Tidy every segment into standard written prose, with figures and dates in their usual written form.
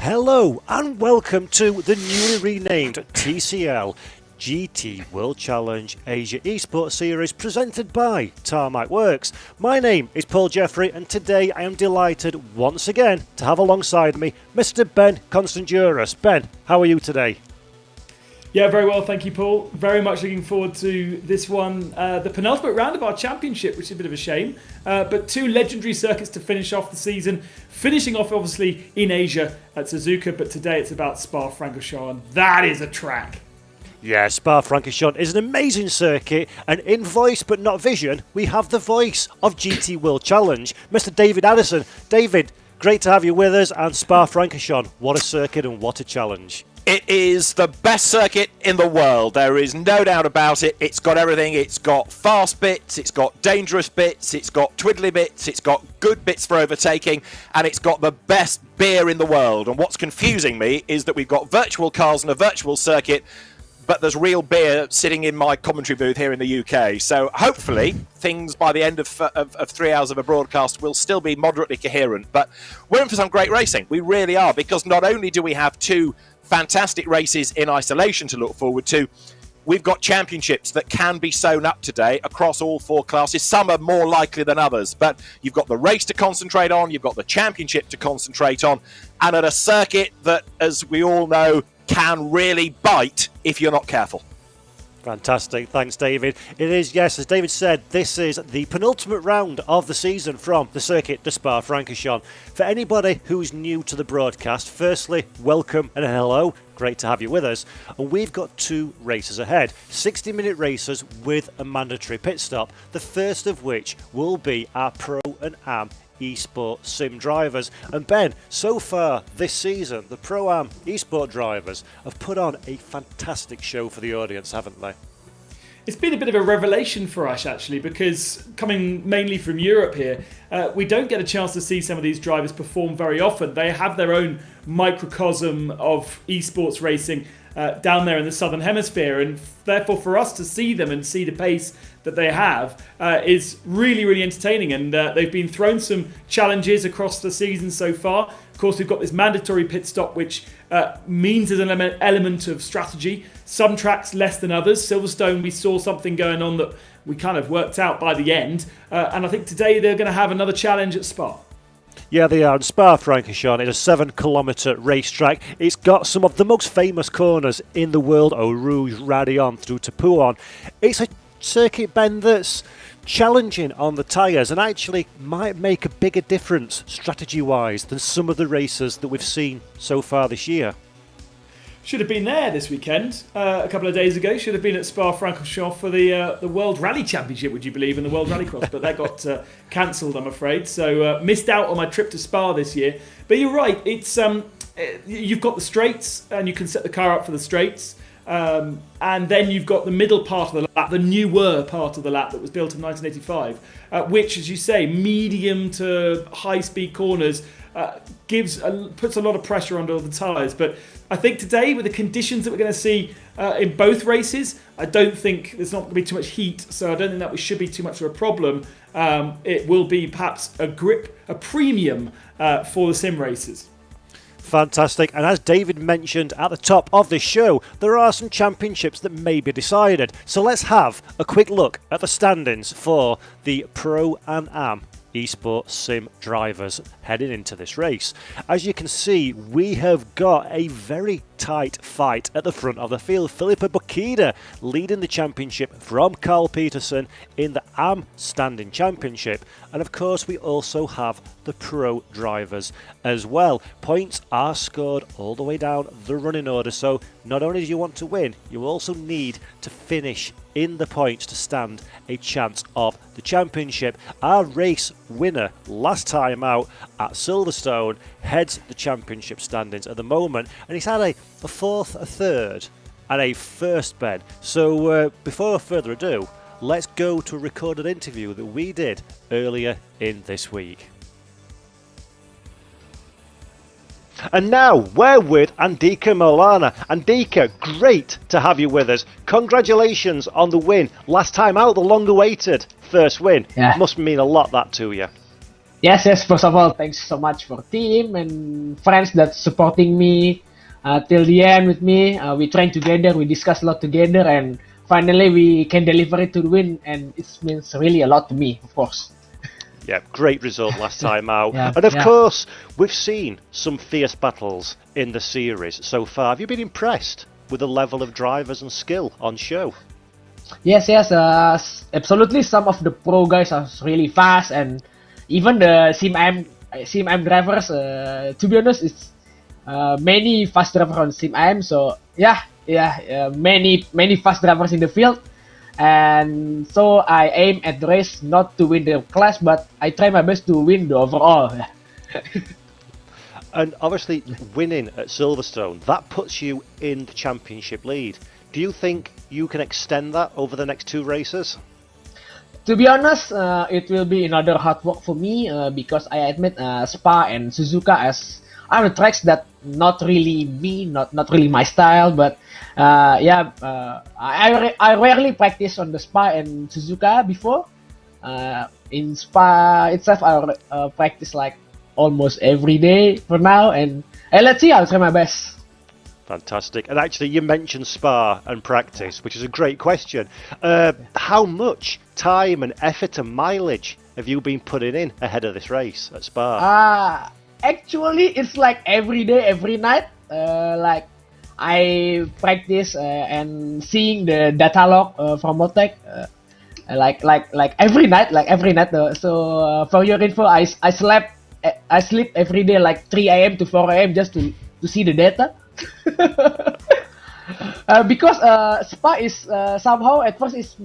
Hello and welcome to the newly renamed TCL GT World Challenge Asia Esports Series presented by Tarmac Works. My name is Paul Jeffrey and today I am delighted once again to have alongside me Mr. Ben Constanduros. Ben, how are you today? Yeah, very well, thank you, Paul. Very much looking forward to this one, the penultimate round of our championship, which is a bit of a shame. But two legendary circuits to finish off the season. Finishing off, obviously, in Asia at Suzuka, but today it's about Spa-Francorchamps, and that is a track. Yeah, Spa-Francorchamps is an amazing circuit, and in voice but not vision, we have the voice of GT World Challenge, Mr. David Addison. David, great to have you with us, and Spa-Francorchamps, what a circuit and what a challenge. It is the best circuit in the world. There is no doubt about it. It's got everything. It's got fast bits, it's got dangerous bits, it's got twiddly bits, it's got good bits for overtaking, and it's got the best beer in the world. And what's confusing me is that we've got virtual cars and a virtual circuit, but there's real beer sitting in my commentary booth here in the UK. So hopefully things by the end of 3 hours of a broadcast will still be moderately coherent. But we're in for some great racing. We really are, because not only do we have two fantastic races in isolation to look forward to, we've got championships that can be sewn up today across all four classes. Some are more likely than others, but you've got the race to concentrate on, you've got the championship to concentrate on, and at a circuit that, as we all know, can really bite if you're not careful. Fantastic, thanks David. It is, yes, as David said, this is the penultimate round of the season from the circuit to Spa-Francorchamps. For anybody who's new to the broadcast, firstly, welcome and hello. Great to have you with us. And we've got two races ahead, 60-minute races with a mandatory pit stop, the first of which will be our Pro and Am Esports sim drivers. And Ben, so far this season, the Pro-Am Esports drivers have put on a fantastic show for the audience, haven't they? It's been a bit of a revelation for us, actually, because coming mainly from Europe here, we don't get a chance to see some of these drivers perform very often. They have their own microcosm of esports racing down there in the Southern Hemisphere, and therefore for us to see them and see the pace that they have is really, really entertaining. And they've been thrown some challenges across the season so far. Of course, we've got this mandatory pit stop, which means there's an element of strategy. Some tracks less than others. Silverstone, we saw something going on that we kind of worked out by the end. And I think today they're going to have another challenge at Spa. Yeah, they are. And Spa-Francorchamps is a 7-kilometre racetrack. It's got some of the most famous corners in the world, Eau Rouge, Radion through to Pouan. It's a circuit, Ben, that's challenging on the tyres and actually might make a bigger difference strategy-wise than some of the races that we've seen so far this year. Should have been there this weekend, a couple of days ago. Should have been at Spa-Francorchamps for the World Rally Championship, would you believe, and the World Rallycross, but that got cancelled, I'm afraid. So missed out on my trip to Spa this year. But you're right, it's you've got the straights, and you can set the car up for the straights. And then you've got the middle part of the lap, the newer part of the lap that was built in 1985, which, as you say, medium to high-speed corners puts a lot of pressure under the tyres. But I think today, with the conditions that we're going to see in both races, I don't think there's not going to be too much heat, so I don't think that should be too much of a problem. It will be perhaps a premium for the sim races. Fantastic, and as David mentioned at the top of the show, there are some championships that may be decided. So let's have a quick look at the standings for the Pro and Am Esports sim drivers heading into this race. As you can see, we have got a very tight fight at the front of the field. Filippo Bocchida leading the championship from Carl Peterson in the Am standing championship, and of course we also have the pro drivers as well. Points are scored all the way down the running order, so not only do you want to win, you also need to finish in the points to stand a chance of the championship. Our race winner last time out at Silverstone heads the championship standings at the moment, and he's had a fourth, a third and a first, Ben. So before further ado, let's go to a recorded interview that we did earlier in this week. And now we're with Andika Molana. Andika, great to have you with us. Congratulations on the win. Last time out, the long-awaited first win. Yeah. Must mean a lot, that to you. Yes, yes. First of all, thanks so much for team and friends that supporting me till the end with me. We train together, we discuss a lot together, and finally we can deliver it to the win. And it means really a lot to me, of course. Yeah, great result last time out. Yeah, And of yeah. course, we've seen some fierce battles in the series so far. Have you been impressed with the level of drivers and skill on show? Yes, yes, absolutely. Some of the pro guys are really fast, and even the Sim M drivers. To be honest, it's many fast drivers on Sim M. So yeah, yeah, many fast drivers in the field, and so I aim at the race not to win the class, but I try my best to win the overall. And obviously, winning at Silverstone, that puts you in the championship lead. Do you think you can extend that over the next two races? To be honest, it will be another hard work for me because I admit Spa and Suzuka as are the tracks that not really me, not really my style. But I rarely practice on the Spa and Suzuka before. In Spa itself, I practice like almost every day for now, and let's see. I'll try my best. Fantastic. And actually, you mentioned Spa and practice, which is a great question. How much time and effort and mileage have you been putting in ahead of this race at Spa? Actually, it's like every day, every night. Like I practice and seeing the data log from Motec. Like every night, So for your info, I sleep every day like 3 a.m. to 4 a.m. just to see the data. Because Spa is somehow at first is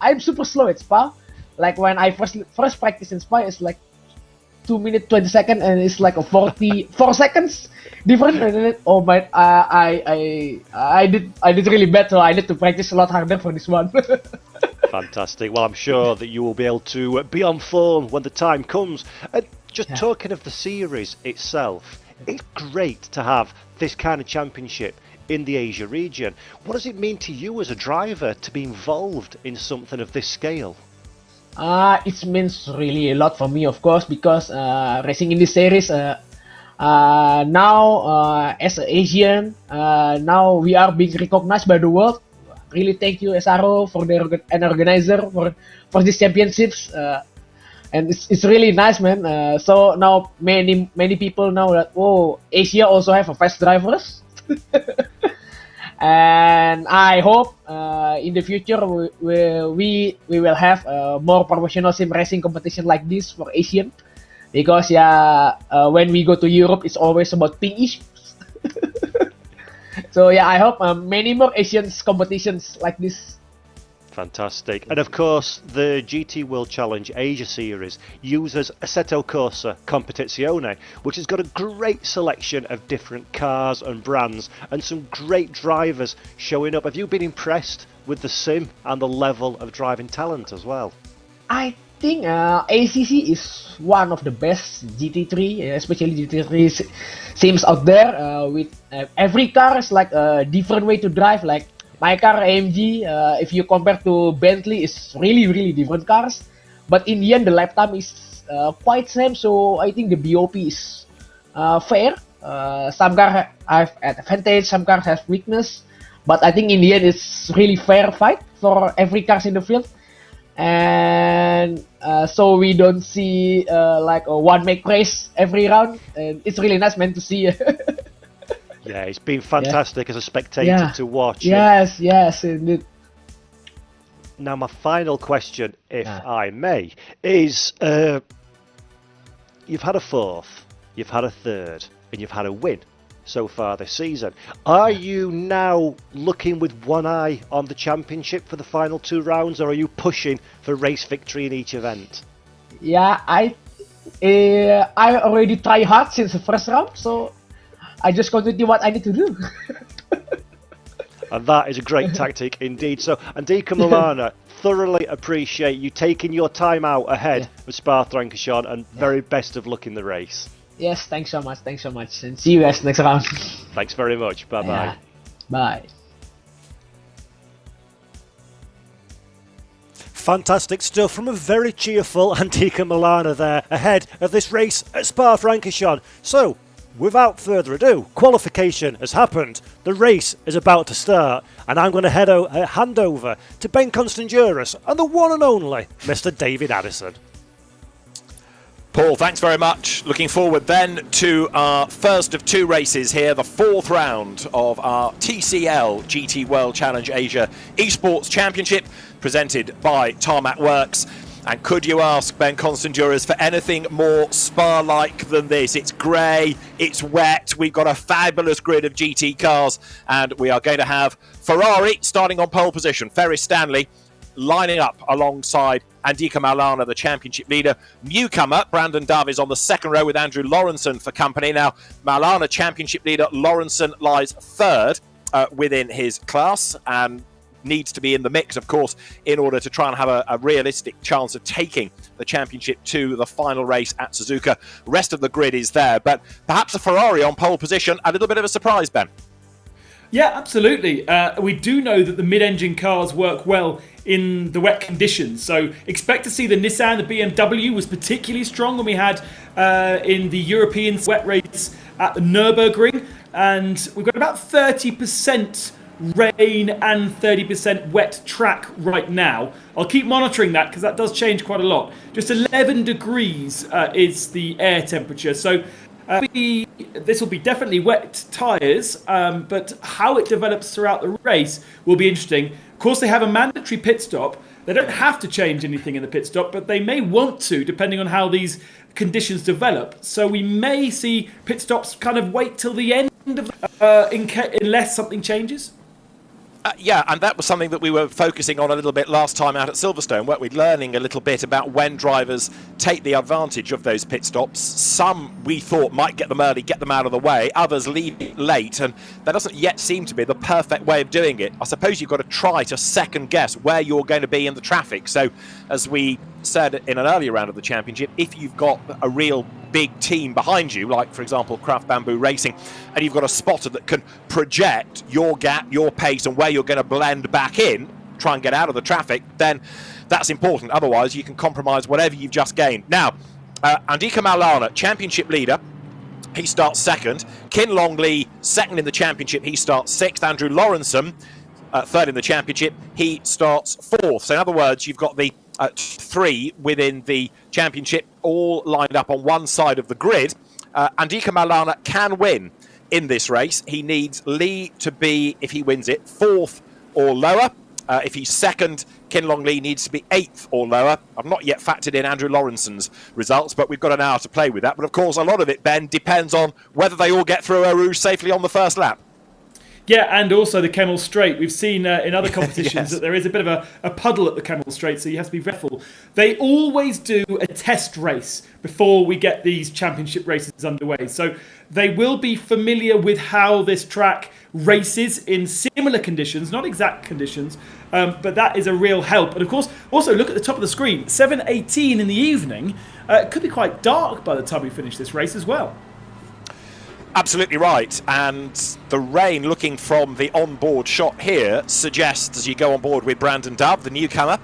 I'm super slow at Spa. Like when I first practice in Spa, it's like 2 minutes 20 seconds, and it's like a 44 seconds different. And then, oh my, I did really bad, so I need to practice a lot harder for this one. Fantastic. Well, I'm sure that you will be able to be on form when the time comes. Talking of the series itself, it's great to have this kind of championship in the Asia region. What does it mean to you as a driver to be involved in something of this scale? It means really a lot for me, of course, because racing in this series now as an Asian, now we are being recognized by the world. Really, thank you SRO for an organizer for these championships. And it's really nice, man. So now many people know that Asia also have a fast drivers, and I hope in the future we will have more professional sim racing competition like this for Asian, because when we go to Europe, it's always about ping issues. So I hope many more Asian competitions like this. Fantastic. And of course, the GT World Challenge Asia Series uses Assetto Corsa Competizione, which has got a great selection of different cars and brands and some great drivers showing up. Have you been impressed with the sim and the level of driving talent as well? I think ACC is one of the best GT3, especially GT3 sims out there. With every car is like a different way to drive. Like my car AMG, if you compare to Bentley, is really different cars. But in the end, the lap time is quite same. So I think the BOP is fair. Some cars have advantage, some cars have weakness. But I think in the end, it's really fair fight for every cars in the field. And so we don't see like a one-make race every round. And it's really nice, man, to see. Yeah, it's been fantastic as a spectator to watch. Yes, indeed. Now, my final question, if I may, is you've had a fourth, you've had a third, and you've had a win so far this season. Are you now looking with one eye on the championship for the final two rounds, or are you pushing for race victory in each event? Yeah, I already try hard since the first round, so I just continue what I need to do. And that is a great tactic indeed. So, Andika Milana, thoroughly appreciate you taking your time out ahead of Spa-Francorchamps, and very best of luck in the race. Yes, thanks so much, and see you guys next round. Thanks very much. Bye bye. Bye. Fantastic stuff from a very cheerful Andika Milana there ahead of this race at Spa-Francorchamps. So, without further ado, qualification has happened. The race is about to start, and I'm going to hand over to Ben Constanduros and the one and only Mr. David Addison. Paul, thanks very much. Looking forward then to our first of two races here, the fourth round of our TCL GT World Challenge Asia Esports Championship, presented by Tarmac Works. And could you ask Ben Constanduros for anything more Spa-like than this? It's grey, it's wet, we've got a fabulous grid of GT cars, and we are going to have Ferrari starting on pole position, Ferris Stanley lining up alongside Andika Maulana, the championship leader. Newcomer, Brandon Dove, is on the second row with Andrew Lawrenson for company. Now, Maulana, championship leader, Lawrenson lies third within his class and needs to be in the mix, of course, in order to try and have a realistic chance of taking the championship to the final race at Suzuka. Rest of the grid is there, but perhaps a Ferrari on pole position, a little bit of a surprise, Ben. Yeah, absolutely. We do know that the mid-engine cars work well in the wet conditions, so expect to see the Nissan. The BMW was particularly strong when we had in the European wet race at the Nürburgring, and we've got about 30% rain and 30% wet track right now. I'll keep monitoring that because that does change quite a lot. Just 11 degrees is the air temperature, so this will be definitely wet tyres, but how it develops throughout the race will be interesting. Of course, they have a mandatory pit stop. They don't have to change anything in the pit stop, but they may want to, depending on how these conditions develop. So we may see pit stops kind of wait till the end of unless something changes. Yeah, and that was something that we were focusing on a little bit last time out at Silverstone, weren't we? Learning a little bit about when drivers take the advantage of those pit stops. Some we thought might get them early, get them out of the way. Others leave it late, and that doesn't yet seem to be the perfect way of doing it. I suppose you've got to try to second guess where you're going to be in the traffic. So, as we said in an earlier round of the championship, if you've got a real big team behind you, like for example Craft Bamboo Racing, and you've got a spotter that can project your gap, your pace, and where you're going to blend back in, try and get out of the traffic, then that's important. Otherwise you can compromise whatever you've just gained. Now, Andika Maulana, championship leader, he starts second. Kin Long Lee, second in the championship, he starts sixth. Andrew Lawrenson, third in the championship, he starts fourth. So in other words, you've got the three within the championship all lined up on one side of the grid. Andika Maulana can win in this race. He needs Lee to be, if he wins it, fourth or lower. If he's second, Kin Long Lee needs to be eighth or lower. I've not yet factored in Andrew Lawrenson's results, but we've got an hour to play with that. But of course, a lot of it, Ben, depends on whether they all get through Eau Rouge safely on the first lap. Yeah, and also the Kemmel Straight. We've seen in other competitions Yes. that there is a bit of a puddle at the Kemmel Straight, so you have to be careful. They always do a test race before we get these championship races underway. So they will be familiar with how this track races in similar conditions, not exact conditions, but that is a real help. And of course, also look at the top of the screen, 7:18 in the evening. It could be quite dark by the time we finish this race as well. Absolutely right, and the rain, looking from the onboard shot here, suggests as you go on board with Brandon Dove, the newcomer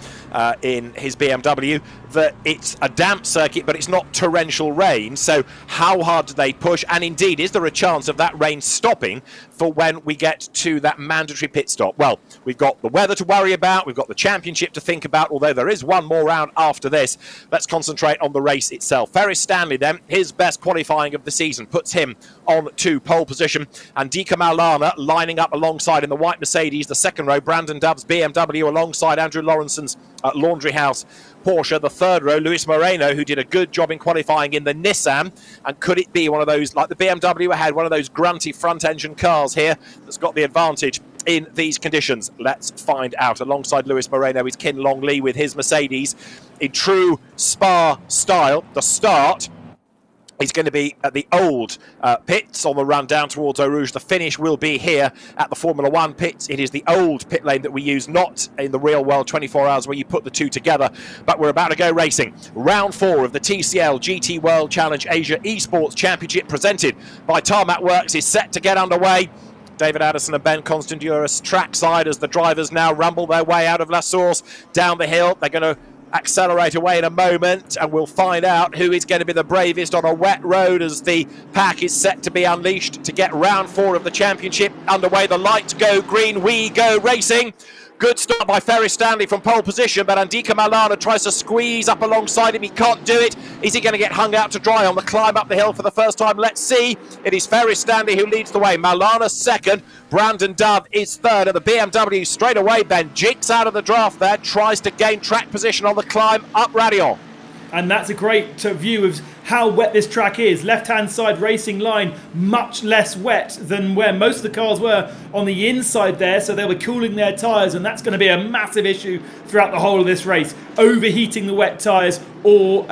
in his BMW, that it's a damp circuit, but it's not torrential rain. So how hard do they push? And indeed, is there a chance of that rain stopping for when we get to that mandatory pit stop? Well, we've got the weather to worry about, we've got the championship to think about, although there is one more round after this. Let's concentrate on the race itself. Ferris Stanley then, his best qualifying of the season, puts him on to pole position. And Andika Maulana lining up alongside in the white Mercedes, the second row, Brandon Dove's BMW alongside Andrew Lawrenson's Laundry House Porsche, the third row, Luis Moreno, who did a good job in qualifying in the Nissan. And could it be one of those, like the BMW ahead, one of those grunty front-engine cars here that's got the advantage in these conditions? Let's find out. Alongside Luis Moreno is Kin Long Lee with his Mercedes. In true Spa style, the start is going to be at the old pits on the run down towards Eau Rouge. The finish will be here at the Formula One pits. It is the old pit lane that we use, not in the real world 24 hours where you put the two together. But we're about to go racing. Round 4 of the TCL GT World Challenge Asia Esports Championship, presented by Tarmac Works, is set to get underway. David Addison and Ben Constanduris trackside as the drivers now rumble their way out of La Source down the hill. They're going to accelerate away in a moment, and we'll find out who is going to be the bravest on a wet road as the pack is set to be unleashed to get round 4 of the championship underway. The lights go green, we go racing. Good start by Ferry Stanley from pole position, but Andika Maulana tries to squeeze up alongside him. He can't do it. Is he going to get hung out to dry on the climb up the hill for the first time? Let's see. It is Ferry Stanley who leads the way. Maulana second. Brandon Dove is third. And the BMW straight away, Ben jinks out of the draft there. Tries to gain track position on the climb up Radion. And that's a great view of how wet this track is. Left-hand side racing line, much less wet than where most of the cars were on the inside there, so they were cooling their tyres, and that's going to be a massive issue throughout the whole of this race. Overheating the wet tyres or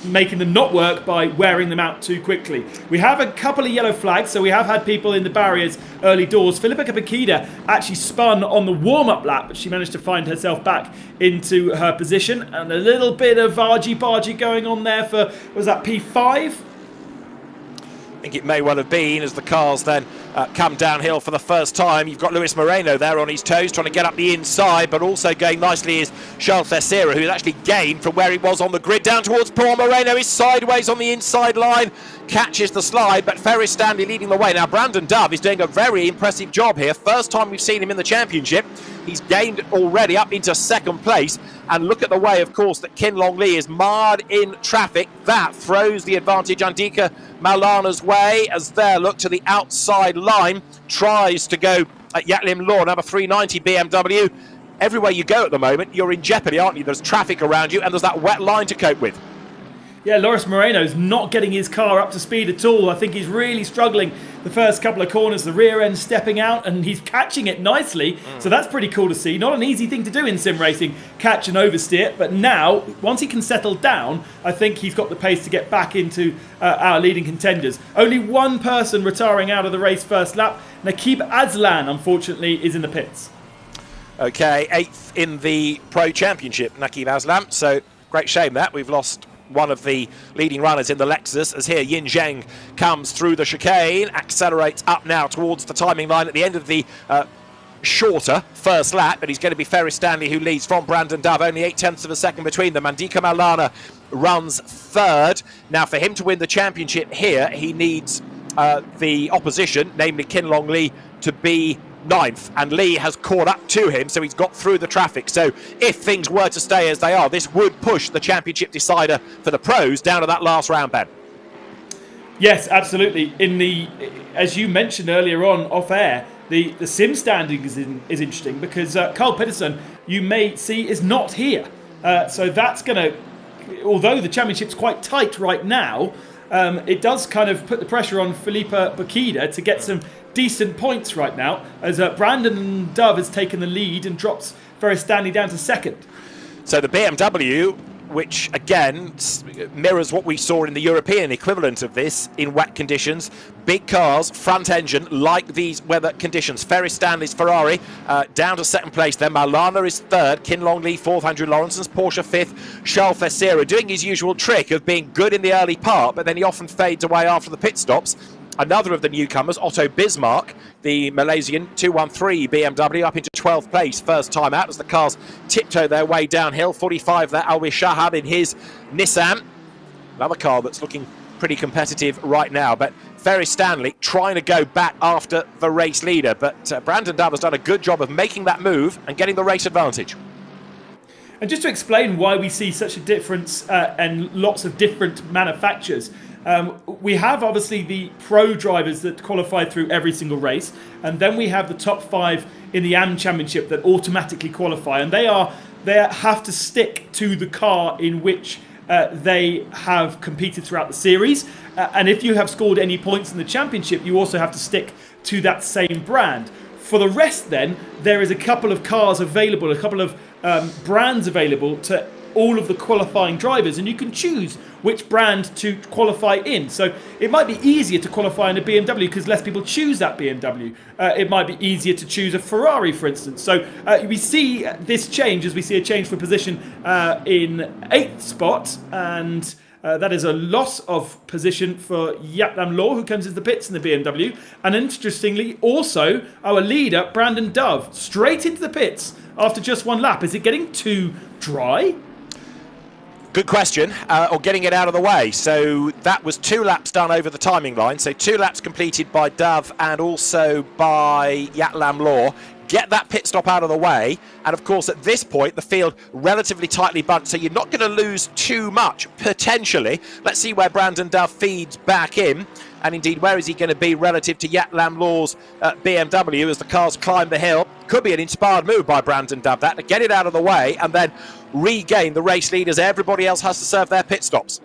making them not work by wearing them out too quickly. We have a couple of yellow flags, so we have had people in the barriers early doors. Filippa Kapakida actually spun on the warm-up lap, but she managed to find herself back into her position, and a little bit of argy-bargy going on there for, was that P5? I think it may well have been, as the cars then come downhill for the first time. You've got Luis Moreno there on his toes trying to get up the inside, but also going nicely is Charles Teixeira, who's actually gained from where he was on the grid down towards Paul Moreno. He's sideways on the inside line, catches the slide, but Ferry Stanley leading the way. Now Brandon Dove is doing a very impressive job here. First time we've seen him in the championship. He's gained already up into second place, and look at the way, of course, that Kin Long Lee is marred in traffic. That throws the advantage Andika Maulana's way as there, look to the outside line, tries to go at Yatlim Law, number 390 BMW. Everywhere you go at the moment, you're in jeopardy, aren't you? There's traffic around you, and there's that wet line to cope with. Yeah, Loris Moreno's not getting his car up to speed at all. I think he's really struggling the first couple of corners, the rear end stepping out, and he's catching it nicely. So that's pretty cool to see. Not an easy thing to do in sim racing, catch and oversteer. But now, once he can settle down, I think he's got the pace to get back into our leading contenders. Only one person retiring out of the race first lap. Nakib Azlan, unfortunately, is in the pits. Okay, 8th in the Pro Championship, Nakib Azlan. So, great shame that. We've lost one of the leading runners in the Lexus, as here Yin Zheng comes through the chicane, accelerates up now towards the timing line at the end of the shorter first lap, but he's going to be Ferry Stanley who leads from Brandon Dove, only 0.8 of a second between them. Andika Maulana runs third. Now for him to win the championship here, he needs the opposition, namely Kin Long Lee, to be 9th, and Lee has caught up to him, so he's got through the traffic. So if things were to stay as they are, this would push the championship decider for the pros down to that last round, Ben. Yes, absolutely. As you mentioned earlier on off air, the sim standing is interesting because Carl Pedersen, you may see, is not here. So that's going to, although the championship's quite tight right now, it does kind of put the pressure on Filippa Bakida to get some decent points right now, as Brandon Dove has taken the lead and drops Ferry Stanley down to second. So the BMW, which again mirrors what we saw in the European equivalent of this in wet conditions, big cars, front engine, like these weather conditions. Ferry Stanley's Ferrari down to second place then. Maulana is third, Kin Long Lee fourth, Andrew Lawrenson's Porsche fifth, Charles Teixeira doing his usual trick of being good in the early part, but then he often fades away after the pit stops. Another of the newcomers, Otto Bismarck, the Malaysian 213 BMW, up into 12th place first time out as the cars tiptoe their way downhill. 45 there, Alwi Shahab in his Nissan. Another car that's looking pretty competitive right now. But Ferry Stanley trying to go back after the race leader. But Brandon Dove has done a good job of making that move and getting the race advantage. And just to explain why we see such a difference and lots of different manufacturers, we have obviously the pro drivers that qualify through every single race, and then we have the top 5 in the AM Championship that automatically qualify, and they have to stick to the car in which they have competed throughout the series, and if you have scored any points in the championship, you also have to stick to that same brand. For the rest then, there is a couple of cars available, a couple of brands available to all of the qualifying drivers, and you can choose which brand to qualify in. So it might be easier to qualify in a BMW because less people choose that BMW. It might be easier to choose a Ferrari, for instance. So we see this change as we see a change for position in 8th spot, and That is a loss of position for Yap Lam Law, who comes into the pits in the BMW. And interestingly, also our leader, Brandon Dove, straight into the pits after just one lap. Is it getting too dry? Good question, or getting it out of the way. So that was 2 laps done over the timing line. So 2 laps completed by Dove and also by Yat Lam Law. Get that pit stop out of the way. And of course, at this point, the field relatively tightly bunched. So you're not going to lose too much, potentially. Let's see where Brandon Dove feeds back in. And indeed, where is he going to be relative to Yat Lam Law's BMW as the cars climb the hill? Could be an inspired move by Brandon Dove, that to get it out of the way and then regain the race lead as everybody else has to serve their pit stops.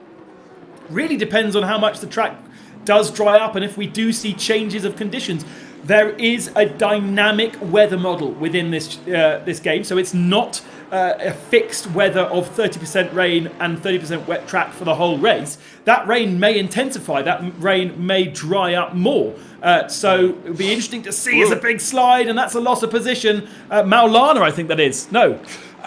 Really depends on how much the track does dry up and if we do see changes of conditions. There is a dynamic weather model within this game, so it's not a fixed weather of 30% rain and 30% wet track for the whole race. That rain may intensify, that rain may dry up more. So it'll be interesting to see. It's a big slide, and that's a loss of position. Maulana, I think that is.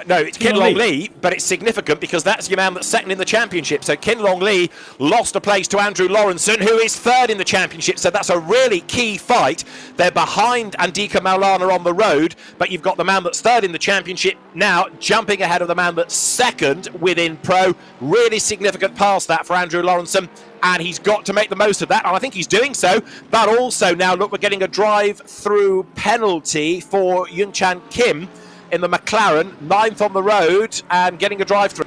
No, it's Kin Long Lee, but it's significant because that's your man that's second in the championship. So Kin Long Lee lost a place to Andrew Lawrenson, who is third in the championship. So that's a really key fight. They're behind Andika Maulana on the road, but you've got the man that's third in the championship now jumping ahead of the man that's second within Pro. Really significant pass that for Andrew Lawrenson. And he's got to make the most of that, and I think he's doing so. But also now, look, we're getting a drive-through penalty for Yun Chan Kim in the McLaren, 9th on the road and getting a drive-through.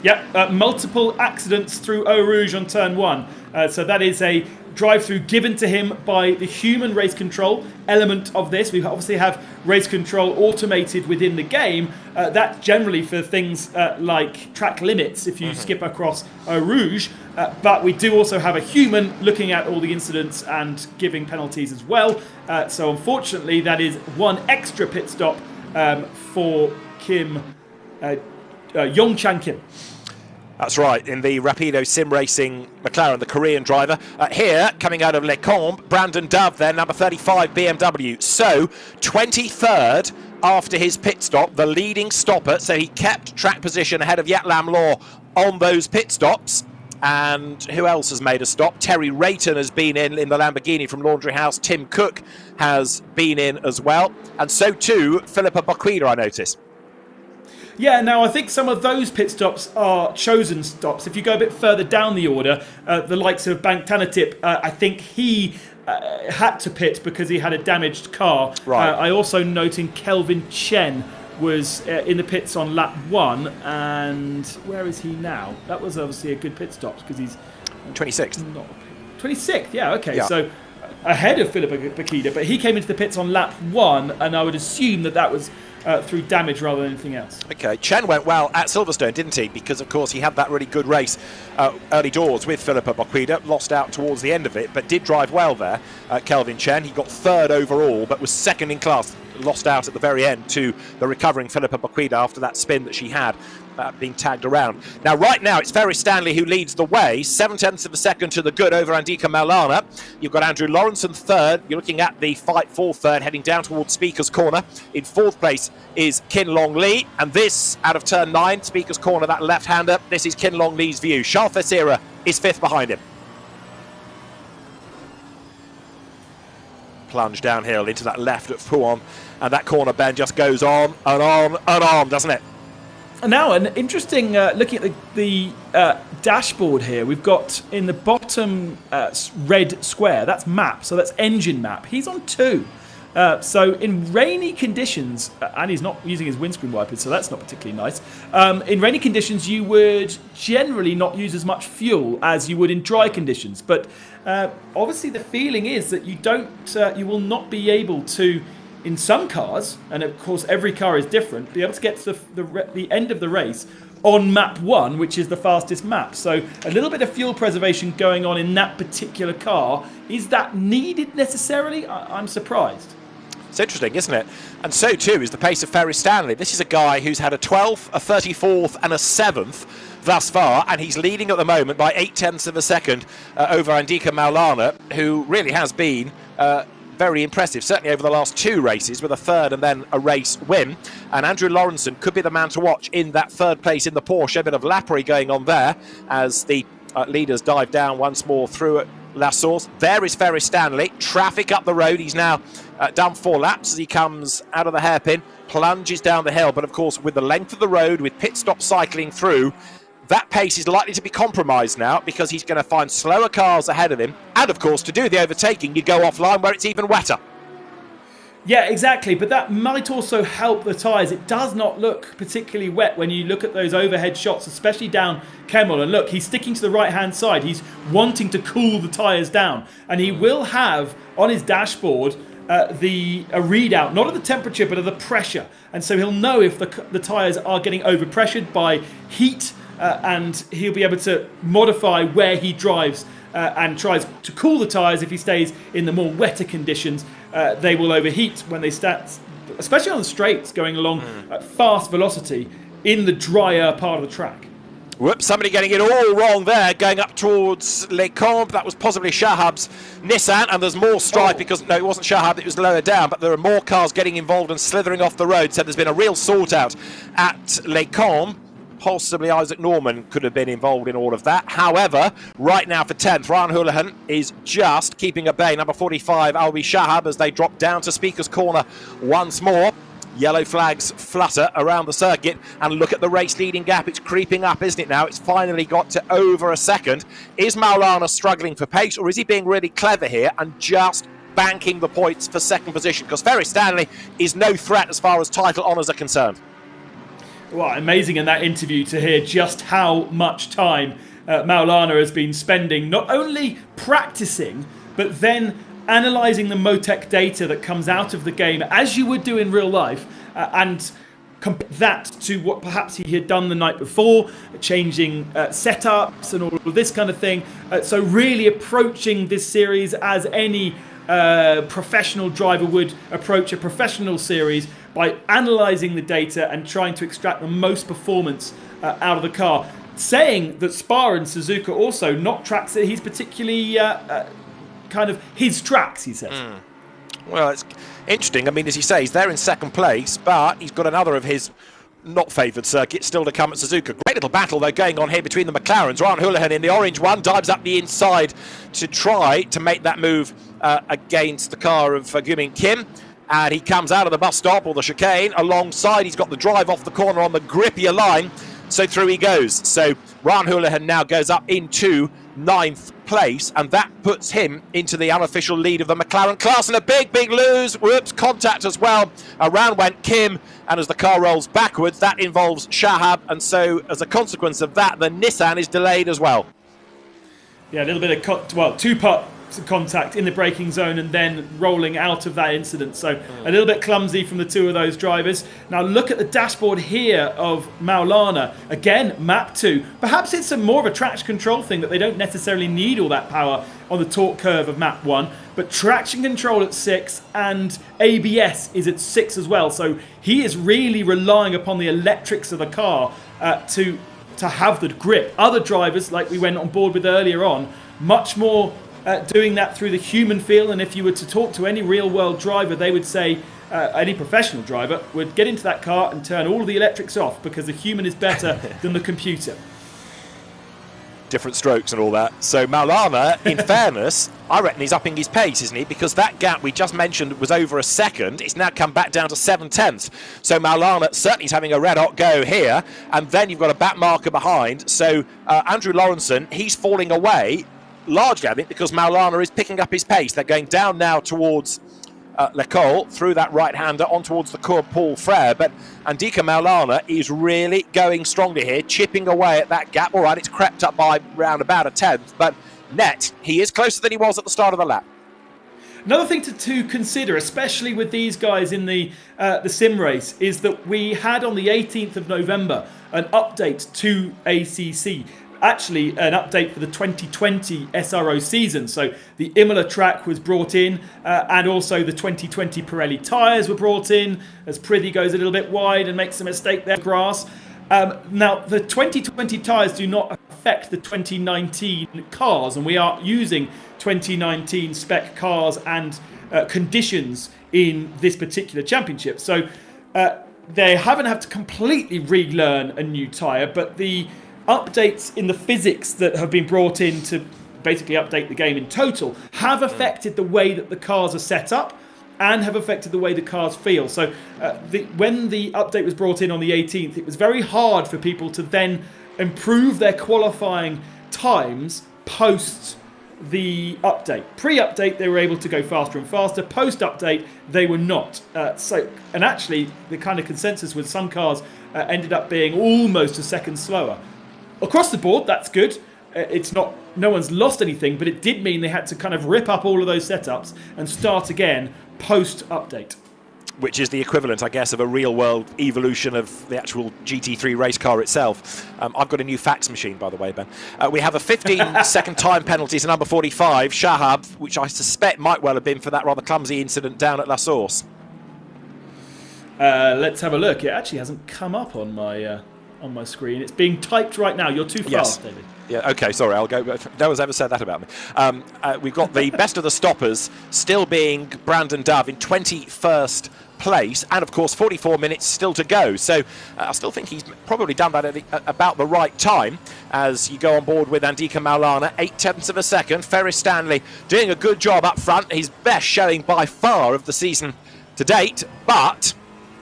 Yep, multiple accidents through Eau Rouge on turn 1. So that is a drive-through given to him by the human race control element of this. We obviously have race control automated within the game. That generally for things like track limits if you skip across Eau Rouge. But we do also have a human looking at all the incidents and giving penalties as well. So unfortunately, that is one extra pit stop for Kim, Yongchan Kim. That's right, in the Rapido Sim Racing McLaren, the Korean driver. Here, coming out of Lecombe, Brandon Dove there, number 35 BMW. So, 23rd after his pit stop, the leading stopper. So he kept track position ahead of Yat Lam Law on those pit stops. And who else has made a stop? Terry Rayton has been in the Lamborghini from Laundry House. Tim Cook has been in as well. And so too, Philippa Baquida, I notice. Yeah, now I think some of those pit stops are chosen stops. If you go a bit further down the order, the likes of Bank Tanatip, I think he had to pit because he had a damaged car. Right. I also noting Kelvin Chen was in the pits on lap 1, and where is he now? That was obviously a good pit stop because he's 26th. 26th, yeah, okay. Yeah. So ahead of Philippa Baquida, but he came into the pits on lap 1, and I would assume that was through damage rather than anything else. Okay, Chen went well at Silverstone, didn't he? Because, of course, he had that really good race early doors with Philippa Baquida, lost out towards the end of it, but did drive well there, Kelvin Chen. He got third overall, but was second in class, lost out at the very end to the recovering Philippa Baquida after that spin that she had being tagged around. Now, right now, it's Ferry Stanley who leads the way, 7/10 of a second to the good over Andika Maulana. You've got Andrew Lawrenson third. You're looking at the fight for third, heading down towards Speaker's Corner. In fourth place is Kin Long Lee, and this, out of turn 9, Speaker's Corner, that left-hander, this is Kin Long Lee's view. Charles Fesira is fifth behind him. Plunge downhill into that left at Fouon, and that corner bend just goes on and on and on, doesn't it? Now, an interesting looking at the dashboard here. We've got in the bottom red square, that's map, so that's engine map. He's on 2. So in rainy conditions, and he's not using his windscreen wipers, so that's not particularly nice. In rainy conditions, you would generally not use as much fuel as you would in dry conditions. But obviously, the feeling is that you will not be able to, in some cars, and of course every car is different, be able to get to the end of the race on map 1, which is the fastest map. So a little bit of fuel preservation going on in that particular car. Is that needed necessarily? I'm surprised. It's interesting, isn't it? And so too is the pace of Ferry Stanley. This is a guy who's had a 12th, a 34th and a 7th thus far, and he's leading at the moment by 0.8 of a second over Andika Maulana, who really has been very impressive, certainly over the last 2 races, with a third and then a race win. And Andrew Lawrenson could be the man to watch in that third place in the Porsche. A bit of lappery going on there as the leaders dive down once more through at La Source. There is Ferris Stanley. Traffic up the road. He's now done 4 laps as he comes out of the hairpin, plunges down the hill. But of course, with the length of the road, with pit stop cycling through, that pace is likely to be compromised now because he's going to find slower cars ahead of him. And of course, to do the overtaking, you go offline where it's even wetter. Yeah, exactly. But that might also help the tyres. It does not look particularly wet when you look at those overhead shots, especially down Kemmel. And look, he's sticking to the right-hand side. He's wanting to cool the tyres down. And he will have on his dashboard a readout, not of the temperature, but of the pressure. And so he'll know if the tyres are getting overpressured by heat, and he'll be able to modify where he drives and tries to cool the tyres. If he stays in the more wetter conditions, they will overheat when they start, especially on the straights, going along at fast velocity in the drier part of the track. Whoops, somebody getting it all wrong there, going up towards Les Combes. That was possibly Shahab's Nissan, and there's more strife because, no, it wasn't Shahab, it was lower down, but there are more cars getting involved and slithering off the road, so there's been a real sort out at Les Combes. Possibly Isaac Norman could have been involved in all of that. However, right now for 10th, Ryan Houlihan is just keeping at bay. Number 45, Albi Shahab, as they drop down to Speaker's Corner once more. Yellow flags flutter around the circuit, and look at the race leading gap. It's creeping up, isn't it now? It's finally got to over a second. Is Maulana struggling for pace, or is he being really clever here and just banking the points for second position? Because Ferris Stanley is no threat as far as title honours are concerned. Well, amazing in that interview to hear just how much time Maulana has been spending, not only practicing, but then analysing the Motec data that comes out of the game, as you would do in real life, and compare that to what perhaps he had done the night before, changing setups and all of this kind of thing. So really approaching this series as any professional driver would approach a professional series, by analysing the data and trying to extract the most performance out of the car. Saying that Spa and Suzuka also not tracks that he's particularly kind of his tracks, he says. Well, it's interesting. I mean, as you say, he's there in second place, but he's got another of his not favoured circuits still to come at Suzuka. Great little battle, though, going on here between the McLarens. Ryan Houlihan in the orange one dives up the inside to try to make that move against the car of Gumin Kim. And he comes out of the bus stop or the chicane alongside. He's got the drive off the corner on the grippier line. So through he goes. So Ryan Houlihan now goes up into 9th place, and that puts him into the unofficial lead of the McLaren class. And a big, big lose. Whoops, contact as well. Around went Kim, and as the car rolls backwards, that involves Shahab. And so as a consequence of that, the Nissan is delayed as well. Yeah, a little bit of, two-part contact in the braking zone and then rolling out of that incident. So a little bit clumsy from the two of those drivers. Now look at the dashboard here of Maulana. Again, map 2. Perhaps it's more of a traction control thing, that they don't necessarily need all that power on the torque curve of map 1. But traction control at 6 and ABS is at 6 as well. So he is really relying upon the electrics of the car to have the grip. Other drivers, like we went on board with earlier on, much more doing that through the human feel. And if you were to talk to any real world driver, they would say, any professional driver would get into that car and turn all of the electrics off, because the human is better than the computer. Different strokes and all that. So Maulana, in fairness, I reckon he's upping his pace, isn't he? Because that gap we just mentioned was over a second. It's now come back down to 7/10. So Maulana certainly is having a red hot go here. And then you've got a back marker behind. So Andrew Lawrenson, he's falling away largely, I think, because Maulana is picking up his pace. They're going down now towards Lecole, through that right-hander on towards the Cours Paul Frere. But Andika Maulana is really going strongly here, chipping away at that gap. All right, it's crept up by around about a 10th, but net, he is closer than he was at the start of the lap. Another thing to consider, especially with these guys in the sim race, is that we had on the 18th of November an update to ACC. Actually, an update for the 2020 SRO season. So the Imola track was brought in, and also the 2020 Pirelli tyres were brought in, as Prithee goes a little bit wide and makes a mistake there, grass. Now, the 2020 tyres do not affect the 2019 cars, and we are using 2019 spec cars and conditions in this particular championship. So they haven't had to completely relearn a new tyre, but the updates in the physics that have been brought in to basically update the game in total have affected the way that the cars are set up and have affected the way the cars feel. So when the update was brought in on the 18th, it was very hard for people to then improve their qualifying times post the update. Pre-update, they were able to go faster and faster. Post-update, they were not. And actually, the kind of consensus was some cars ended up being almost a second slower. Across the board, that's good. It's not. No one's lost anything, but it did mean they had to kind of rip up all of those setups and start again post-update. Which is the equivalent, I guess, of a real-world evolution of the actual GT3 race car itself. I've got a new fax machine, by the way, Ben. We have a 15-second time penalty to number 45, Shahab, which I suspect might well have been for that rather clumsy incident down at La Source. Let's have a look. It actually hasn't come up on my screen. It's being typed right now. You're too fast, David. Yeah, okay, sorry, I'll go. No one's ever said that about me. We've got the best of the stoppers still being Brandon Dove in 21st place, and of course 44 minutes still to go. So I still think he's probably done that at about the right time as you go on board with Andika Maulana, 0.8 of a second. Ferris Stanley doing a good job up front, his best showing by far of the season to date, but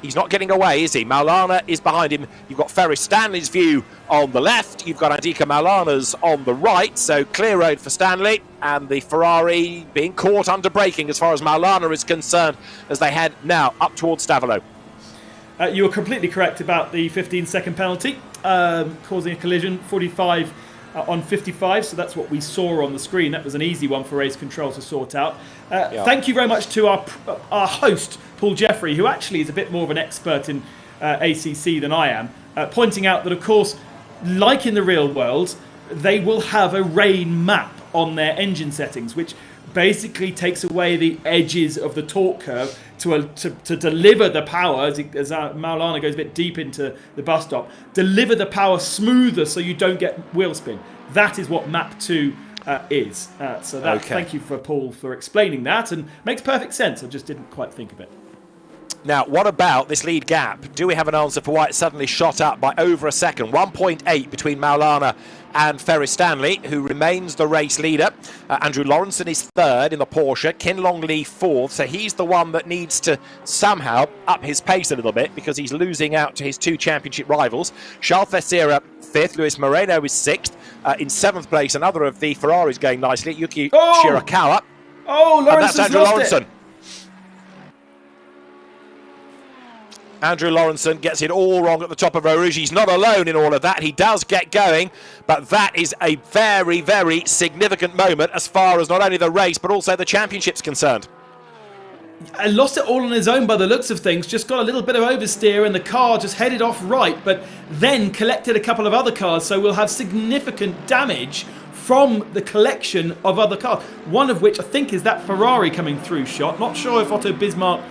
he's not getting away, is he? Maulana is behind him. You've got Ferris Stanley's view on the left. You've got Andika Maulana's on the right. So clear road for Stanley. And the Ferrari being caught under braking as far as Maulana is concerned as they head now up towards Stavolo. You were completely correct about the 15-second penalty, causing a collision. 45 on 55, so that's what we saw on the screen. That was an easy one for race control to sort out. Thank you very much to our host, Paul Jeffrey, who actually is a bit more of an expert in ACC than I am, pointing out that, of course, like in the real world, they will have a rain map on their engine settings, which basically takes away the edges of the torque curve to deliver the power, as Maulana goes a bit deep into the bus stop, deliver the power smoother so you don't get wheel spin. That is what map 2 is. Thank you for Paul for explaining that, and makes perfect sense. I just didn't quite think of it. Now, what about this lead gap? Do we have an answer for why it suddenly shot up by over a second? 1.8 between Maulana and Ferris Stanley, who remains the race leader. Andrew Lawrenson is third in the Porsche. Kinlong Lee fourth. So he's the one that needs to somehow up his pace a little bit because he's losing out to his two championship rivals. Charles Thesira fifth. Luis Moreno is sixth. In seventh place, another of the Ferraris going nicely. Yuki Shirakawa. Oh, Lawrenson's and that's Andrew lost Lawrenson. it. Andrew Lawrenson gets it all wrong at the top of Eau Rouge. He's not alone in all of that. He does get going, but that is a very, very significant moment as far as not only the race, but also the championship's concerned. I lost it all on his own by the looks of things. Just got a little bit of oversteer and the car just headed off right, but then collected a couple of other cars, so we'll have significant damage from the collection of other cars. One of which I think is that Ferrari coming through shot. Not sure if Otto Bismarck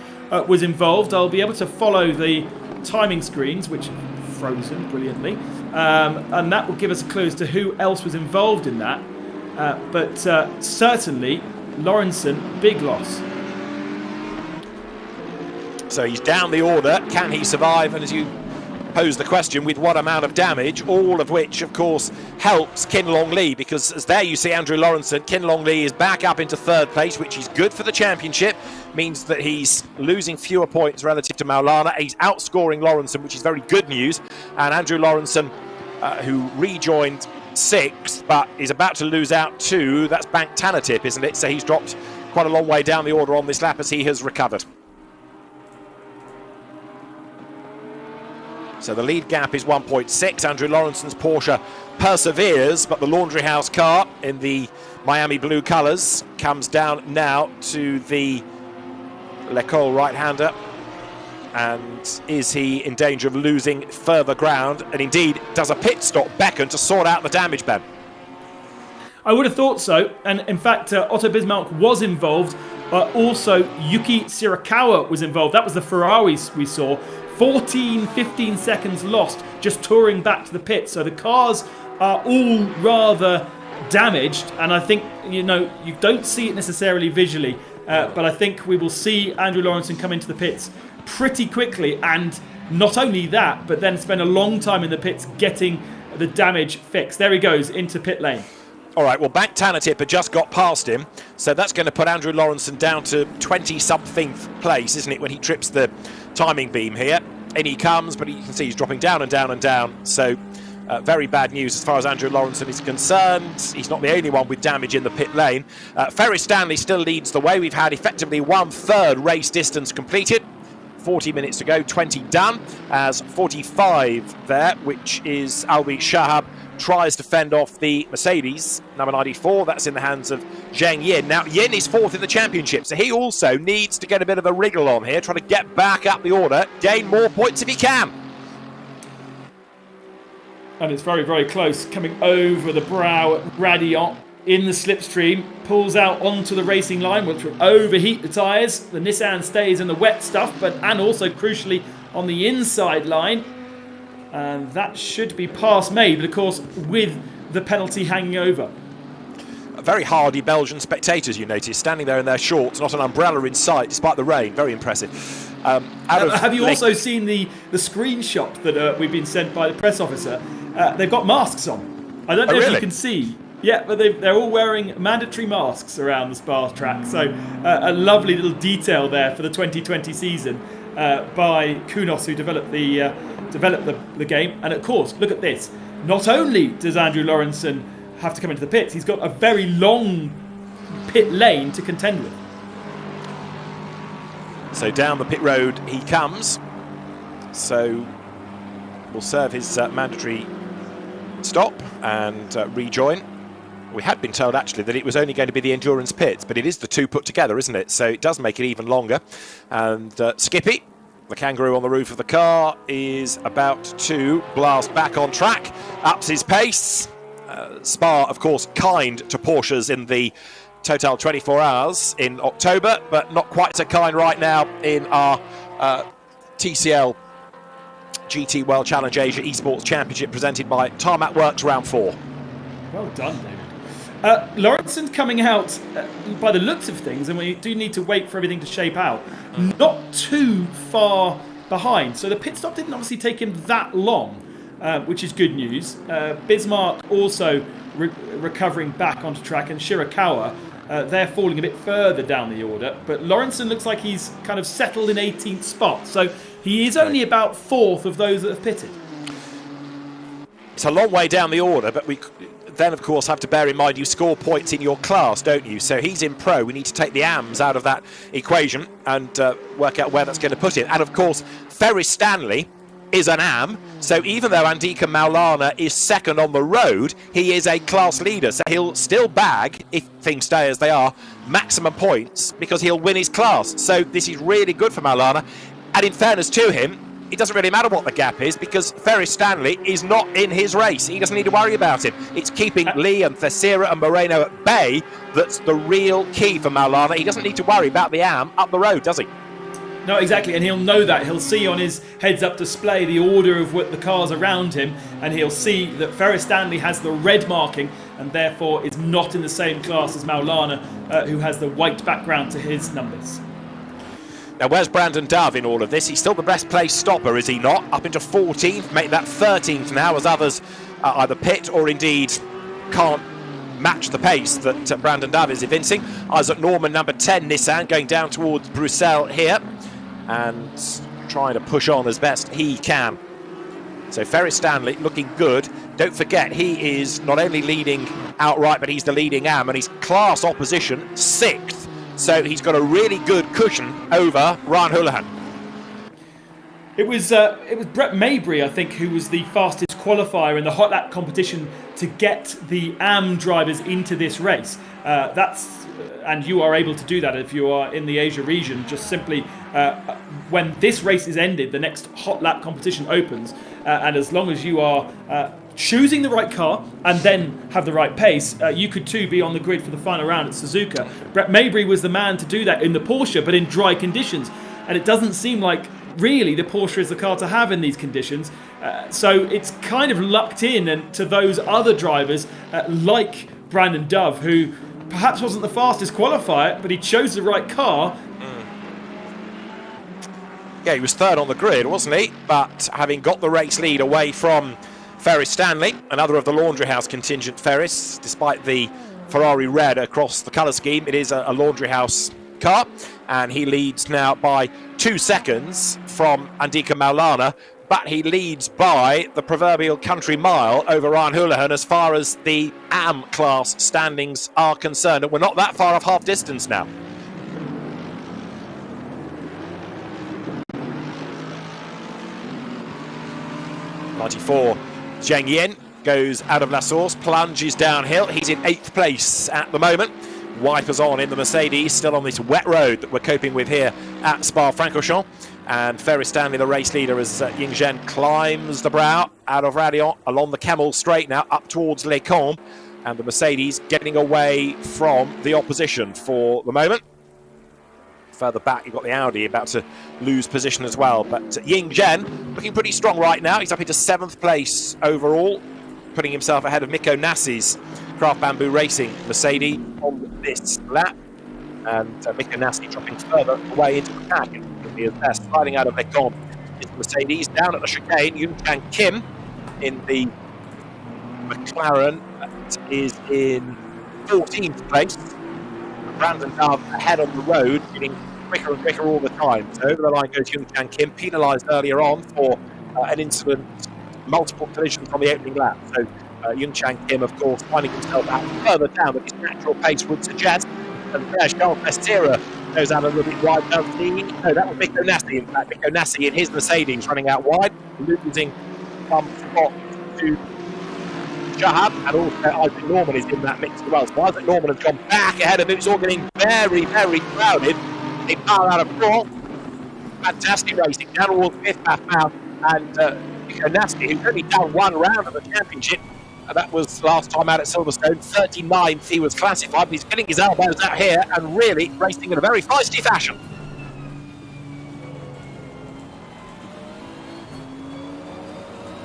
was involved. I'll be able to follow the timing screens, which are frozen brilliantly, and that will give us a clue as to who else was involved in that. But certainly, Lawrenson, big loss. So he's down the order. Can he survive? And as you pose the question, with what amount of damage, all of which, of course, helps Kinlong Lee, because as there you see Andrew Lawrenson, Kinlong Lee is back up into third place, which is good for the championship. Means that he's losing fewer points relative to Maulana. He's outscoring Lawrenson, which is very good news. And Andrew Lawrenson, who rejoined sixth, but is about to lose out to, that's Bank Tanatip, isn't it? So he's dropped quite a long way down the order on this lap as he has recovered. So the lead gap is 1.6. Andrew Lawrenson's Porsche perseveres, but the Laundry House car in the Miami blue colours comes down now to the Lecole right-hander. And is he in danger of losing further ground? And indeed, does a pit stop beckon to sort out the damage, Ben? I would have thought so. And in fact, Otto Bismarck was involved. Also, Yuki Shirakawa was involved. That was the Ferraris we saw. 15 seconds lost just touring back to the pit. So the cars are all rather damaged. And I think, you don't see it necessarily visually. but I think we will see Andrew Lawrenson come into the pits pretty quickly, and not only that, but then spend a long time in the pits getting the damage fixed. There he goes into pit lane. All right, well, Bank Tanatip had just got past him, so that's going to put Andrew Lawrenson down to 20-something place, isn't it, when he trips the timing beam here. In he comes, but you can see he's dropping down and down and down, so very bad news as far as Andrew Lawrenson is concerned. He's not the only one with damage in the pit lane. Ferris Stanley still leads the way. We've had effectively 1/3 race distance completed. 40 minutes to go, 20 done, as 45 there, which is Albi Shahab tries to fend off the Mercedes, number 94. That's in the hands of Zheng Yin. Now, Yin is 4th in the championship, so he also needs to get a bit of a wriggle on here, trying to get back up the order, gain more points if he can. And it's very, very close, coming over the brow at Radiant in the slipstream, pulls out onto the racing line, which will overheat the tyres. The Nissan stays in the wet stuff, and also crucially on the inside line. And that should be pass made, but of course with the penalty hanging over. Very hardy Belgian spectators, you notice, standing there in their shorts, not an umbrella in sight despite the rain. Very impressive. Have you also seen the screenshot that we've been sent by the press officer? They've got masks on. I don't know if you can see. Yeah, but they're all wearing mandatory masks around the Spa track. So a lovely little detail there for the 2020 season by Kunos, who developed the game. And of course, look at this. Not only does Andrew Lawrenson have to come into the pits, he's got a very long pit lane to contend with. So down the pit road he comes. So will serve his mandatory stop and rejoin. We had been told actually that it was only going to be the endurance pits, but it is the two put together, isn't it? So it does make it even longer. And Skippy, the kangaroo on the roof of the car, is about to blast back on track, ups his pace. Spa, of course, kind to Porsches in the Total 24 Hours in October, but not quite so kind right now in our TCL GT World Challenge Asia Esports Championship presented by Tarmac Works Round 4. Well done, David. Lawrenson coming out, by the looks of things, and we do need to wait for everything to shape out, not too far behind. So the pit stop didn't obviously take him that long, which is good news. Bismarck also recovering back onto track, and Shirakawa, they're falling a bit further down the order. But Lawrenson looks like he's kind of settled in 18th spot. So he is only about 4th of those that have pitted. It's a long way down the order, but we then, of course, have to bear in mind you score points in your class, don't you? So he's in pro. We need to take the AMs out of that equation and work out where that's going to put him. And, of course, Ferris Stanley is an AM, so even though Andika Maulana is second on the road, he is a class leader. So he'll still bag, if things stay as they are, maximum points because he'll win his class. So this is really good for Maulana. And in fairness to him, it doesn't really matter what the gap is because Ferris Stanley is not in his race. He doesn't need to worry about it. It's keeping Lee and Thesira and Moreno at bay that's the real key for Maulana. He doesn't need to worry about the AM up the road, does he? No, exactly, and he'll know that. He'll see on his heads-up display the order of what the cars around him, and he'll see that Ferris Stanley has the red marking and therefore is not in the same class as Maulana, who has the white background to his numbers. Now, where's Brandon Dove in all of this? He's still the best placed stopper, is he not? Up into 14th, make that 13th now, as others either pit or indeed can't match the pace that Brandon Dove is evincing. Isaac Norman, number 10 Nissan, going down towards Bruxelles here and trying to push on as best he can. So Ferris Stanley looking good. Don't forget, he is not only leading outright, but he's the leading AM, and his class opposition 6th. So he's got a really good cushion over Ryan Houlihan. It was Brett Maybury, I think, who was the fastest qualifier in the hot lap competition to get the AM drivers into this race. And you are able to do that if you are in the Asia region. Just simply, when this race is ended, the next hot lap competition opens, and as long as you are choosing the right car and then have the right pace, you could too be on the grid for the final round at Suzuka. Brett Maybury was the man to do that in the Porsche, but in dry conditions, and it doesn't seem like really the Porsche is the car to have in these conditions. So it's kind of lucked in and to those other drivers like Brandon Dove, who perhaps wasn't the fastest qualifier, but he chose the right car. Yeah, he was third on the grid, wasn't he? But having got the race lead away from Ferris Stanley, another of the Laundry House contingent Ferris, despite the Ferrari red across the colour scheme, it is a Laundry House car, and he leads now by 2 seconds from Andika Maulana, but he leads by the proverbial country mile over Ryan Houlihan as far as the AM class standings are concerned, and we're not that far off half distance now. '94 Zheng Yin goes out of La Source, plunges downhill. He's in 8th place at the moment. Wipers on in the Mercedes, still on this wet road that we're coping with here at Spa-Francorchamps. And Ferris Stanley, the race leader, as Ying Zhen climbs the brow out of Radion along the Camel Straight now up towards Les Combes. And the Mercedes getting away from the opposition for the moment. Further back, you've got the Audi about to lose position as well. But Ying Zhen looking pretty strong right now. He's up into 7th place overall, putting himself ahead of Mikko Nassi's Craft Bamboo Racing Mercedes on this lap. And Mikko Nassi dropping further away into the pack. It'll be his best. Sliding out of Les Combes is the Mercedes. Down at the chicane, Yoon-Chan Kim in the McLaren that is in 14th place. Brandon Dove ahead on the road, getting quicker and quicker all the time. So over the line goes Yoon-Chan Kim, penalised earlier on for an incident, multiple collisions on the opening lap. So Yoon-Chan Kim, of course, finding himself out further down than his natural pace would suggest. And there, Charles Mestira goes out a little bit wide. No, that was Mikko Nassi. In fact, Mikko Nassi in his Mercedes running out wide, losing some spot to Shahab, and also Isaac Norman is in that mix as well. So Isaac Norman has gone back ahead of him. It's all getting very, very crowded. They pile out of 4th. Fantastic racing down towards 5th lap now. And Mikko Nassi, who's only done 1 round of the championship, that was last time out at Silverstone, 39th he was classified, but he's getting his elbows out here and really racing in a very feisty fashion.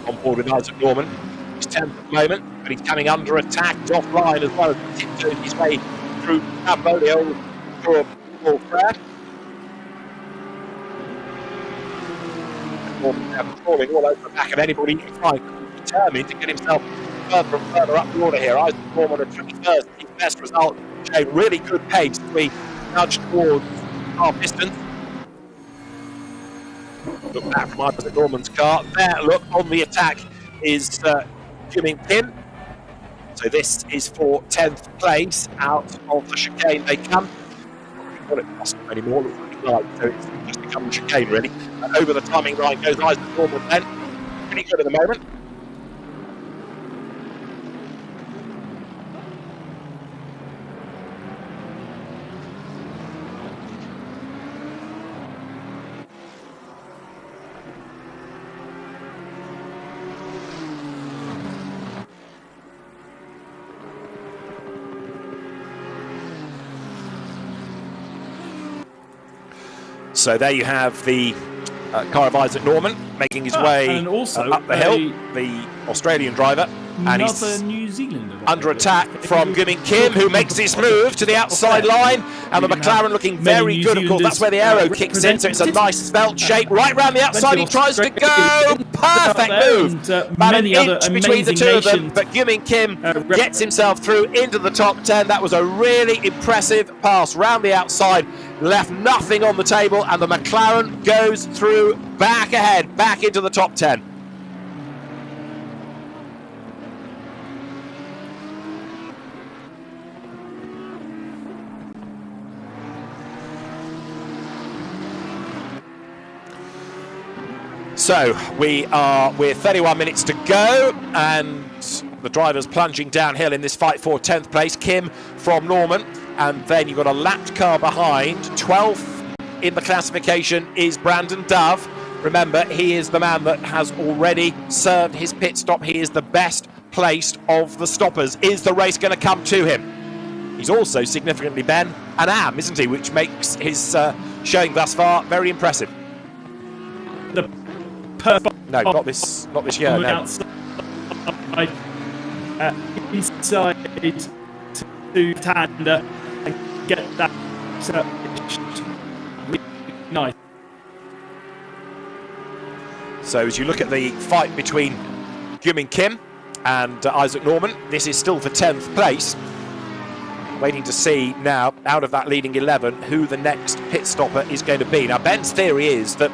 On board with Isaac Norman. He's 10th at the moment, but he's coming under attack. He's offline as well as tiptoed his way through Cambolio for Paul Frere. Crawling all over the back of anybody trying, determined to get himself further and further up the order here. Isaac Norman at 21st, his best result, showing really good pace as we nudge towards half distance. Look back from Isaac Norman's car. There, look, on the attack is Kim. So this is for 10th place. Out of the chicane they come. I don't know what it costs anymore. Looks like light, so it's just become the chicane really. And over the timing line goes Isaac Norman then. Pretty good at the moment. So there you have the car of Isaac Norman making his way and also up the hill, the Australian driver. And he's New Zealander under attack from Guming Kim, who makes his move to the outside line. And the McLaren looking very good, of course. That's where the aero kicks in, so it's a nice svelte shape. Right round the outside, he tries to go. Perfect move. About an inch between the two of them, but Guming Kim gets himself through into the top 10. That was a really impressive pass round the outside. Left nothing on the table, and the McLaren goes through back ahead, back into the top 10. So we're 31 minutes to go, and the drivers plunging downhill in this fight for 10th place. Kim from Norman, and then you've got a lapped car behind. 12th in the classification is Brandon Dove. Remember, he is the man that has already served his pit stop. He is the best placed of the stoppers. Is the race going to come to him? He's also significantly Ben and Am, isn't he? Which makes his showing thus far very impressive. No, not this year. No. Inside to Tanda and get that really nice. So as you look at the fight between Gyumin Kim and Isaac Norman, this is still for 10th place. Waiting to see now, out of that leading 11, who the next pit stopper is going to be. Now, Ben's theory is that,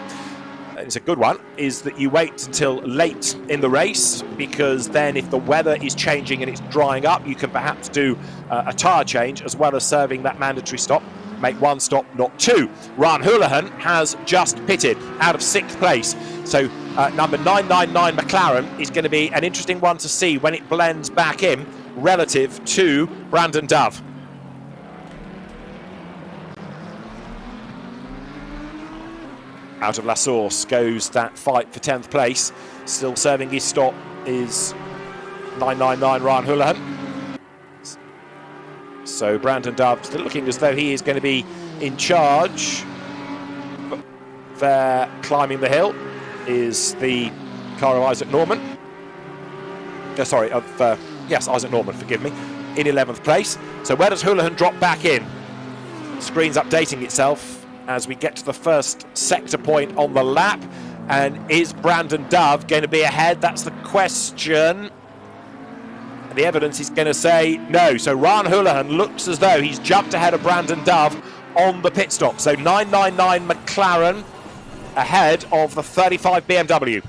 it's a good one, is that you wait until late in the race, because then if the weather is changing and it's drying up, you can perhaps do a tyre change as well as serving that mandatory stop. Make one stop, not two. Ryan Houlihan has just pitted out of 6th place. So number 999 McLaren is going to be an interesting one to see when it blends back in relative to Brandon Dove. Out of La Source goes that fight for 10th place. Still serving his stop is 999 Ryan Houlihan. So Brandon Dove still looking as though he is going to be in charge. There, climbing the hill, is the car of Isaac Norman. Isaac Norman, forgive me, in 11th place. So where does Houlihan drop back in? Screen's updating itself as we get to the first sector point on the lap. And is Brandon Dove going to be ahead? That's the question. The evidence is going to say no. So Ryan Houlihan looks as though he's jumped ahead of Brandon Dove on the pit stop. So 999 McLaren ahead of the 35 BMW.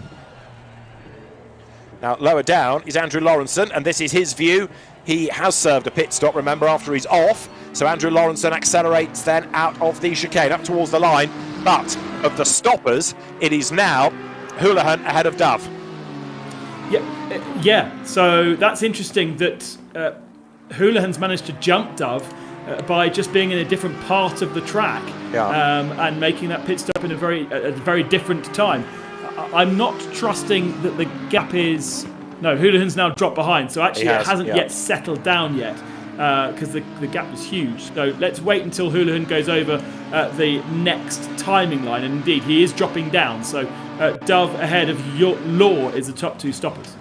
Now lower down is Andrew Lawrenson, and this is his view. He has served a pit stop, remember, after he's off. So Andrew Lawrenson accelerates then out of the chicane up towards the line. But of the stoppers, it is now Houlihan ahead of Dove. Yeah. So that's interesting that Houlihan's managed to jump Dove by just being in a different part of the track and making that pit stop in a very different time. I'm not trusting that the gap is... No, Houlihan's now dropped behind, so actually it hasn't yet settled down yet because the gap was huge. So let's wait until Houlihan goes over the next timing line, and indeed he is dropping down. So Dove ahead of Law is the top two stoppers.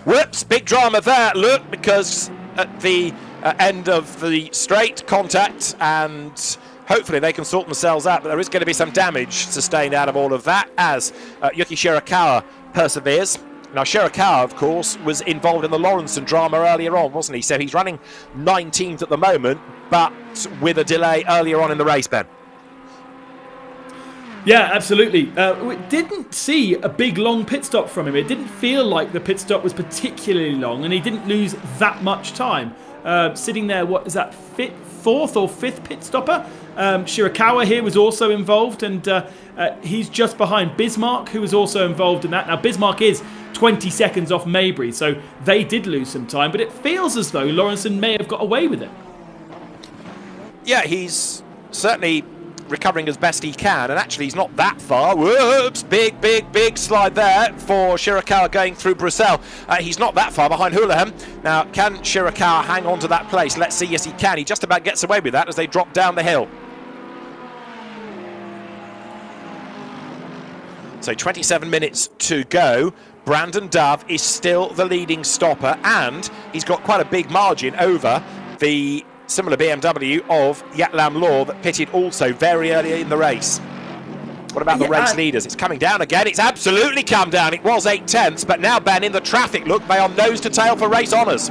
Whoops, big drama there, look, because at the end of the straight, contact, and hopefully they can sort themselves out, but there is going to be some damage sustained out of all of that as Yuki Shirakawa perseveres. Now, Shirakawa, of course, was involved in the Lawrenson drama earlier on, wasn't he? So he's running 19th at the moment, but with a delay earlier on in the race, Ben. Yeah, absolutely. We didn't see a big, long pit stop from him. It didn't feel like the pit stop was particularly long, and he didn't lose that much time. Sitting there, what is that, fourth or fifth pit stopper? Shirakawa here was also involved, and he's just behind Bismarck, who was also involved in that. Now, Bismarck is 20 seconds off Maybury, so they did lose some time, but it feels as though Lawrenson may have got away with it. Yeah, he's certainly recovering as best he can, and actually he's not that far. Whoops, big slide there for Shirakawa going through Bruxelles. He's not that far behind Houlihan. Now, can Shirakawa hang on to that place? Let's see. Yes, he can. He just about gets away with that as they drop down the hill. So 27 minutes to go. Brandon Dove is still the leading stopper, and he's got quite a big margin over the similar BMW of Yatlam Law that pitted also very early in the race. What about the race leaders? It's coming down again. It's absolutely come down. It was 8/10, but now, Ben, in the traffic, look, they are nose to tail for race honours.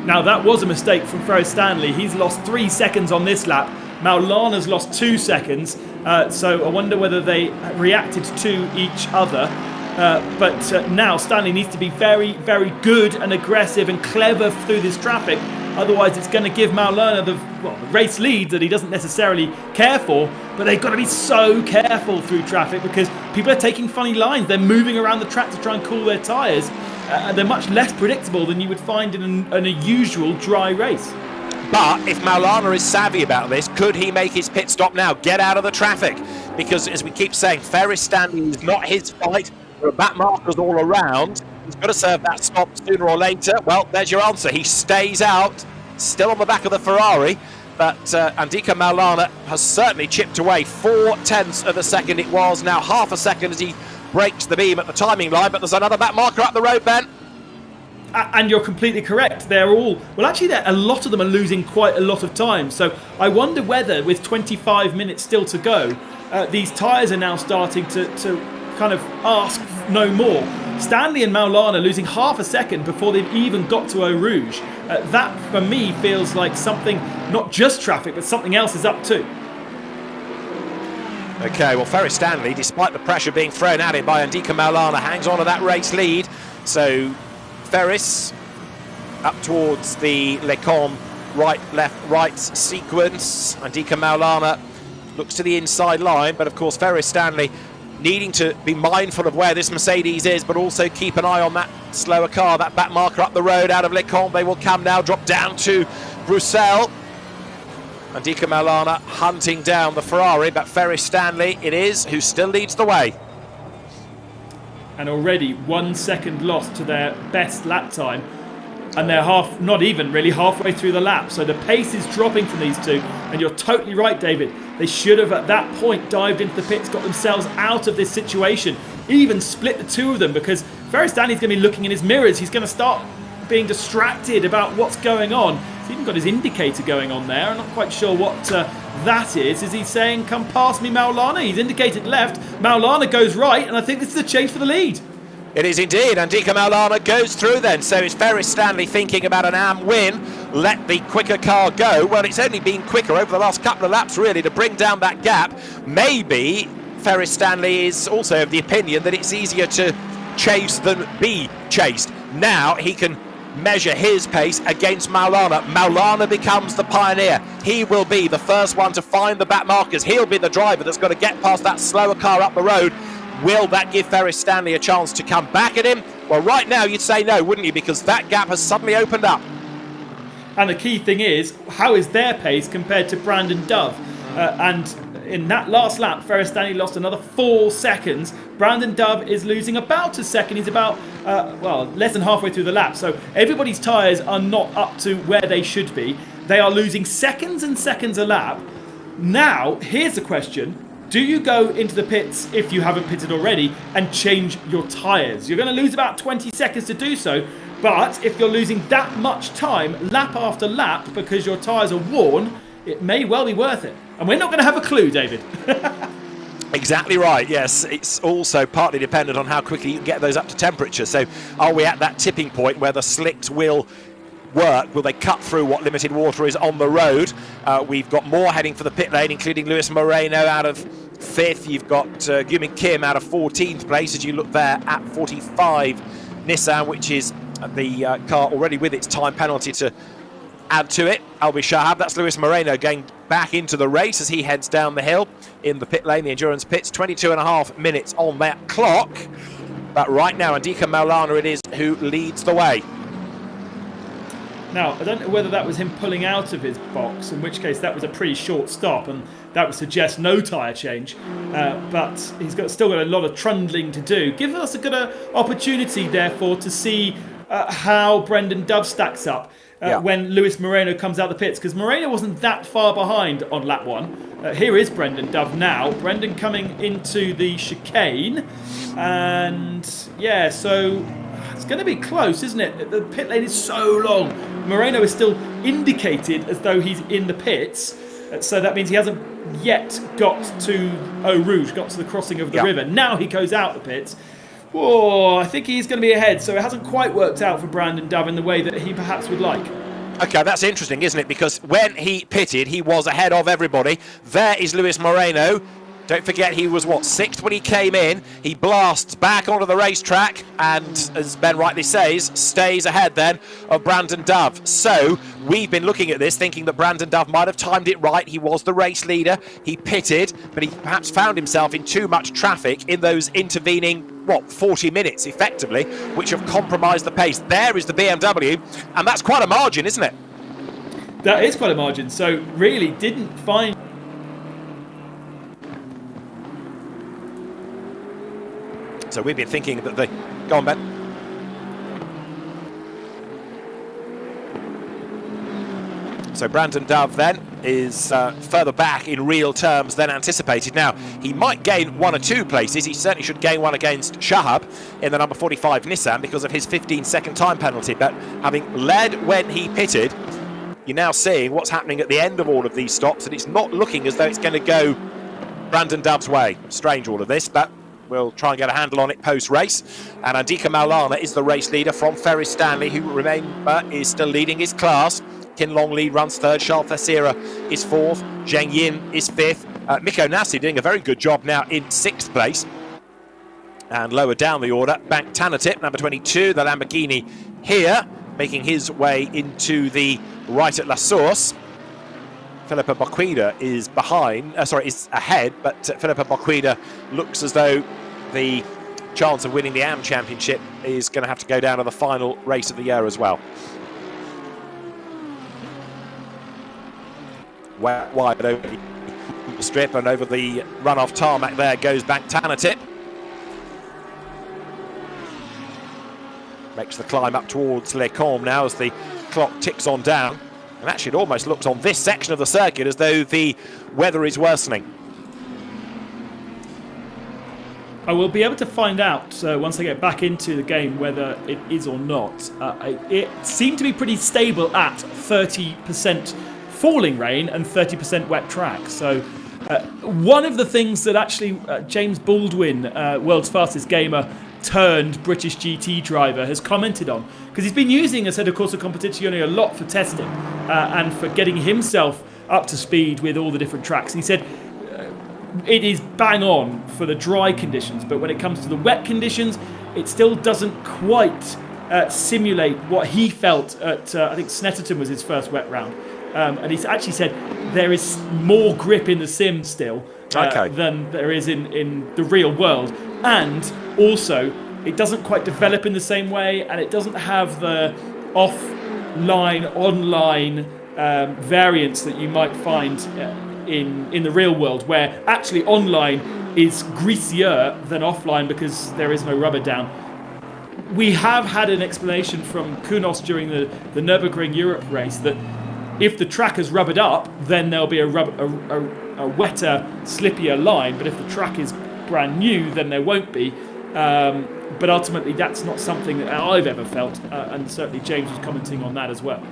Now, that was a mistake from Ferro Stanley. He's lost 3 seconds on this lap. Maulana's lost 2 seconds, so I wonder whether they reacted to each other. But now Stanley needs to be very, very good and aggressive and clever through this traffic. Otherwise, it's going to give Maulana the race lead that he doesn't necessarily care for. But they've got to be so careful through traffic because people are taking funny lines. They're moving around the track to try and cool their tyres. They're much less predictable than you would find in a usual dry race. But if Maulana is savvy about this, could he make his pit stop now? Get out of the traffic. Because, as we keep saying, Ferris standing is not his fight. There are back markers all around. He's got to serve that stop sooner or later. Well, there's your answer. He stays out, still on the back of the Ferrari. But Andika Maulana has certainly chipped away 4/10 of a second. It was now half a second as he breaks the beam at the timing line. But there's another back marker up the road, Ben. And you're completely correct. They're all, well, actually, a lot of them are losing quite a lot of time. So I wonder whether, with 25 minutes still to go, these tyres are now starting to kind of ask no more. Stanley and Maulana losing half a second before they've even got to Eau Rouge. That, for me, feels like something, not just traffic, but something else is up too. Okay, well, Ferris Stanley, despite the pressure being thrown at him by Andika Maulana, hangs on to that race lead. So Ferris up towards the Lecombe right, left, right sequence. Andika Maulana looks to the inside line, but of course Ferris Stanley needing to be mindful of where this Mercedes is, but also keep an eye on that slower car, that back marker up the road out of Lecombe. They will come now, drop down to Bruxelles. Andika Maulana hunting down the Ferrari, but Ferris Stanley it is who still leads the way. And already 1 second lost to their best lap time, and they're not even really halfway through the lap. So the pace is dropping from these two, and you're totally right, David. They should have at that point dived into the pits, got themselves out of this situation, even split the two of them, because Ferris Stanley's going to be looking in his mirrors. He's going to start being distracted about what's going on. He's even got his indicator going on there. I'm not quite sure what that is. Is he saying, come past me, Maulana? He's indicated left. Maulana goes right, and I think this is a change for the lead. It is indeed. Andika Maulana goes through then. So is Ferris Stanley thinking about an AM win? Let the quicker car go. Well, it's only been quicker over the last couple of laps, really, to bring down that gap. Maybe Ferris Stanley is also of the opinion that it's easier to chase than be chased. Now he can measure his pace against Maulana. Maulana becomes the pioneer. He will be the first one to find the back markers. He'll be the driver that's got to get past that slower car up the road. Will that give Ferris Stanley a chance to come back at him? Well, right now you'd say no, wouldn't you? Because that gap has suddenly opened up. And the key thing is, how is their pace compared to Brandon Dove? And in that last lap, Ferris Stanley lost another 4 seconds. Brandon Dove is losing about a second. He's about, less than halfway through the lap. So everybody's tyres are not up to where they should be. They are losing seconds and seconds a lap. Now, here's the question. Do you go into the pits, if you haven't pitted already, and change your tyres? You're going to lose about 20 seconds to do so, but if you're losing that much time, lap after lap, because your tyres are worn, it may well be worth it. And we're not going to have a clue, David. Exactly right, yes. It's also partly dependent on how quickly you can get those up to temperature. So are we at that tipping point where the slicks will work? Will they cut through what limited water is on the road? We've got more heading for the pit lane, including Lewis Moreno out of 5th. You've got Gumin Kim out of 14th place as you look there at 45 Nissan, which is the car already with its time penalty to add to it. Albi Shahab, that's Lewis Moreno going back into the race as he heads down the hill in the pit lane, the endurance pits. 22.5 minutes on that clock. But right now, Andika Maulana it is who leads the way. Now, I don't know whether that was him pulling out of his box, in which case that was a pretty short stop, and that would suggest no tyre change. But he's still got a lot of trundling to do. Give us a good opportunity, therefore, to see how Brendan Dove stacks up when Lewis Moreno comes out the pits, because Moreno wasn't that far behind on lap 1. Here is Brendan Dove now. Brendan coming into the chicane, and so it's going to be close, isn't it? The pit lane is so long. Moreno is still indicated as though he's in the pits, so that means he hasn't yet got to Eau Rouge, got to the crossing of the river. Now he goes out the pits. Whoa, I think he's going to be ahead, so it hasn't quite worked out for Brandon Dove in the way that he perhaps would like. Okay, that's interesting, isn't it? Because when he pitted, he was ahead of everybody. There is Lewis Moreno. Don't forget, he was, 6th when he came in. He blasts back onto the racetrack and, as Ben rightly says, stays ahead then of Brandon Dove. So, we've been looking at this thinking that Brandon Dove might have timed it right. He was the race leader. He pitted, but he perhaps found himself in too much traffic in those intervening, 40 minutes, effectively, which have compromised the pace. There is the BMW, and that's quite a margin, isn't it? That is quite a margin. So, really didn't find... So we've been thinking that Go on, Ben. So Brandon Dove then is further back in real terms than anticipated. Now, he might gain 1 or 2 places. He certainly should gain one against Shahab in the number 45 Nissan because of his 15-second time penalty. But having led when he pitted, you're now seeing what's happening at the end of all of these stops, and it's not looking as though it's going to go Brandon Dove's way. Strange, all of this, but we'll try and get a handle on it post-race. And Andika Maulana is the race leader from Ferris Stanley, who is still leading his class. Kin Long Lee runs 3rd, Charles Thessira is 4th, Zheng Yin is 5th. Miko Nassi doing a very good job now in 6th place. And lower down the order, Bank Tanatip, number 22, the Lamborghini here, making his way into the right at La Source. Philippa Boquida is is ahead, but Philippa Boquida looks as though the chance of winning the AM Championship is going to have to go down to the final race of the year as well. Wide over the strip and over the run-off tarmac there goes Bank Tanatip. Makes the climb up towards Les Combes now as the clock ticks on down. And actually it almost looks on this section of the circuit as though the weather is worsening. I will be able to find out once I get back into the game whether it is or not. It seemed to be pretty stable at 30% falling rain and 30% wet track. So one of the things that actually James Baldwin, world's fastest gamer turned British GT driver, has commented on, because he's been using Assetto Corsa Competizione a lot for testing and for getting himself up to speed with all the different tracks. And he said it is bang on for the dry conditions, but when it comes to the wet conditions, it still doesn't quite simulate what he felt at, I think Snetterton was his first wet round. And he's actually said there is more grip in the sim still than there is in the real world. And also, it doesn't quite develop in the same way, and it doesn't have the offline, online variants that you might find in the real world, where actually online is greasier than offline because there is no rubber down. We have had an explanation from Kunos during the Nürburgring Europe race that if the track is rubbered up, then there'll be a wetter, slippier line. But if the track is brand new, then there won't be. But ultimately, that's not something that I've ever felt, and certainly James was commenting on that as well.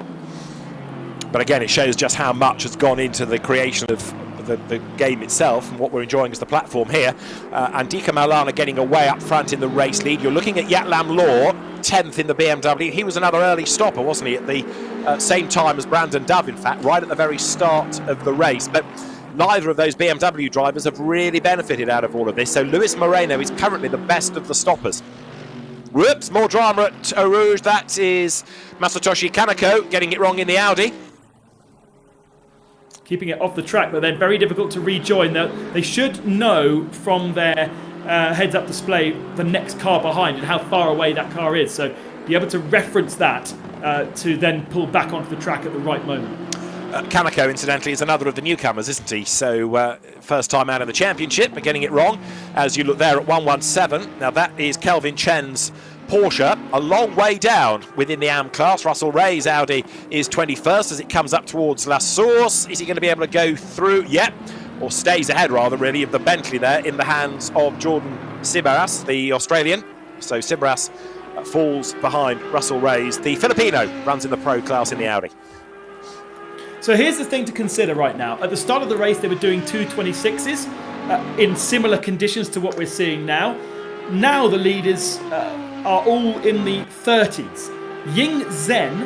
But again, it shows just how much has gone into the creation of the game itself and what we're enjoying as the platform here. Andika Maulana getting away up front in the race lead. You're looking at Yatlam Law, 10th in the BMW. He was another early stopper, wasn't he, at the same time as Brandon Dove, in fact, right at the very start of the race. But neither of those BMW drivers have really benefited out of all of this. So Luis Moreno is currently the best of the stoppers. Whoops, more drama at Eau Rouge. That is Masatoshi Kaneko getting it wrong in the Audi. Keeping it off the track, but then very difficult to rejoin. They should know from their heads-up display the next car behind and how far away that car is. So be able to reference that to then pull back onto the track at the right moment. Kaneko, incidentally, is another of the newcomers, isn't he? So first time out of the championship, but getting it wrong. As you look there at 117, now that is Kelvin Chen's Porsche, a long way down within the AM class. Russell Ray's Audi is 21st as it comes up towards La Source. Is he going to be able to go through? Yep. Or stays ahead, rather, really, of the Bentley there in the hands of Jordan Sibaras, the Australian. So Sibaras falls behind Russell Ray's. The Filipino runs in the pro class in the Audi. So here's the thing to consider right now. At the start of the race, they were doing 226s in similar conditions to what we're seeing now. Now the leaders are all in the 30s. Ying Zhen,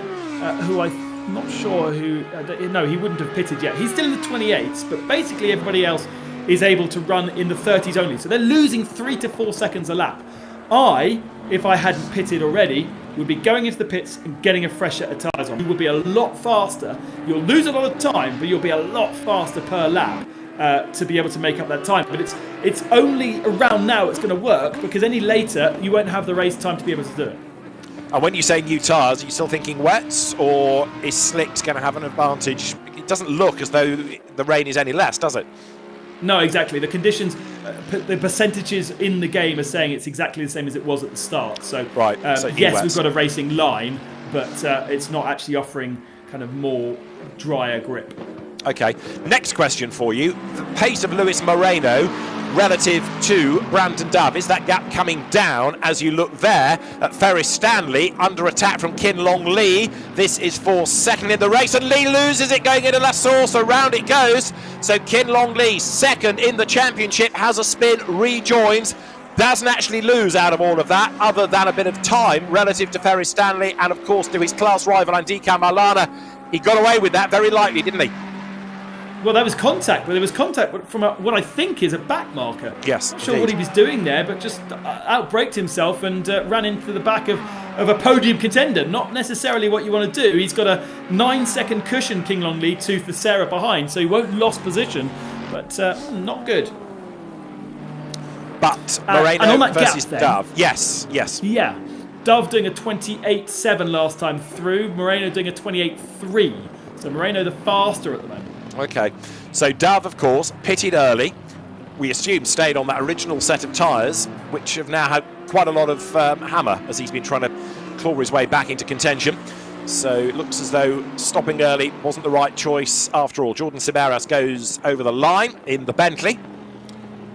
who I'm not sure no, he wouldn't have pitted yet. He's still in the 28s, but basically everybody else is able to run in the 30s only. So they're losing 3 to 4 seconds a lap. If I hadn't pitted already, would be going into the pits and getting a fresh set of tyres on. You will be a lot faster. You'll lose a lot of time, but you'll be a lot faster per lap to be able to make up that time. But it's only around now it's going to work, because any later you won't have the race time to be able to do it. And when you say new tyres, are you still thinking wets, or is slicks going to have an advantage? It doesn't look as though the rain is any less, does it? No, exactly. The conditions, the percentages in the game are saying it's exactly the same as it was at the start. So, right. So yes, we've got a racing line, but it's not actually offering kind of more drier grip. Okay, next question for you. The pace of Lewis Moreno relative to Brandon Dove. Is that gap coming down as you look there at Ferris Stanley under attack from Kin Long Lee? This is for second in the race, and Lee loses it going into La Source. Around it goes. So Kin Long Lee, second in the championship, has a spin, rejoins. Doesn't actually lose out of all of that, other than a bit of time relative to Ferris Stanley and, of course, to his class rival Andika Malana. He got away with that very lightly, didn't he? Well, there was contact, but there was contact from what I think is a back marker. Yes, Not sure what he was doing there, but just outbraked himself and ran into the back of a podium contender. Not necessarily what you want to do. He's got a 9-second cushion, King Long Lee, to Thessera behind, so he won't lost position, but not good. But and on Moreno that versus gap, then, Dove. Yes. Yeah. Dove doing a 28.7 last time through, Moreno doing a 28.3. So Moreno the faster at the moment. Okay, so Dove, of course, pitted early. We assume stayed on that original set of tyres, which have now had quite a lot of hammer as he's been trying to claw his way back into contention. So it looks as though stopping early wasn't the right choice after all. Jordan Cibaras goes over the line in the Bentley,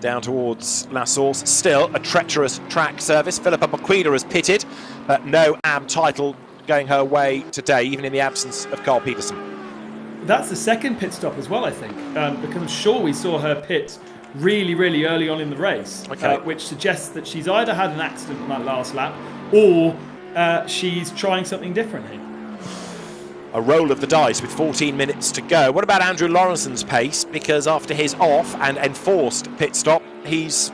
down towards La Source. Still a treacherous track service. Philippa Baquida has pitted, but no AM title going her way today, even in the absence of Carl Peterson. That's the second pit stop as well, I think, because I'm sure we saw her pit really, really early on in the race, which suggests that she's either had an accident on that last lap or she's trying something different here. A roll of the dice with 14 minutes to go. What about Andrew Lawrenson's pace? Because after his off and enforced pit stop, he's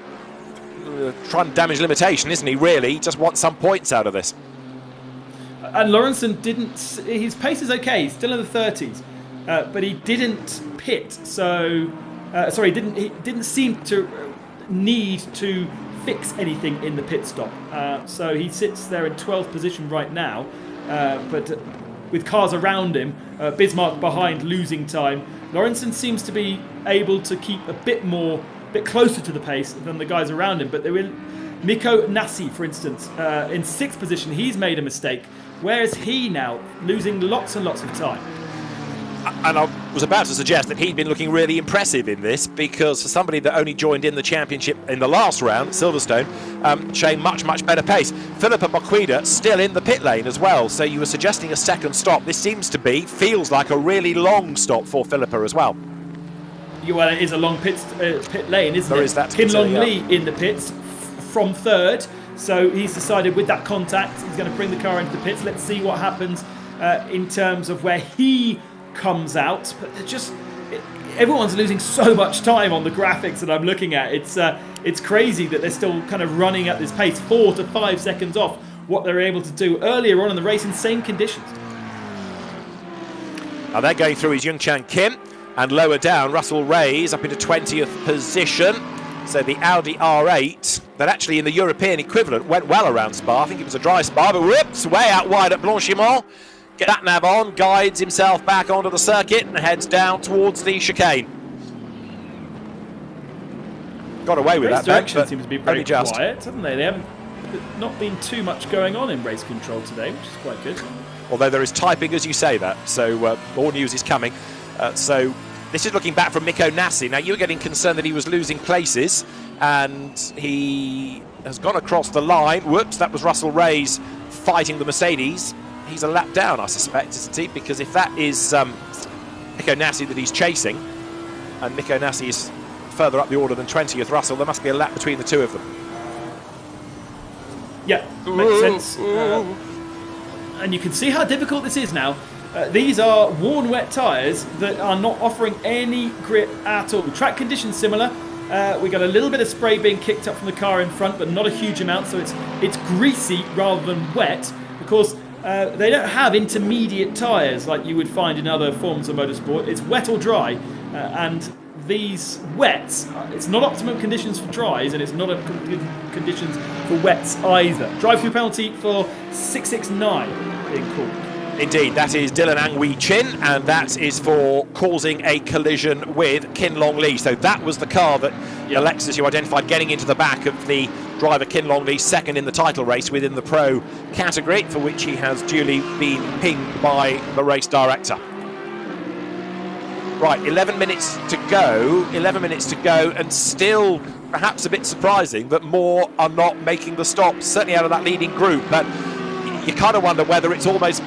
trying to damage limitation, isn't he, really? He just wants some points out of this. And Lawrenson didn't... His pace is okay, he's still in the 30s. But he didn't pit, so he didn't seem to need to fix anything in the pit stop. So he sits there in 12th position right now, but with cars around him, Bismarck behind, losing time. Lawrenson seems to be able to keep a bit closer to the pace than the guys around him. But there will Mikko Nassi, for instance, in 6th position, he's made a mistake. Where is he now? Losing lots and lots of time. And I was about to suggest that he'd been looking really impressive in this, because for somebody that only joined in the championship in the last round, Silverstone, showing much, much better pace. Philippa Baquida still in the pit lane as well, so you were suggesting a second stop. This feels like a really long stop for Philippa as well. Yeah, well, it is a long pit lane, isn't it? There is that to Kin Long consider, Lee in the pits from third, so he's decided with that contact, he's going to bring the car into the pits. Let's see what happens in terms of where he comes out, but everyone's losing so much time on the graphics that I'm looking at. It's crazy that they're still kind of running at this pace, 4 to 5 seconds off what they're able to do earlier on in the race in same conditions. Now they're going through is Young-Chan Kim, and lower down Russell Ray's up into 20th position. So the Audi R8 that actually in the European equivalent went well around Spa. I think it was a dry Spa, but whoops, way out wide at Blanchimont. Get that nav on, guides himself back onto the circuit and heads down towards the chicane. Got away with that, direction seems to be pretty just quiet, haven't they? They haven't not been too much going on in race control today, which is quite good. Although there is typing as you say that, so more news is coming. So this is looking back from Mikko Nassi. Now you were getting concerned that he was losing places, and he has gone across the line. Whoops, that was Russell Ray's fighting the Mercedes. He's a lap down, I suspect, isn't he? Because if that is Mikko Nassi that he's chasing, and Mikko Nassi is further up the order than 20th Russell, there must be a lap between the two of them. Yeah, makes sense. And you can see how difficult this is now. These are worn wet tyres that are not offering any grip at all. Track conditions similar. We got a little bit of spray being kicked up from the car in front, but not a huge amount, so it's greasy rather than wet. Of course, they don't have intermediate tyres like you would find in other forms of motorsport. It's wet or dry, and these wets, it's not optimum conditions for dries, and it's not conditions for wets either. Drive-through penalty for 669 being called. Indeed, that is Dylan Angwi Chin, and that is for causing a collision with Kin Long Lee. So that was the car that Alexis, you identified, getting into the back of the driver Kin Long Lee, second in the title race within the pro category, for which he has duly been pinged by the race director. Right, 11 minutes to go, and still perhaps a bit surprising that more are not making the stops, certainly out of that leading group. But you kind of wonder whether it's almost...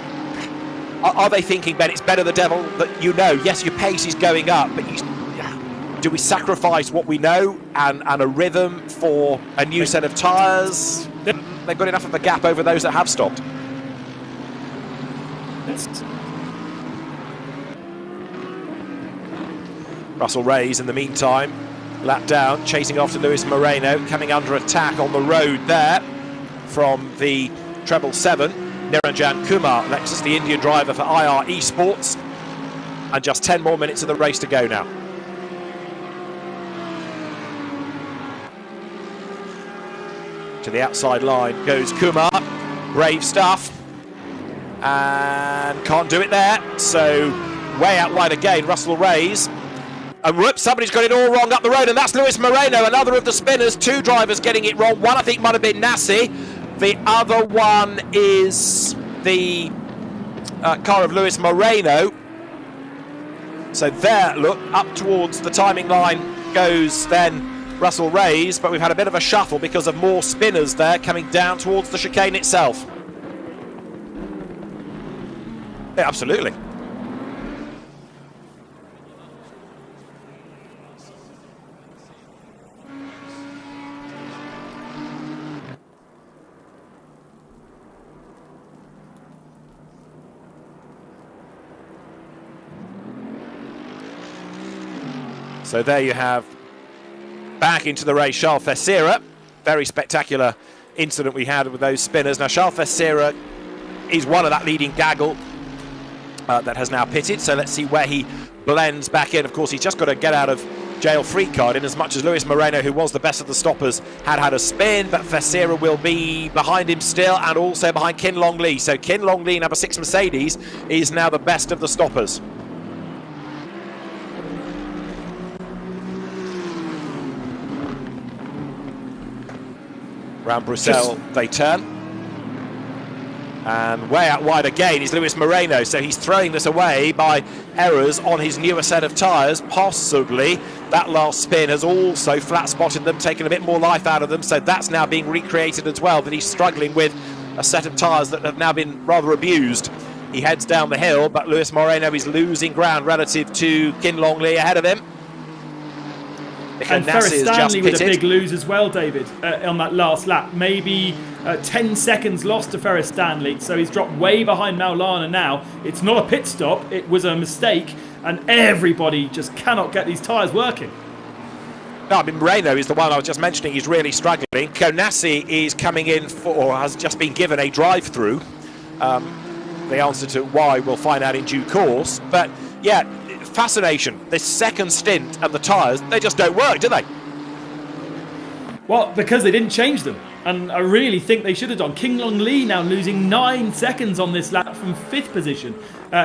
Are they thinking, Ben, it's better the devil that you know? Yes, your pace is going up, but do we sacrifice what we know and a rhythm for a new set of tyres? They've got enough of a gap over those that have stopped. Russell Reyes, in the meantime, lap down, chasing after Luis Moreno, coming under attack on the road there from the treble 7. Niranjan Kumar, Lexus, the Indian driver for IR Esports, and just 10 more minutes of the race to go now. To the outside line goes Kumar, brave stuff, and can't do it there, so way out wide again, Russell Reyes. And whoops, somebody's got it all wrong up the road, and that's Luis Moreno, another of the spinners. Two drivers getting it wrong. One, I think, might have been Nassi. The other one is the car of Luis Moreno. So there, look, up towards the timing line goes then Russell Reyes, but we've had a bit of a shuffle because of more spinners there coming down towards the chicane itself. Yeah, absolutely. So there you have, back into the race, Charles Fessera. Very spectacular incident we had with those spinners. Now, Charles Fessera is one of that leading gaggle that has now pitted. So let's see where he blends back in. Of course, he's just got a get out of jail free card, in as much as Luis Moreno, who was the best of the stoppers, had a spin, but Fessera will be behind him still, and also behind Kin Long Lee. So Kin Long Lee, number 6 Mercedes, is now the best of the stoppers. Round Bruxelles they turn, and way out wide again is Luis Moreno, so he's throwing this away by errors on his newer set of tyres. Possibly that last spin has also flat spotted them, taken a bit more life out of them, so that's now being recreated as well, but he's struggling with a set of tyres that have now been rather abused. He heads down the hill, but Luis Moreno is losing ground relative to Kin Long Lee ahead of him. And Ferris Stanley with a big lose as well, David, on that last lap. Maybe 10 seconds lost to Ferris Stanley, so he's dropped way behind Maulana now. It's not a pit stop, it was a mistake, and everybody just cannot get these tyres working. No, I mean, Moreno is the one I was just mentioning. He's really struggling. Konassi is coming in for, has just been given a drive-through. The answer to why we'll find out in due course. But yeah, fascination. This second stint and the tyres, they just don't work, do they? Well, because they didn't change them. And I really think they should have done. Kin Long Lee now losing 9 seconds on this lap from 5th position.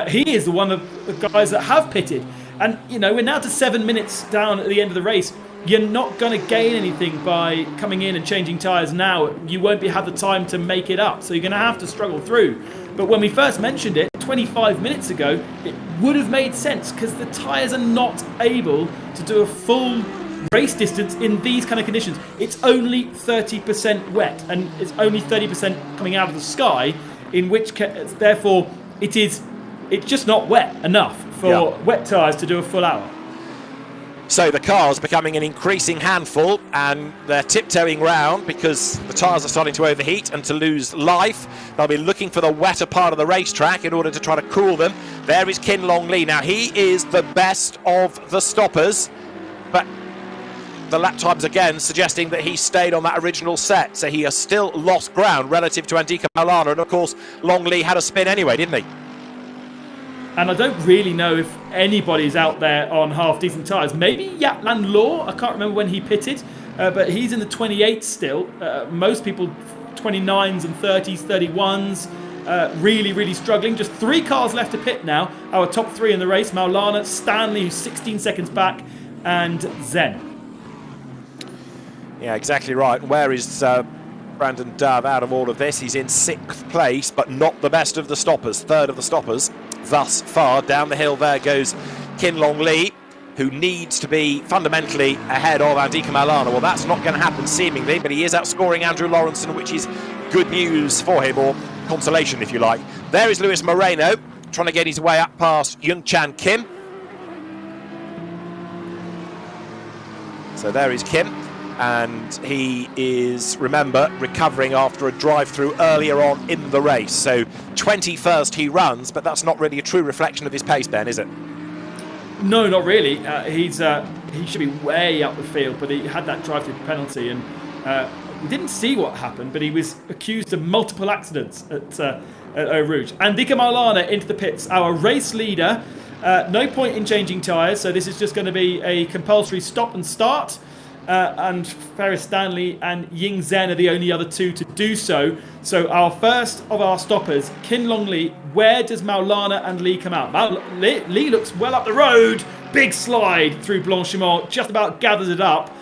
He is one of the guys that have pitted. And, you know, we're now to 7 minutes down at the end of the race. You're not going to gain anything by coming in and changing tyres now. You won't have the time to make it up. So you're going to have to struggle through. But when we first mentioned it 25 minutes ago, it would have made sense because the tyres are not able to do a full race distance in these kind of conditions. It's only 30% wet and it's only 30% coming out of the sky, in which case, therefore it's just not wet enough for wet tyres to do a full hour. So the car's becoming an increasing handful, and they're tiptoeing round because the tyres are starting to overheat and to lose life. They'll be looking for the wetter part of the racetrack in order to try to cool them. There is Kin Long Lee. Now, he is the best of the stoppers, but the lap times again suggesting that he stayed on that original set, so he has still lost ground relative to Andika Maulana, and of course Long Lee had a spin anyway, didn't he? And I don't really know if anybody's out there on half-decent tyres. Maybe Yatlan Law, I can't remember when he pitted, but he's in the 28s still. Most people 29s and 30s, 31s. really struggling. Just 3 cars left to pit now. Our top 3 in the race: Maulana, Stanley, who's 16 seconds back, and Zen. Yeah, exactly right. Where is Brandon Dove out of all of this? He's in 6th place, but not the best of the stoppers, 3rd of the stoppers thus far. Down the hill there goes Kin Long Lee, who needs to be fundamentally ahead of Andika Maulana. Well, that's not going to happen seemingly, but he is outscoring Andrew Lawrenson, which is good news for him, or consolation if you like. There is Luis Moreno trying to get his way up past Young Chan Kim. So there is Kim, and he is, remember, recovering after a drive-through earlier on in the race. So 21st he runs, but that's not really a true reflection of his pace, Ben, is it? No, not really. He should be way up the field, but he had that drive-through penalty, and we didn't see what happened, but he was accused of multiple accidents at Eau Rouge. Andika Maulana into the pits, our race leader. No point in changing tyres, so this is just going to be a compulsory stop and start. And Ferris Stanley and Ying Zhen are the only other 2 to do so. So our first of our stoppers, Kin Long Lee. Where does Maulana and Lee come out? Lee looks well up the road. Big slide through Blanchimont, just about gathers it up.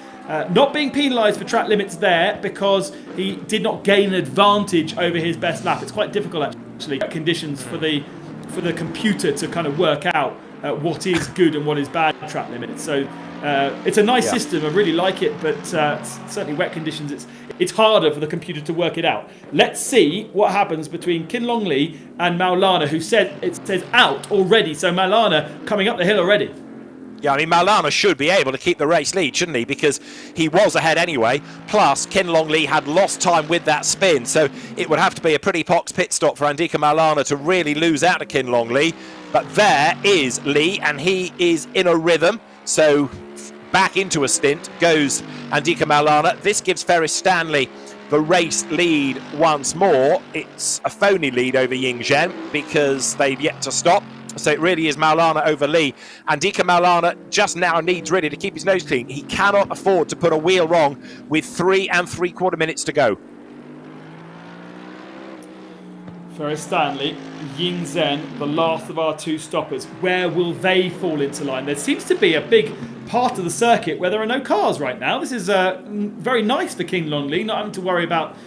Not being penalised for track limits there because he did not gain an advantage over his best lap. It's quite difficult actually, conditions for the computer to kind of work out what is good and what is bad track limits. So it's a nice system. I really like it, but certainly wet conditions, it's harder for the computer to work it out. Let's see what happens between Kin Long Lee and Maulana, who says out already. So Maulana coming up the hill already. Yeah, I mean, Maulana should be able to keep the race lead, shouldn't he? Because he was ahead anyway. Plus, Kin Long Lee had lost time with that spin. So it would have to be a pretty pox pit stop for Andika Maulana to really lose out to Kin Long Lee. But there is Lee, and he is in a rhythm. So back into a stint goes Andika Maulana. This gives Ferris Stanley the race lead once more. It's a phony lead over Ying Zhen because they've yet to stop. So it really is Maulana over Lee. Andika Maulana just now needs really to keep his nose clean. He cannot afford to put a wheel wrong with 3 3/4 minutes to go. Ferris Stanley, Ying Zhen, the last of our 2 stoppers. Where will they fall into line? There seems to be a big part of the circuit where there are no cars right now. This is very nice for King Long Lee, not having to worry about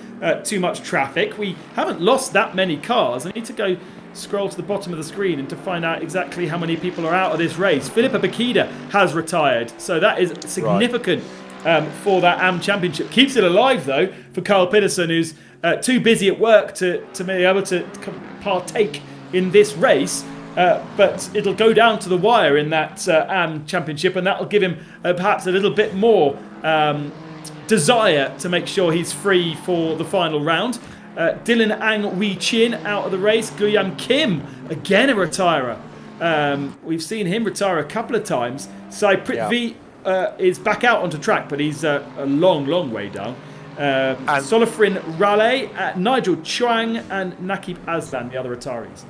too much traffic. We haven't lost that many cars. I need to go scroll to the bottom of the screen and to find out exactly how many people are out of this race. Philippa Bakida has retired, so that is significant for that AM Championship. Keeps it alive, though, for Carl Pedersen, who's too busy at work to be able to partake in this race. But it'll go down to the wire in that AM Championship, and that'll give him perhaps a little bit more desire to make sure he's free for the final round. Dylan Ang Wee Chin out of the race. Guyam Kim, again a retirer. We've seen him retire a couple of times. Sai Prithvi is back out onto track, but he's a long way down. Solifrin Raleigh, Nigel Chuang, and Nakib Aslan, the other retirees.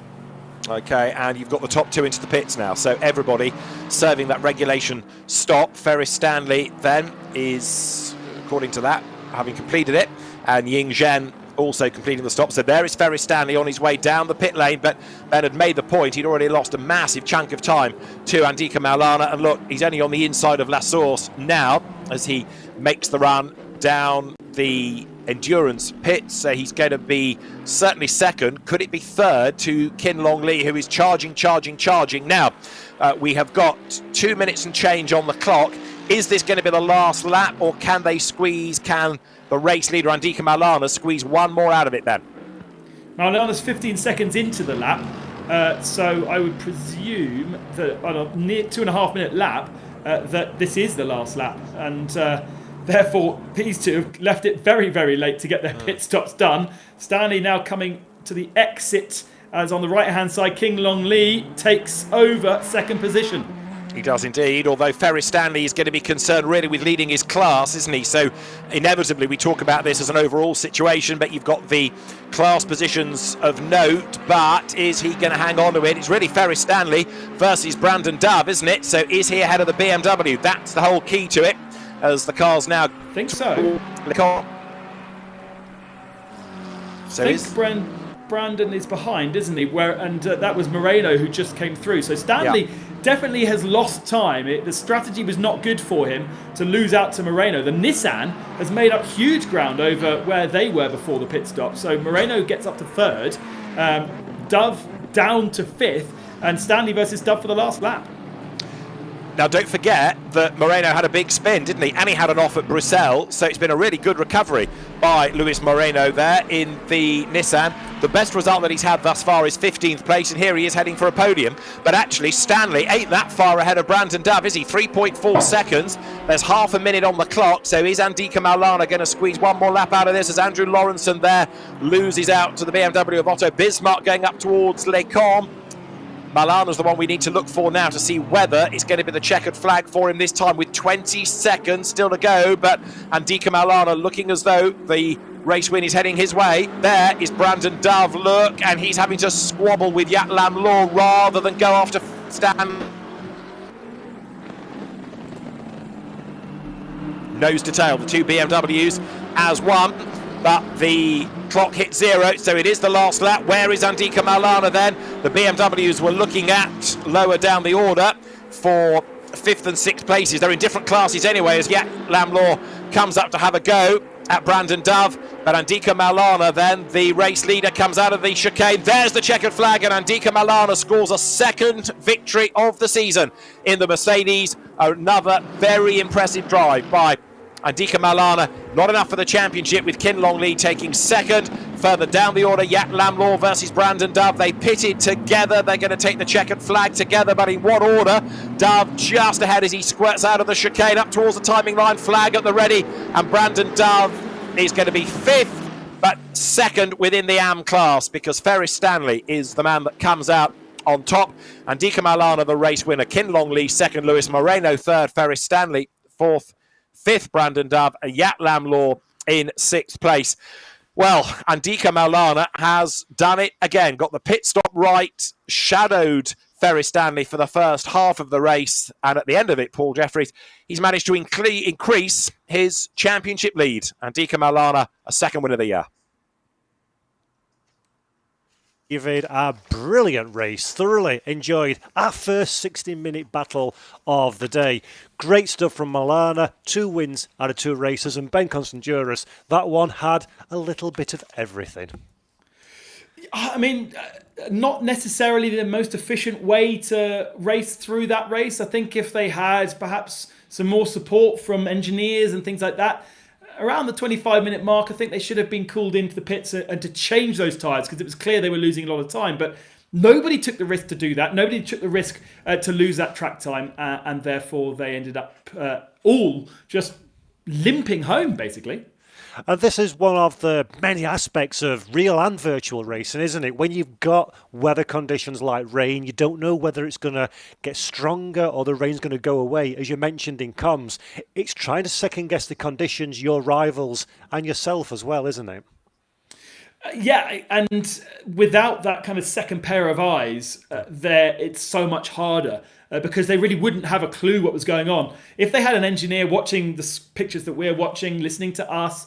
Okay, and you've got the top 2 into the pits now. So everybody serving that regulation stop. Ferris Stanley then is, according to that, having completed it. And Ying Zhen also completing the stop. So there is Ferris Stanley on his way down the pit lane, but Ben had made the point. He'd already lost a massive chunk of time to Andika Maulana. And look, he's only on the inside of La Source now as he makes the run down the endurance pits. So he's going to be certainly second. Could it be third to Kin Long Lee, who is charging now? We have got 2 minutes and change on the clock. Is this going to be the last lap, or can they squeeze, can the race leader Andika Maulana squeeze one more out of it, Ben? Maulana's 15 seconds into the lap, so I would presume that on a near 2.5 minute lap that this is the last lap, and therefore these 2 have left it very late to get their pit stops done. Stanley now coming to the exit, as on the right hand side King Long Lee takes over second position. He does indeed, although Ferris Stanley is going to be concerned really with leading his class, isn't he? So inevitably we talk about this as an overall situation, but you've got the class positions of note, but is he going to hang on to it? It's really Ferris Stanley versus Brandon Dove, isn't it? So is he ahead of the BMW? That's the whole key to it, as the cars now... I think so. So Brandon is behind, isn't he? That was Moreno who just came through. So Stanley definitely has lost time. The strategy was not good for him to lose out to Moreno. The Nissan has made up huge ground over where they were before the pit stop. So Moreno gets up to third, Dove down to fifth, and Stanley versus Dove for the last lap. Now, don't forget that Moreno had a big spin, didn't he? And he had an off at Bruxelles, so it's been a really good recovery by Luis Moreno there in the Nissan. The best result that he's had thus far is 15th place, and here he is heading for a podium. But actually, Stanley ain't that far ahead of Brandon Dove, is he? 3.4 seconds. There's half a minute on the clock, so is Andika Maulana going to squeeze one more lap out of this as Andrew Lawrenson there loses out to the BMW of Otto Bismarck going up towards Les Combes. Maulana's the one we need to look for now to see whether it's going to be the checkered flag for him this time with 20 seconds still to go. But Andika Maulana looking as though the race win is heading his way. There is Brandon Dove, look, and he's having to squabble with Yat Lam Law rather than go after Stan. Nose to tail, the two BMWs as one. But the clock hit zero, so it is the last lap. Where is Andika Maulana then? The BMWs were looking at lower down the order for 5th and 6th places. They're in different classes anyway, as Yat Lam Law comes up to have a go at Brandon Dove. But Andika Maulana then, the race leader, comes out of the chicane. There's the checkered flag, and Andika Maulana scores a second victory of the season in the Mercedes. Another very impressive drive by Andika Maulana. Not enough for the championship, with Kin Long Lee taking second. Further down the order, Yat Lam Law versus Brandon Dove. They pitted together. They're going to take the checkered flag together, but in what order? Dove just ahead as he squirts out of the chicane up towards the timing line. Flag at the ready, and Brandon Dove is going to be fifth, but second within the AM class, because Ferris Stanley is the man that comes out on top. Andika Maulana, the race winner. Kin Long Lee second. Luis Moreno third. Ferris Stanley fourth. Fifth, Brandon Dove, and Yat Lam Law in 6th place. Well, Andika Maulana has done it again. Got the pit stop right, shadowed Ferris Stanley for the first half of the race, and at the end of it, Paul Jeffries, he's managed to increase his championship lead. Andika Maulana, a second win of the year. David, a brilliant race. Thoroughly enjoyed our first 60-minute battle of the day. Great stuff from Maulana. 2 wins out of 2 races. And Ben Constanduras, that one had a little bit of everything. I mean, not necessarily the most efficient way to race through that race. I think if they had perhaps some more support from engineers and things like that, around the 25-minute mark, I think they should have been called into the pits and to change those tyres, because it was clear they were losing a lot of time. But nobody took the risk to do that. Nobody took the risk to lose that track time, and therefore they ended up all just limping home, basically. And this is one of the many aspects of real and virtual racing, isn't it? When you've got weather conditions like rain, you don't know whether it's going to get stronger or the rain's going to go away. As you mentioned in comms, it's trying to second guess the conditions, your rivals and yourself as well, isn't it? Yeah, and without that kind of second pair of eyes, it's so much harder. Because they really wouldn't have a clue what was going on. If they had an engineer watching the pictures that we're watching, listening to us,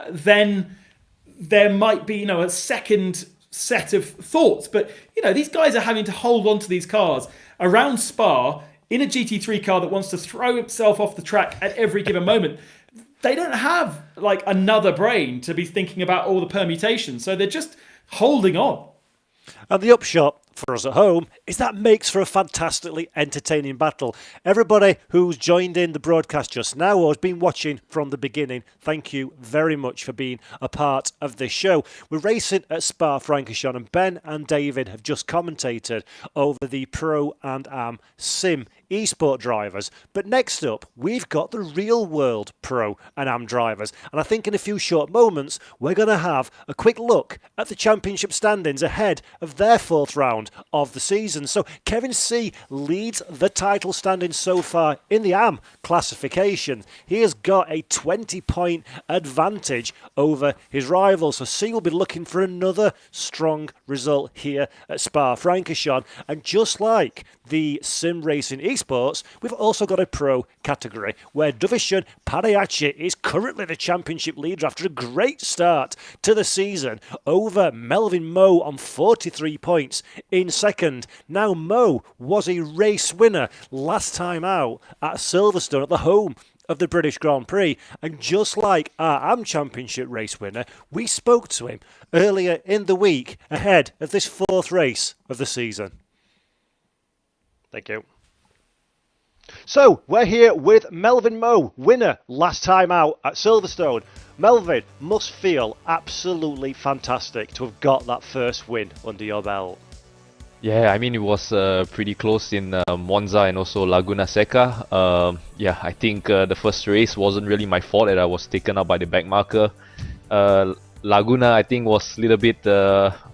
then there might be, a second set of thoughts. But, these guys are having to hold on to these cars around Spa in a GT3 car that wants to throw itself off the track at every given moment. They don't have, another brain to be thinking about all the permutations. So they're just holding on. And the upshot for us at home is that makes for a fantastically entertaining battle. Everybody who's joined in the broadcast just now or has been watching from the beginning, thank you very much for being a part of this show. We're racing at Spa-Francorchamps, and Ben and David have just commentated over the Pro and Am Sim Esport drivers. But next up, we've got the real world Pro and Am drivers. And I think in a few short moments, we're going to have a quick look at the championship standings ahead of their 4th round round of the season. So Kevin C leads the title standing so far in the AM classification. He has got a 20-point advantage over his rivals. So C will be looking for another strong result here at Spa-Francorchamps. And just like the sim racing esports, we've also got a pro category where Davishan Parayachi is currently the championship leader after a great start to the season over Melvin Moe on 43 points in second. Now Moe was a race winner last time out at Silverstone at the home of the British Grand Prix, and just like our AM Championship race winner, we spoke to him earlier in the week ahead of this fourth race of the season. Thank you. So, we're here with Melvin Moe, winner last time out at Silverstone. Melvin must feel absolutely fantastic to have got that first win under your belt. Yeah, I mean, it was pretty close in Monza and also Laguna Seca. Yeah, I think the first race wasn't really my fault that I was taken out by the back marker. Laguna, I think, was a little bit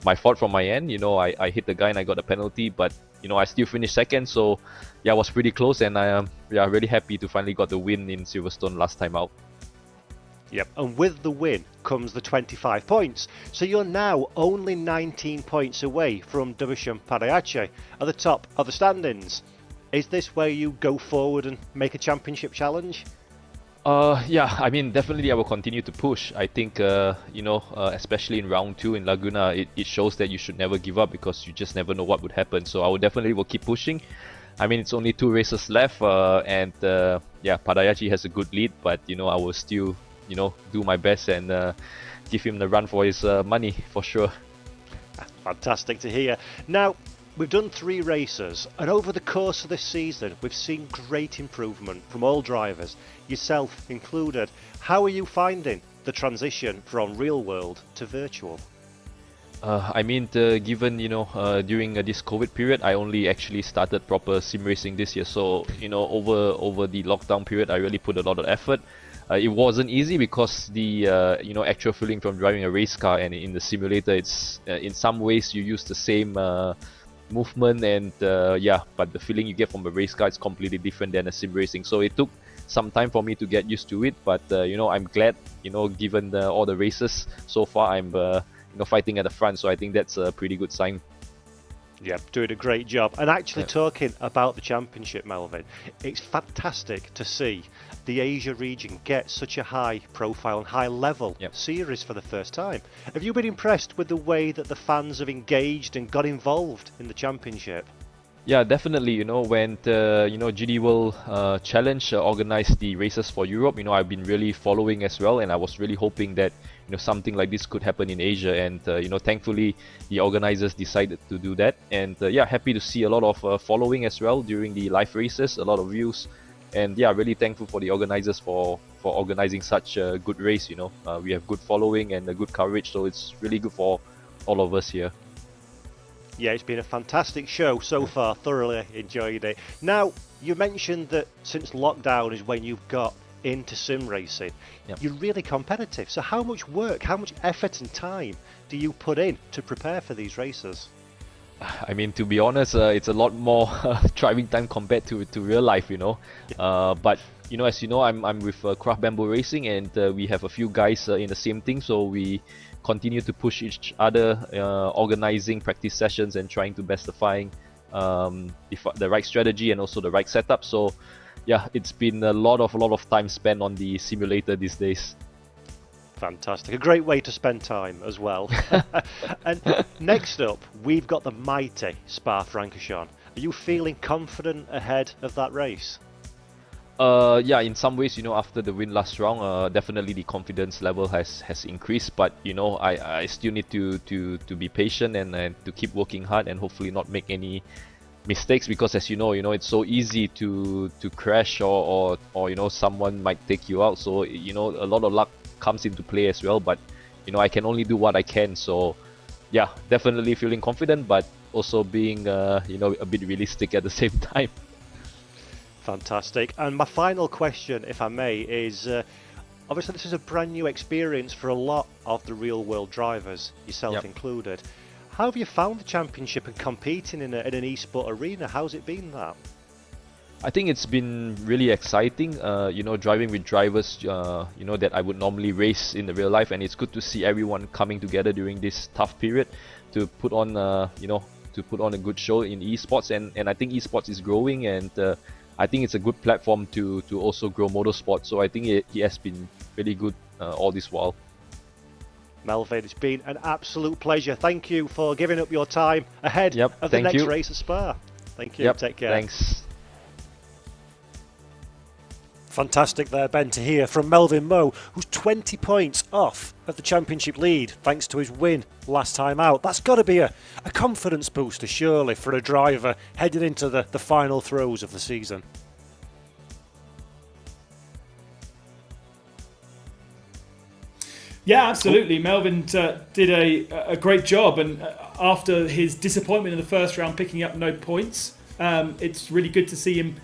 my fault from my end. You know, I hit the guy and I got a penalty, but, you know, I still finished second. So, yeah, I was pretty close, and I am really happy to finally got the win in Silverstone last time out. Yep, and with the win comes the 25 points. So you're now only 19 points away from Davishan Parayachi at the top of the standings. Is this where you go forward and make a championship challenge? Yeah, I mean, definitely I will continue to push. I think, you know, especially in round 2 in Laguna, it shows that you should never give up because you just never know what would happen. So I will definitely keep pushing. I mean, it's only 2 races left, and yeah, Parayachi has a good lead, but, you know, I will still, you know, do my best and give him the run for his money, for sure. Fantastic to hear. Now, we've done 3 races, and over the course of this season, we've seen great improvement from all drivers, yourself included. How are you finding the transition from real world to virtual? I mean, given, you know, during this COVID period, I only actually started proper sim racing this year. So, you know, over the lockdown period, I really put a lot of effort. It wasn't easy because the you know, actual feeling from driving a race car and in the simulator, it's in some ways you use the same movement and yeah, but the feeling you get from a race car is completely different than a sim racing. So it took some time for me to get used to it, but you know, I'm glad, you know, given all the races so far, I'm you know, fighting at the front. So I think that's a pretty good sign. Yeah, doing a great job. And actually talking about the championship, Melvin, it's fantastic to see the Asia region get such a high profile and high level series for the first time. Have you been impressed with the way that the fans have engaged and got involved in the championship? Yeah, definitely. You know, when you know, GD World Challenge organized the races for Europe, you know, I've been really following as well, and I was really hoping that, you know, something like this could happen in Asia, and you know, thankfully the organizers decided to do that, and yeah, happy to see a lot of following as well during the live races, a lot of views, and yeah, really thankful for the organizers for organizing such a good race. You know, we have good following and a good coverage, so it's really good for all of us here. Yeah, it's been a fantastic show so far, thoroughly enjoyed it. Now, you mentioned that since lockdown is when you've got into sim racing, you're really competitive. So how much work, how much effort and time do you put in to prepare for these races? I mean, to be honest, it's a lot more driving time compared to real life, you know. But you know, as you know, I'm with Craft Bamboo Racing, and we have a few guys in the same thing, so we continue to push each other, organizing practice sessions and trying to best define the right strategy and also the right setup. So yeah, it's been a lot of time spent on the simulator these days. Fantastic. A great way to spend time as well. And next up, we've got the mighty Spa-Francorchamps. Are you feeling confident ahead of that race? Yeah, in some ways, you know, after the win last round, definitely the confidence level has increased. But you know, I still need to be patient and to keep working hard and hopefully not make any mistakes, because as you know, it's so easy to crash or you know, someone might take you out. So you know, a lot of luck comes into play as well. But you know, I can only do what I can. So yeah, definitely feeling confident, but also being you know, a bit realistic at the same time. Fantastic. And my final question, if I may, is obviously this is a brand new experience for a lot of the real world drivers, yourself included. How have you found the championship and competing in an esport arena? How's it been that? I think it's been really exciting, driving with drivers, that I would normally race in the real life, and it's good to see everyone coming together during this tough period to put on, a good show in esports, and I think esports is growing, and I think it's a good platform to also grow motorsport. So I think it has been really good all this while. Melvin, it's been an absolute pleasure. Thank you for giving up your time ahead of the next race at Spa. Thank you. Yep, take care. Thanks. Fantastic there, Ben, to hear from Melvin Moe, who's 20 points off of the championship lead thanks to his win last time out. That's got to be a confidence booster, surely, for a driver headed into the final throes of the season. Yeah, absolutely. Melvin did a great job, and after his disappointment in the first round, picking up no points, it's really good to see him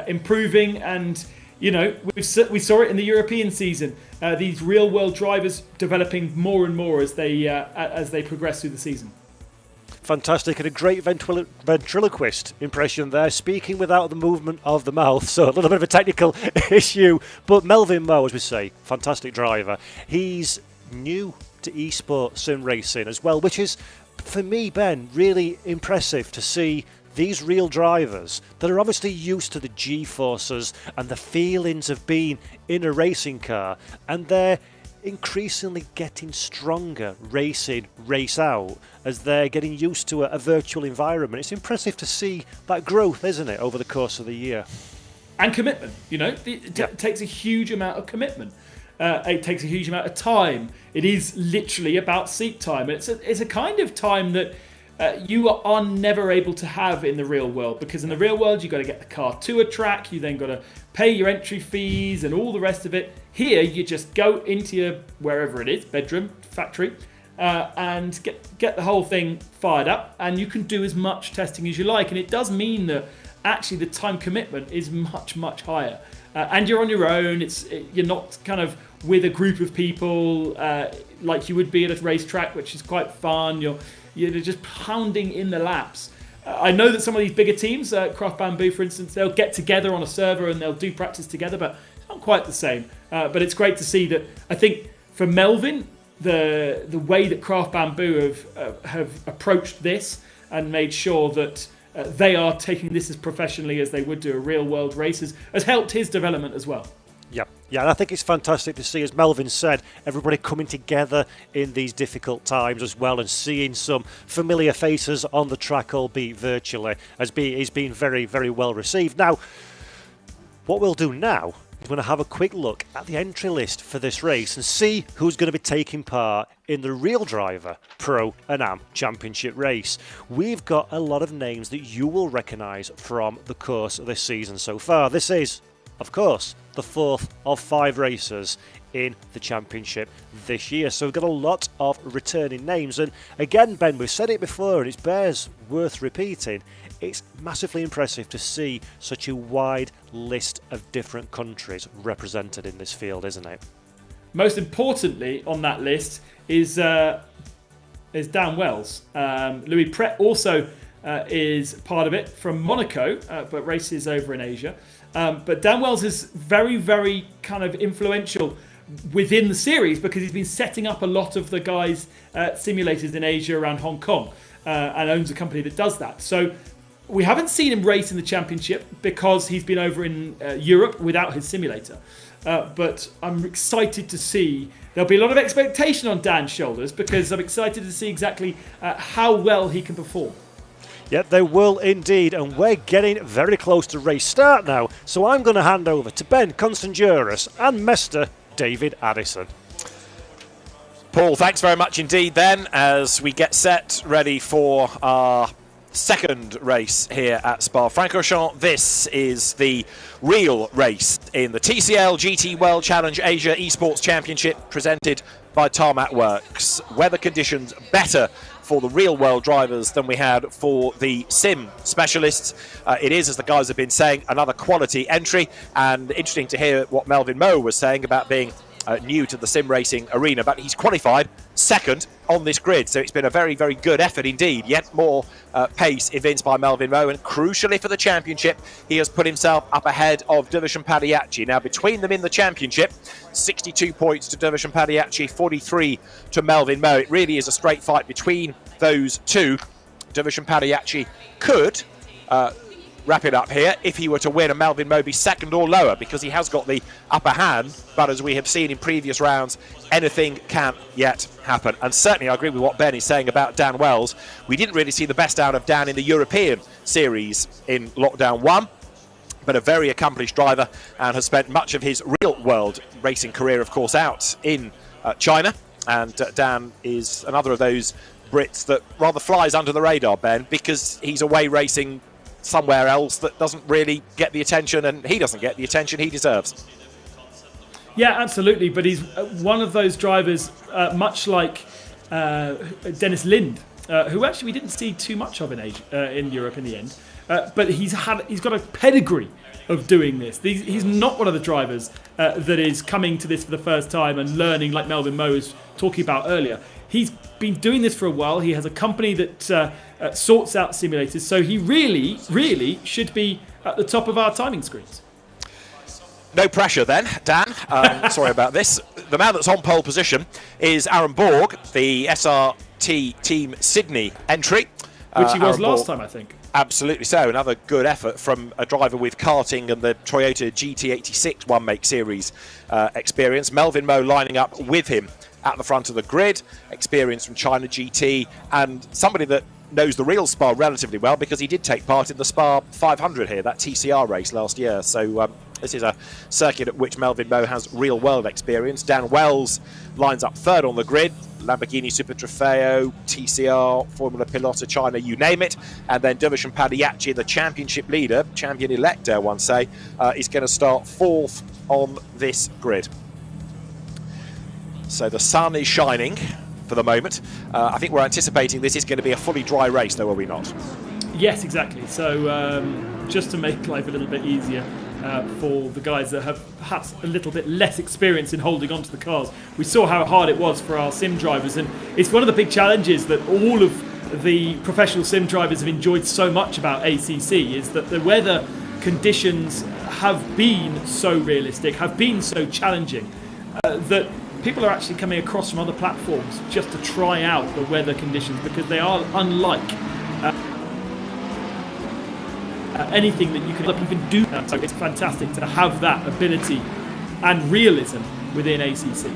improving. And we saw it in the European season. These real-world drivers developing more and more as they progress through the season. Fantastic, and a great ventriloquist impression there, speaking without the movement of the mouth, so a little bit of a technical issue. But Melvin Moe, as we say, fantastic driver. He's new to eSport sim racing as well, which is, for me, Ben, really impressive to see these real drivers that are obviously used to the G-forces and the feelings of being in a racing car, and they're increasingly getting stronger racing race out as they're getting used to a virtual environment. It's impressive to see that growth, isn't it, over the course of the year? And commitment, it takes a huge amount of commitment. It takes a huge amount of time. It is literally about seat time. It's a kind of time that you are never able to have in the real world, because in the real world you've got to get the car to a track, you then got to pay your entry fees and all the rest of it. Here you just go into your wherever it is, bedroom, factory, and get the whole thing fired up, and you can do as much testing as you like. And it does mean that actually the time commitment is much, much higher, and you're on your own. You're not kind of with a group of people like you would be at a racetrack, which is quite fun. You're just pounding in the laps. I know that some of these bigger teams, Craft Bamboo for instance, they'll get together on a server and they'll do practice together, but it's not quite the same. But it's great to see that. I think for Melvin, the way that Craft Bamboo have approached this and made sure that they are taking this as professionally as they would do a real world race has helped his development as well. Yeah, and I think it's fantastic to see, as Melvin said, everybody coming together in these difficult times as well, and seeing some familiar faces on the track, albeit virtually, has been very, very well received. Now, what we'll do now is we're going to have a quick look at the entry list for this race and see who's going to be taking part in the Real Driver Pro and Am Championship race. We've got a lot of names that you will recognise from the course of this season so far. This is, of course, the fourth of 5 races in the championship this year. So we've got a lot of returning names. And again, Ben, we've said it before and it bears worth repeating. It's massively impressive to see such a wide list of different countries represented in this field, isn't it? Most importantly on that list is Dan Wells. Louis Pret also is part of it from Monaco, but races over in Asia. But Dan Wells is very, very kind of influential within the series because he's been setting up a lot of the guys' simulators in Asia around Hong Kong and owns a company that does that. So we haven't seen him race in the championship because he's been over in Europe without his simulator. But I'm excited to see. There'll be a lot of expectation on Dan's shoulders because I'm excited to see exactly how well he can perform. Yeah, they will indeed, and we're getting very close to race start now. So I'm going to hand over to Ben Constanduris and Mr. David Addison. Paul, thanks very much indeed then, as we get set, ready for our second race here at Spa-Francorchamps. This is the real race in the TCL GT World Challenge Asia Esports Championship presented by Tarmac Works. Weather conditions better for the real world drivers than we had for the sim specialists. It is, as the guys have been saying, another quality entry, and interesting to hear what Melvin Moe was saying about being new to the sim racing arena, but he's qualified second on this grid, so it's been a very, very good effort indeed. Yet more pace evinced by Melvin Moe, and crucially for the championship, he has put himself up ahead of Dervishan Padiachi. Now, between them in the championship, 62 points to Dervishan Padiachi, 43 to Melvin Moe. It really is a straight fight between those two. Dervishan Padiachi could wrap it up here if he were to win and Melvin Moe be second or lower, because he has got the upper hand. But as we have seen in previous rounds, anything can yet happen. And certainly I agree with what Ben is saying about Dan Wells. We didn't really see the best out of Dan in the European series in Lockdown 1, but a very accomplished driver and has spent much of his real world racing career, of course, out in China. And Dan is another of those Brits that rather flies under the radar, Ben, because he's away racing somewhere else that doesn't really get the attention, and he doesn't get the attention he deserves. Yeah, absolutely. But he's one of those drivers, much like Dennis Lind, who actually we didn't see too much of in Europe in the end. But he's got a pedigree of doing this. He's not one of the drivers that is coming to this for the first time and learning, like Melvin Moe was talking about earlier. He's been doing this for a while. He has a company that sorts out simulators, so he really, really should be at the top of our timing screens. No pressure then, Dan. Sorry about this. The man that's on pole position is Aaron Borg, the SRT Team Sydney entry. Which he was Aaron last Borg, time, I think. Absolutely so. Another good effort from a driver with karting and the Toyota GT86 One Make Series experience. Melvin Moe lining up with him at the front of the grid. Experience from China GT, and somebody that knows the real Spa relatively well because he did take part in the Spa 500 here, that TCR race last year. So this is a circuit at which Melvin Moe has real world experience. Dan Wells lines up third on the grid. Lamborghini Super Trofeo, TCR, Formula Pilota China, you name it. And then Dervishan Padiachi, the championship leader, champion-elect, dare one say, is going to start fourth on this grid. So the sun is shining for the moment. I think we're anticipating this is going to be a fully dry race, though, are we not? Yes, exactly. So just to make life a little bit easier for the guys that have perhaps a little bit less experience in holding onto the cars, we saw how hard it was for our sim drivers, and it's one of the big challenges that all of the professional sim drivers have enjoyed so much about ACC, is that the weather conditions have been so realistic, have been so challenging, that people are actually coming across from other platforms just to try out the weather conditions, because they are unlike anything that you can even do. So it's fantastic to have that ability and realism within ACC.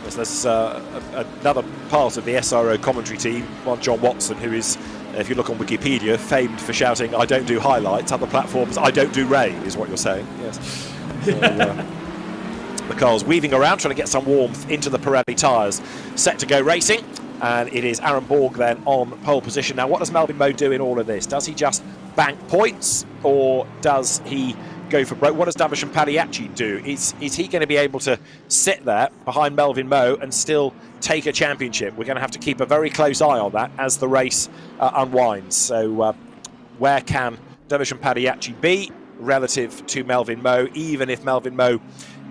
Yes, there's another part of the SRO commentary team, one John Watson, who is, if you look on Wikipedia, famed for shouting, "I don't do highlights." Other platforms, "I don't do rain," is what you're saying. Yes. So, the car's weaving around, trying to get some warmth into the Pirelli tyres. Set to go racing, and it is Aaron Borg then on pole position. Now, what does Melvin Moe do in all of this? Does he just bank points, or does he go for broke? What does Dervishan Padiachi do? Is he going to be able to sit there behind Melvin Moe and still take a championship? We're going to have to keep a very close eye on that as the race unwinds. So where can Dervishan Padiachi be relative to Melvin Moe, even if Melvin Moe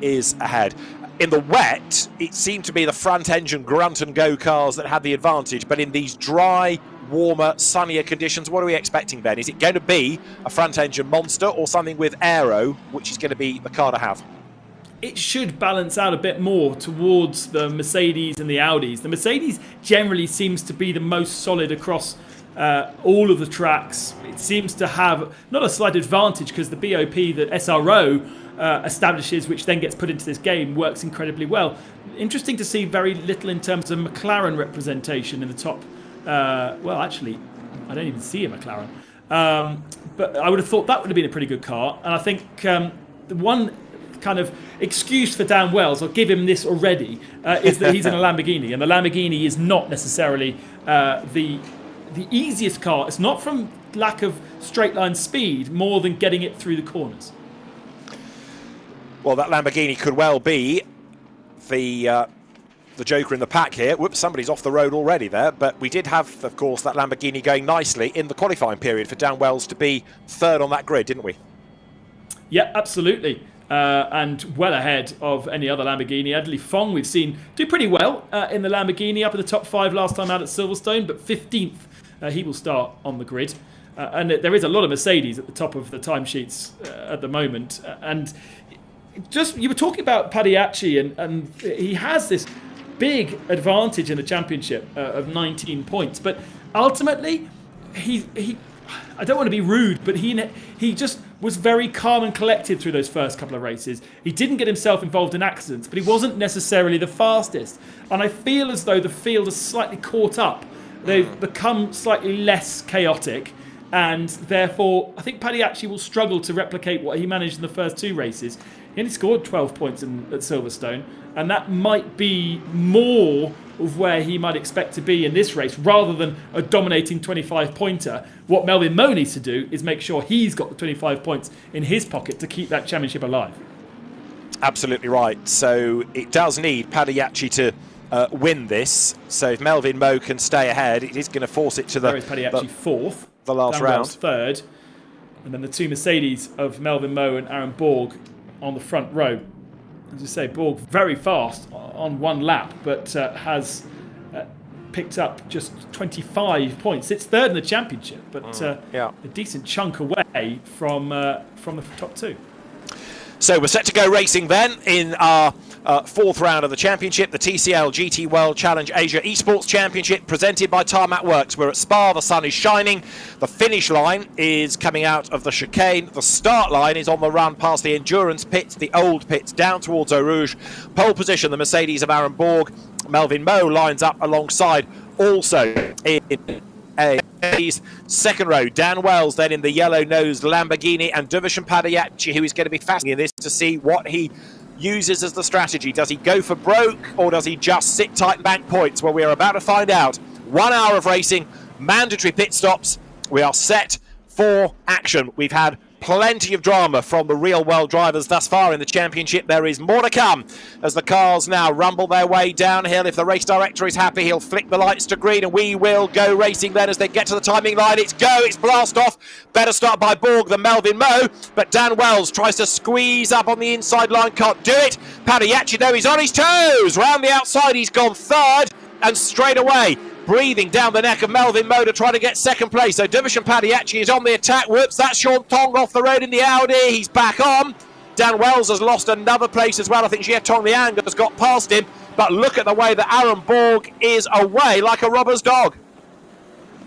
is ahead? In the wet, it seemed to be the front engine grunt and go cars that had the advantage, but in these dry, warmer, sunnier conditions, what are we expecting, Ben? Is it going to be a front engine monster or something with aero, which is going to be the car to have? It should balance out a bit more towards the Mercedes and the Audis. The Mercedes generally seems to be the most solid across all of the tracks. It seems to have not a slight advantage because the BOP that SRO establishes, which then gets put into this game, works incredibly well. Interesting to see very little in terms of McLaren representation in the top. Well, actually, I don't even see a McLaren. But I would have thought that would have been a pretty good car. And I think the one kind of excuse for Dan Wells, I'll give him this already, is that he's in a Lamborghini. And the Lamborghini is not necessarily the easiest car. It's not from lack of straight line speed, more than getting it through the corners. Well, that Lamborghini could well be the joker in the pack here. Whoops, somebody's off the road already there. But we did have, of course, that Lamborghini going nicely in the qualifying period for Dan Wells to be third on that grid, didn't we? Yeah, absolutely. and well ahead of any other Lamborghini. Adli Fong we've seen do pretty well in the Lamborghini, up in the top 5 last time out at Silverstone, but 15th he will start on the grid. And there is a lot of Mercedes at the top of the timesheets at the moment. And just, you were talking about Pagliacci, and he has this big advantage in the championship of 19 points. But ultimately, he I don't want to be rude, but he just was very calm and collected through those first couple of races. He didn't get himself involved in accidents, but he wasn't necessarily the fastest. And I feel as though the field has slightly caught up. They've become slightly less chaotic. And therefore, I think Pagliacci will struggle to replicate what he managed in the first 2 races. He only scored 12 points at Silverstone, and that might be more of where he might expect to be in this race, rather than a dominating 25-pointer. What Melvin Moe needs to do is make sure he's got the 25 points in his pocket to keep that championship alive. Absolutely right. So it does need Pagliacci to win this. So if Melvin Moe can stay ahead, it is going to force it to There is Pagliacci 4th. The last round. Third, and then the 2 Mercedes of Melvin Moe and Aaron Borg on the front row. As you say, Borg very fast on 1 lap, but has picked up just 25 points. It's 3rd in the championship, but a decent chunk away from the top 2. So we're set to go racing then in our 4th round of the championship, the TCL GT World Challenge Asia Esports Championship, presented by Tarmac Works. We're at Spa, the sun is shining, the finish line is coming out of the chicane, the start line is on the run past the endurance pits, the old pits, down towards Eau Rouge. Pole position, the Mercedes of Aaron Borg. Melvin Moe lines up alongside, also in a second row. Dan Wells then in the yellow-nosed Lamborghini, and Duvish Pagliacci, who is going to be fascinating in this to see what he uses as the strategy. Does he go for broke, or does he just sit tight and bank points? Well, we are about to find out. 1 hour of racing, mandatory pit stops. We are set for action. We've had plenty of drama from the real-world drivers thus far in the championship. There is more to come as the cars now rumble their way downhill. If the race director is happy, he'll flick the lights to green, and we will go racing then as they get to the timing line. It's go, it's blast off. Better start by Borg than Melvin Moe, but Dan Wells tries to squeeze up on the inside line, can't do it. Pagliacci, though, he's on his toes. Round the outside, he's gone 3rd, and straight away breathing down the neck of Melvin Moe to try to get 2nd place. So Duvish Pagliacci is on the attack. Whoops, that's Sean Tong off the road in the Audi. He's back on. Dan Wells has lost another place as well. I think Jie Tong Liang has got past him. But look at the way that Aaron Borg is away like a robber's dog.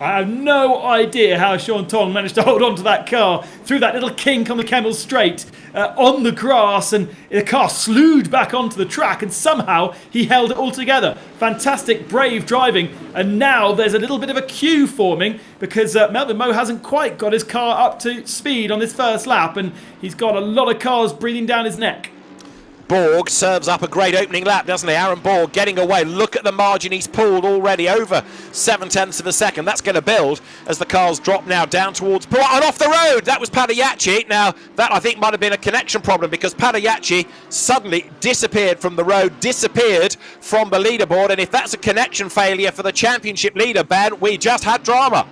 I have no idea how Sean Tong managed to hold on to that car through that little kink on the Kemmel Straight on the grass, and the car slewed back onto the track, and somehow he held it all together. Fantastic, brave driving, and now there's a little bit of a queue forming because Melvin Moe hasn't quite got his car up to speed on this first lap, and he's got a lot of cars breathing down his neck. Borg serves up a great opening lap, doesn't he? Aaron Borg getting away. Look at the margin he's pulled already, over 7/10 of a second. That's going to build as the cars drop now down towards Port and off the road. That was Pagliacci. Now, that I think might have been a connection problem because Pagliacci suddenly disappeared from the road, disappeared from the leaderboard. And if that's a connection failure for the championship leader, Ben, we just had drama.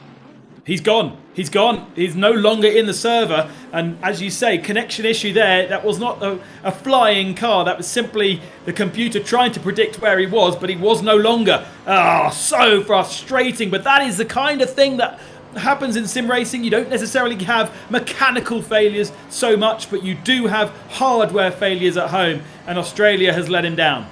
He's gone. He's gone. He's no longer in the server. And as you say, connection issue there. That was not a flying car. That was simply the computer trying to predict where he was, but he was no longer. Ah, so frustrating. But that is the kind of thing that happens in sim racing. You don't necessarily have mechanical failures so much, but you do have hardware failures at home. And Australia has let him down.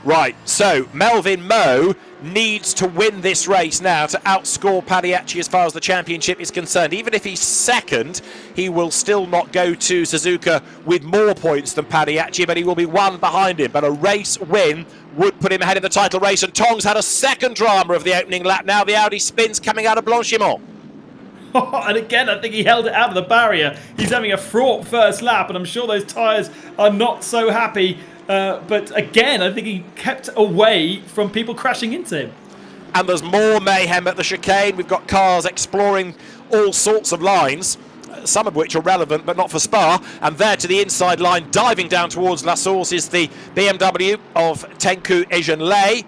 Right, so Melvin Moe needs to win this race now to outscore Pagliacci as far as the championship is concerned. Even if he's 2nd, he will still not go to Suzuka with more points than Pagliacci, but he will be 1 behind him. But a race win would put him ahead of the title race, and Tong's had a 2nd drama of the opening lap. Now the Audi spins coming out of Blanchimont. And again, I think he held it out of the barrier. He's having a fraught first lap, and I'm sure those tyres are not so happy. But again, I think he kept away from people crashing into him. And there's more mayhem at the chicane. We've got cars exploring all sorts of lines, some of which are relevant, but not for Spa. And there to the inside line, diving down towards La Source, is the BMW of Tengku Ejenlei.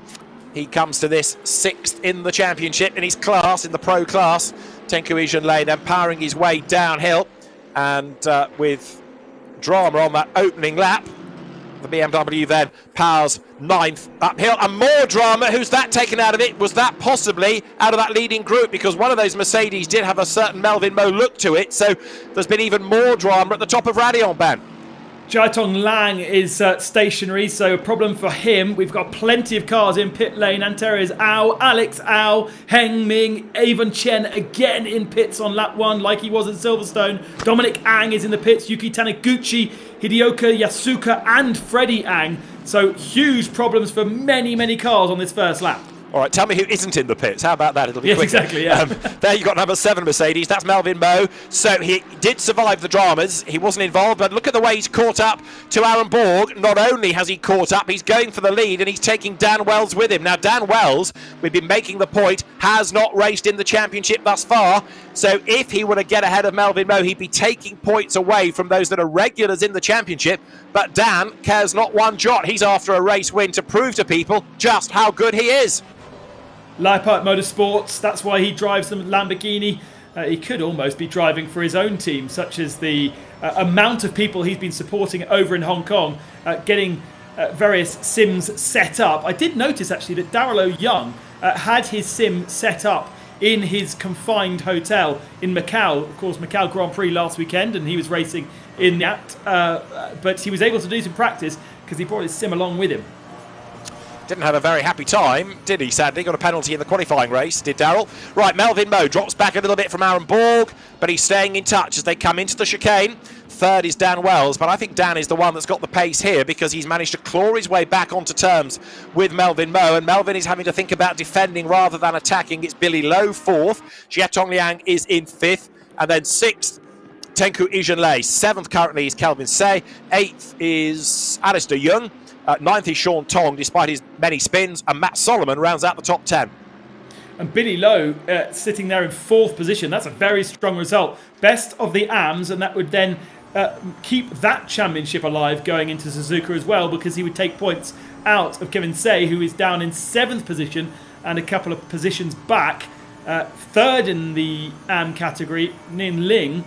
He comes to this 6th in the championship in his class, in the pro class. Tengku Ejenlei then powering his way downhill, and with drama on that opening lap. The BMW then powers 9th uphill, and more drama. Who's that taken out of it? Was that possibly out of that leading group? Because one of those Mercedes did have a certain Melvin Moe look to it, so there's been even more drama at the top of Radion, Ben. Jiatong Lang is stationary, so a problem for him. We've got plenty of cars in pit lane. Antares Ao, Alex Ao, Heng Ming, Avon Chen again in pits on lap 1 like he was at Silverstone. Dominic Ang is in the pits, Yuki Taniguchi, Hideo Yasuka and Freddie Ang. So huge problems for many, many cars on this first lap. All right, tell me who isn't in the pits. How about that? It'll be yes, quick. Exactly, yeah. There you've got number 7 Mercedes. That's Melvin Moe. So he did survive the dramas. He wasn't involved, but look at the way he's caught up to Aaron Borg. Not only has he caught up, he's going for the lead, and he's taking Dan Wells with him. Now, Dan Wells, we've been making the point, has not raced in the championship thus far. So if he were to get ahead of Melvin Moe, he'd be taking points away from those that are regulars in the championship. But Dan cares not one jot. He's after a race win to prove to people just how good he is. Leipart Motorsports, that's why he drives the Lamborghini. He could almost be driving for his own team, such as the amount of people he's been supporting over in Hong Kong, getting various sims set up. I did notice actually that Darrell O'Young had his sim set up in his confined hotel in Macau. Of course, Macau Grand Prix last weekend, and he was racing in that. But he was able to do some practice because he brought his sim along with him. Didn't have a very happy time, did he, sadly? Got a penalty in the qualifying race, did Darrell. Right, Melvin Moe drops back a little bit from Aaron Borg, but he's staying in touch as they come into the chicane. 3rd is Dan Wells, but I think Dan is the one that's got the pace here because he's managed to claw his way back onto terms with Melvin Moe, and Melvin is having to think about defending rather than attacking. It's Billy Lowe 4th, Jiatong Liang is in 5th, and then 6th, Tenku Ijanlei. 7th currently is Kelvin Say, 8th is Alistair Young, 9th is Sean Tong, despite his many spins, and Matt Solomon rounds out the top 10. And Billy Lowe sitting there in 4th position. That's a very strong result. Best of the AMs, and that would then keep that championship alive going into Suzuka as well, because he would take points out of Kevin Say, who is down in 7th position and a couple of positions back. 3rd in the AM category, Nin Ling,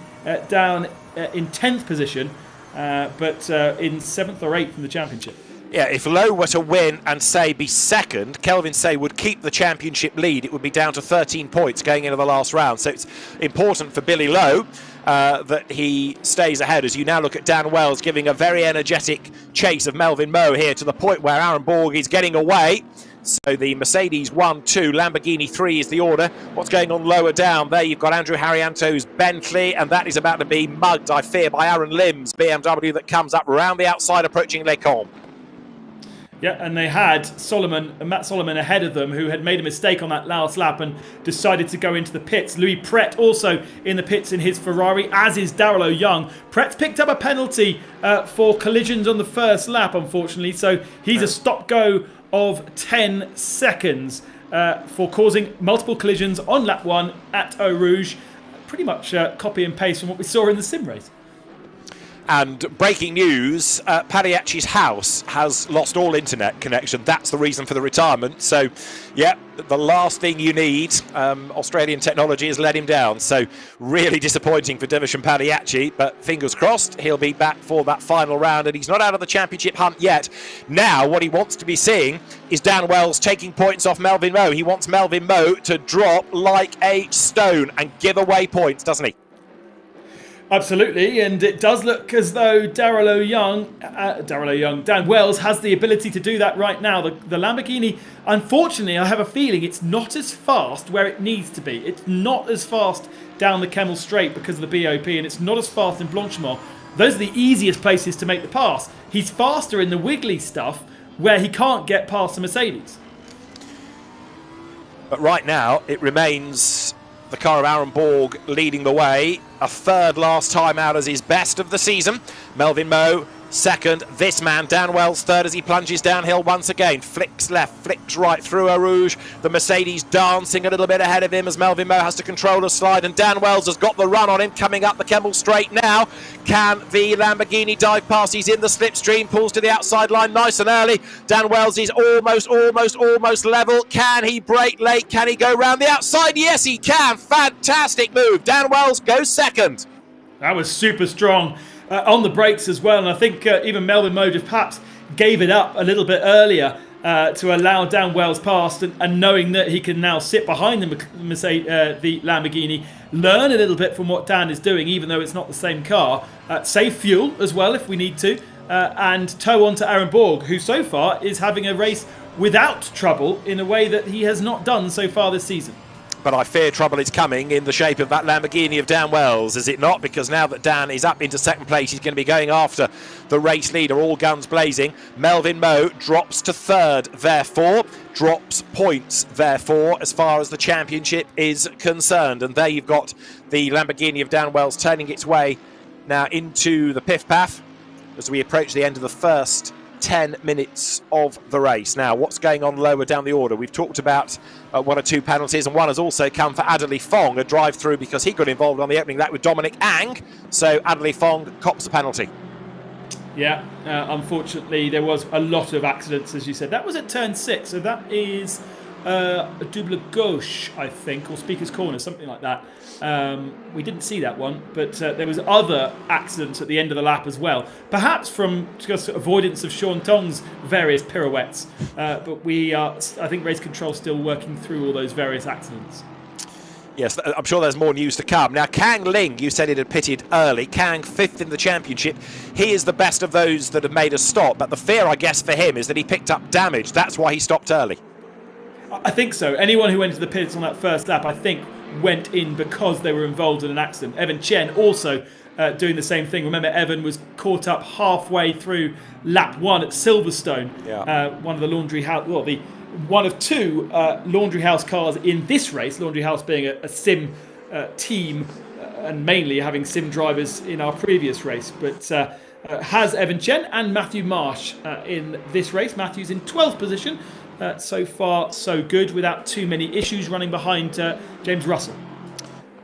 down in 10th position, but in 7th or 8th in the championship. Yeah, if Lowe were to win and Say be 2nd, Kelvin Say would keep the championship lead. It would be down to 13 points going into the last round. So it's important for Billy Lowe that he stays ahead, as you now look at Dan Wells giving a very energetic chase of Melvin Moe here to the point where Aaron Borg is getting away. So the Mercedes 1-2, Lamborghini 3 is the order. What's going on lower down there? You've got Andrew Harrianto's Bentley, and that is about to be mugged, I fear, by Aaron Lim's BMW that comes up round the outside approaching Les Combes. Yeah, and they had Matt Solomon ahead of them, who had made a mistake on that last lap and decided to go into the pits. Louis Pret also in the pits in his Ferrari, as is Darrell O'Young. Pret's picked up a penalty for collisions on the first lap, unfortunately, so he's a stop-go of 10 seconds for causing multiple collisions on lap 1 at Eau Rouge. Pretty much copy and paste from what we saw in the sim race. And breaking news, Pagliacci's house has lost all internet connection. That's the reason for the retirement. So, yeah, the last thing you need, Australian technology has let him down. So, really disappointing for Division Pagliacci, but fingers crossed, he'll be back for that final round, and he's not out of the championship hunt yet. Now, what he wants to be seeing is Dan Wells taking points off Melvin Moe. He wants Melvin Moe to drop like a stone and give away points, doesn't he? Absolutely, and it does look as though Dan Wells has the ability to do that right now. The Lamborghini, unfortunately, I have a feeling it's not as fast where it needs to be. It's not as fast down the Kemmel Straight because of the BOP, and it's not as fast in Blanchimont. Those are the easiest places to make the pass. He's faster in the wiggly stuff where he can't get past the Mercedes. But right now, it remains the car of Aaron Borg leading the way. A 3rd last time out as his best of the season. Melvin Moe 2nd. This man, Dan Wells, 3rd as he plunges downhill once again. Flicks left, flicks right through Eau Rouge. The Mercedes dancing a little bit ahead of him as Melvin Moe has to control a slide, and Dan Wells has got the run on him coming up the Kemmel Straight now. Can the Lamborghini dive past? He's in the slipstream, pulls to the outside line nice and early. Dan Wells is almost level. Can he brake late? Can he go round the outside? Yes, he can. Fantastic move. Dan Wells goes 2nd. That was super strong on the brakes as well. And I think even Melvin Moe just perhaps gave it up a little bit earlier to allow Dan Wells past, and knowing that he can now sit behind the Lamborghini, learn a little bit from what Dan is doing, even though it's not the same car, save fuel as well if we need to, and tow on to Aaron Borg, who so far is having a race without trouble in a way that he has not done so far this season. But I fear trouble is coming in the shape of that Lamborghini of Dan Wells, is it not? Because now that Dan is up into second place, he's going to be going after the race leader, all guns blazing. Melvin Moe drops to third, therefore, drops points, therefore, as far as the championship is concerned. And there you've got the Lamborghini of Dan Wells turning its way now into the piff-paff as we approach the end of the first 10 minutes of the race. Now, what's going on lower down the order? We've talked about 1 or 2 penalties, and one has also come for Adderley Fong, a drive through because he got involved on the opening lap with Dominic Ang. So Adderley Fong cops a penalty. Yeah, unfortunately, there was a lot of accidents, as you said. That was at turn 6, so that is a double gauche, I think, or Speaker's Corner, something like that. We didn't see that one, but there was other accidents at the end of the lap as well. Perhaps from just avoidance of Sean Tong's various pirouettes. But we are, I think, race control still working through all those various accidents. Yes, I'm sure there's more news to come. Now, Kang Ling, you said it had pitted early. Kang, 5th in the championship. He is the best of those that have made a stop. But the fear, I guess, for him is that he picked up damage. That's why he stopped early. I think so. Anyone who went to the pits on that first lap, I think, went in because they were involved in an accident. Evan Chen also doing the same thing. Remember, Evan was caught up halfway through lap 1 at Silverstone. Yeah. One of the laundry house, well, one of 2 laundry house cars in this race. Laundry house being a sim team, and mainly having sim drivers in our previous race. But has Evan Chen and Matthew Marsh in this race. Matthew's in 12th position. So far, so good, without too many issues, running behind James Russell.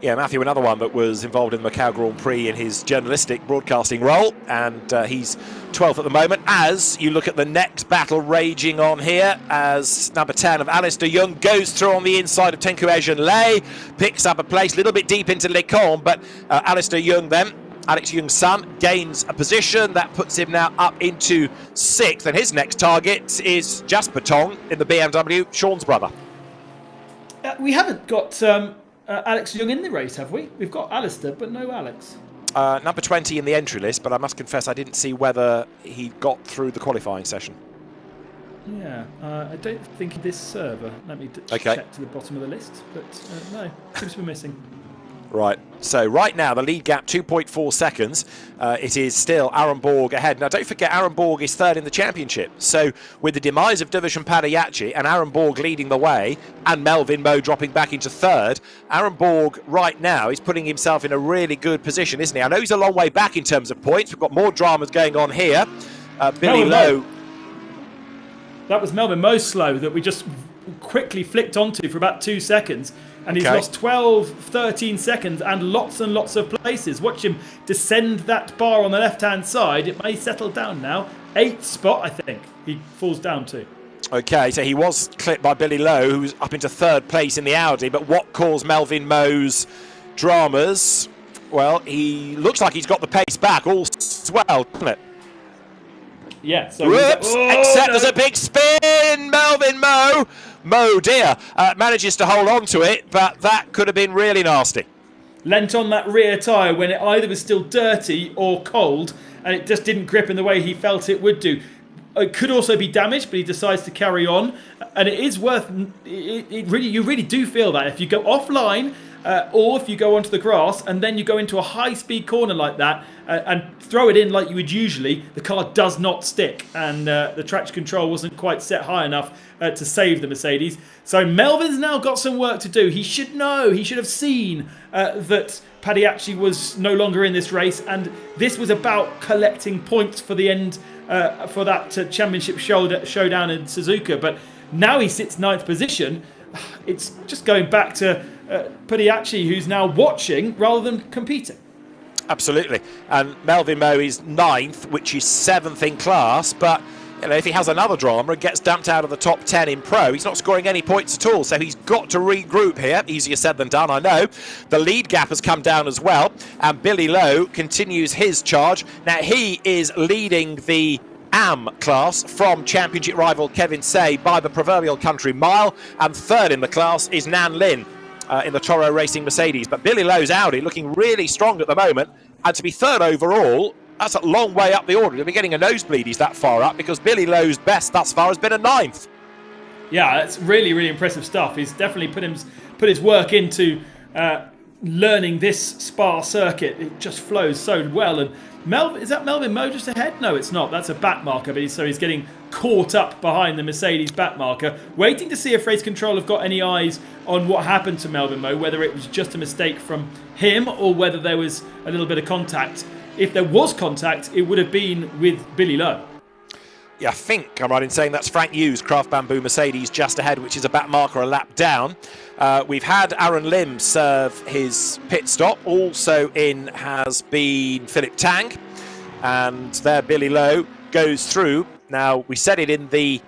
Yeah, Matthew, another one that was involved in the Macau Grand Prix in his journalistic broadcasting role, and he's 12th at the moment. As you look at the next battle raging on here, as number 10 of Alistair Young goes through on the inside of Tenku Ejenlei, picks up a place a little bit deep into Le Combe, but Alistair Young then, Alex Young's son, gains a position. That puts him now up into 6th, and his next target is Jasper Tong in the BMW, Sean's brother. We haven't got Alex Young in the race, have we? We've got Alistair, but no Alex. Number 20 in the entry list, but I must confess I didn't see whether he got through the qualifying session. Yeah, I don't think this server. Let me check to the bottom of the list, but no, seems to be missing. Right, so right now the lead gap 2.4 seconds. It is still Aaron Borg ahead. Now don't forget, Aaron Borg is 3rd in the championship. So with the demise of Division Padayachi and Aaron Borg leading the way and Melvin Moe dropping back into 3rd, Aaron Borg right now is putting himself in a really good position, isn't he? I know he's a long way back in terms of points. We've got more dramas going on here. Billy Lowe. That was Melvin Moe slow that we just quickly flicked onto for about 2 seconds. And he's lost 12, 13 seconds and lots of places. Watch him descend that bar on the left-hand side. It may settle down now. 8th spot, I think, he falls down to. Okay, so he was clipped by Billy Lowe, who's up into 3rd place in the Audi. But what caused Melvin Moe's dramas? Well, he looks like he's got the pace back all well, doesn't it? Yeah. So whoops! Except there's a big spin, Melvin Moe. Moe, dear, manages to hold on to it, but that could have been really nasty. Lent on that rear tyre when it either was still dirty or cold, and it just didn't grip in the way he felt it would do. It could also be damaged, but he decides to carry on, and it is worth. You really do feel that if you go offline. Or if you go onto the grass and then you go into a high-speed corner like that and throw it in like you would usually, the car does not stick, and the traction control wasn't quite set high enough to save the Mercedes. So Melvin's now got some work to do. He should know, he should have seen that Padiachi was no longer in this race, and this was about collecting points for the end for that championship showdown in Suzuka. But now he sits 9th position. It's just going back to Padiachi, who's now watching rather than competing. Absolutely. And Melvin Moe is 9th, which is 7th in class, but you know, if he has another drama and gets dumped out of the top 10 in pro, he's not scoring any points at all. So he's got to regroup here. Easier said than done, I know. The lead gap has come down as well, and Billy Lowe continues his charge. Now he is leading the AM class from championship rival Kevin Say by the proverbial country mile, and third in the class is Nan Lin in the Toro Racing Mercedes. But Billy Lowe's Audi looking really strong at the moment, and to be third overall, that's a long way up the order. He'll be getting a nosebleed, he's that far up, because Billy Lowe's best thus far has been a 9th. Yeah, that's really, really impressive stuff. He's definitely put his work into learning this Spa circuit. It just flows so well. And is that Melvin Moe just ahead? No, it's not. That's a back marker. But he's getting caught up behind the Mercedes back marker, waiting to see if Race Control have got any eyes on what happened to Melvin Moe, whether it was just a mistake from him or whether there was a little bit of contact. If there was contact, it would have been with Billy Lowe. Yeah, I think I'm right in saying that's Frank Hughes, Craft Bamboo Mercedes, just ahead, which is a back marker a lap down. We've had Aaron Lim serve his pit stop. Also in has been Philip Tang. And there Billy Lowe goes through. Now, we said it in the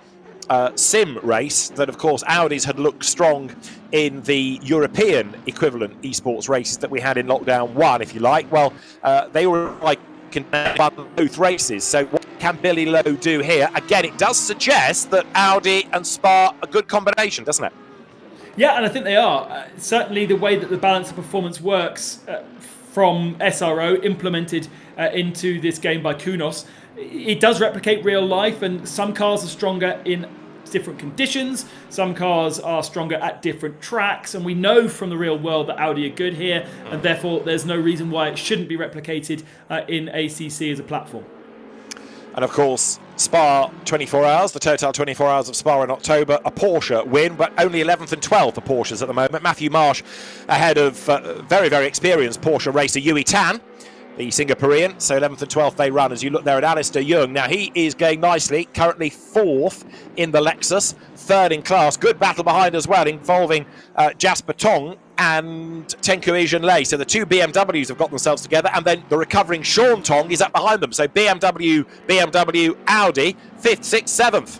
sim race that, of course, Audis had looked strong in the European equivalent esports races that we had in lockdown 1, if you like. Well, they were like both races. So what can Billy Lowe do here? Again, it does suggest that Audi and Spa are a good combination, doesn't it? Yeah, and I think they are. Certainly the way that the balance of performance works from SRO implemented into this game by Kunos, it does replicate real life, and some cars are stronger in different conditions, some cars are stronger at different tracks, and we know from the real world that Audi are good here, and therefore there's no reason why it shouldn't be replicated in ACC as a platform. And of course, Spa 24 hours, the Total 24 hours of Spa in October, a Porsche win, but only 11th and 12th for Porsches at the moment. Matthew Marsh ahead of very, very experienced Porsche racer Yui Tan, the Singaporean. So 11th and 12th they run. As you look there at Alistair Young, now he is going nicely, currently 4th in the Lexus, 3rd in class. Good battle behind as well, involving Jasper Tong and Tenku Asian Lei. So the two BMWs have got themselves together, and then the recovering Sean Tong is up behind them. So BMW, Audi, 5th, 6th, 7th.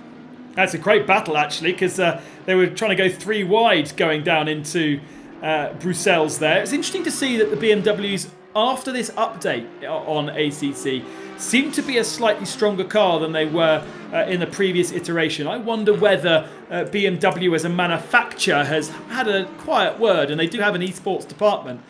That's a great battle, actually, because they were trying to go 3 wide going down into Brussels there. It's interesting to see that the BMWs, after this update on ACC, seem to be a slightly stronger car than they were in the previous iteration. I wonder whether BMW as a manufacturer has had a quiet word, and they do have an esports department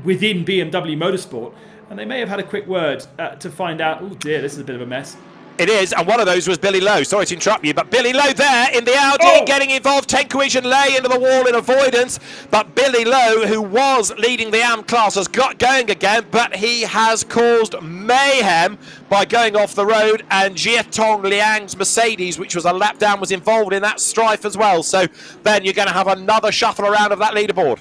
within BMW Motorsport, and they may have had a quick word to find out, oh dear, this is a bit of a mess. It is, and one of those was Billy Lowe. Sorry to interrupt you, but Billy Lowe there in the Audi getting involved. Tenku Asian Lei into the wall in avoidance, but Billy Lowe, who was leading the AM class, has got going again, but he has caused mayhem by going off the road, and Jie Tong Liang's Mercedes, which was a lap down, was involved in that strife as well. So, Ben, you're going to have another shuffle around of that leaderboard.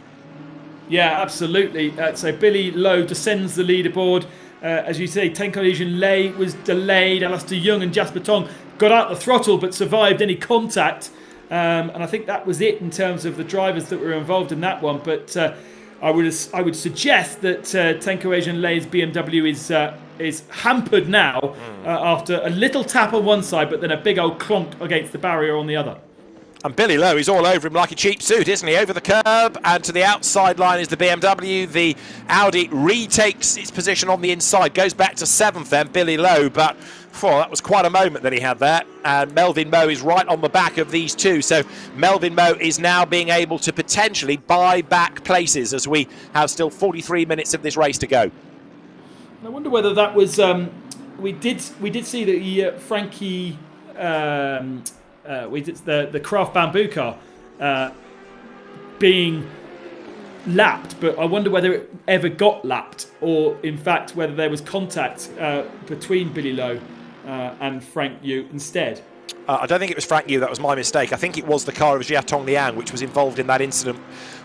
Yeah, absolutely. So Billy Lowe descends the leaderboard. As you say, Tenku Asian Lei was delayed. Alistair Young and Jasper Tong got out the throttle but survived any contact. And I think that was it in terms of the drivers that were involved in that one. But I would suggest that Tenku Asian Lei's BMW is hampered now after a little tap on one side, but then a big old clonk against the barrier on the other. And Billy Lowe is all over him like a cheap suit, isn't he? Over the curb, and to the outside line is the BMW. The Audi retakes its position on the inside, goes back to 7th then, Billy Lowe. But that was quite a moment that he had there. And Melvin Moe is right on the back of these two. So Melvin Moe is now being able to potentially buy back places as we have still 43 minutes of this race to go. I wonder whether that was... we did see the Frankie... we did the Craft Bamboo car being lapped, but I wonder whether it ever got lapped, or in fact whether there was contact between Billy Lowe and Frank Yu instead. I don't think it was Frank Yu, that was my mistake. I think it was the car of Jia Tong Liang which was involved in that incident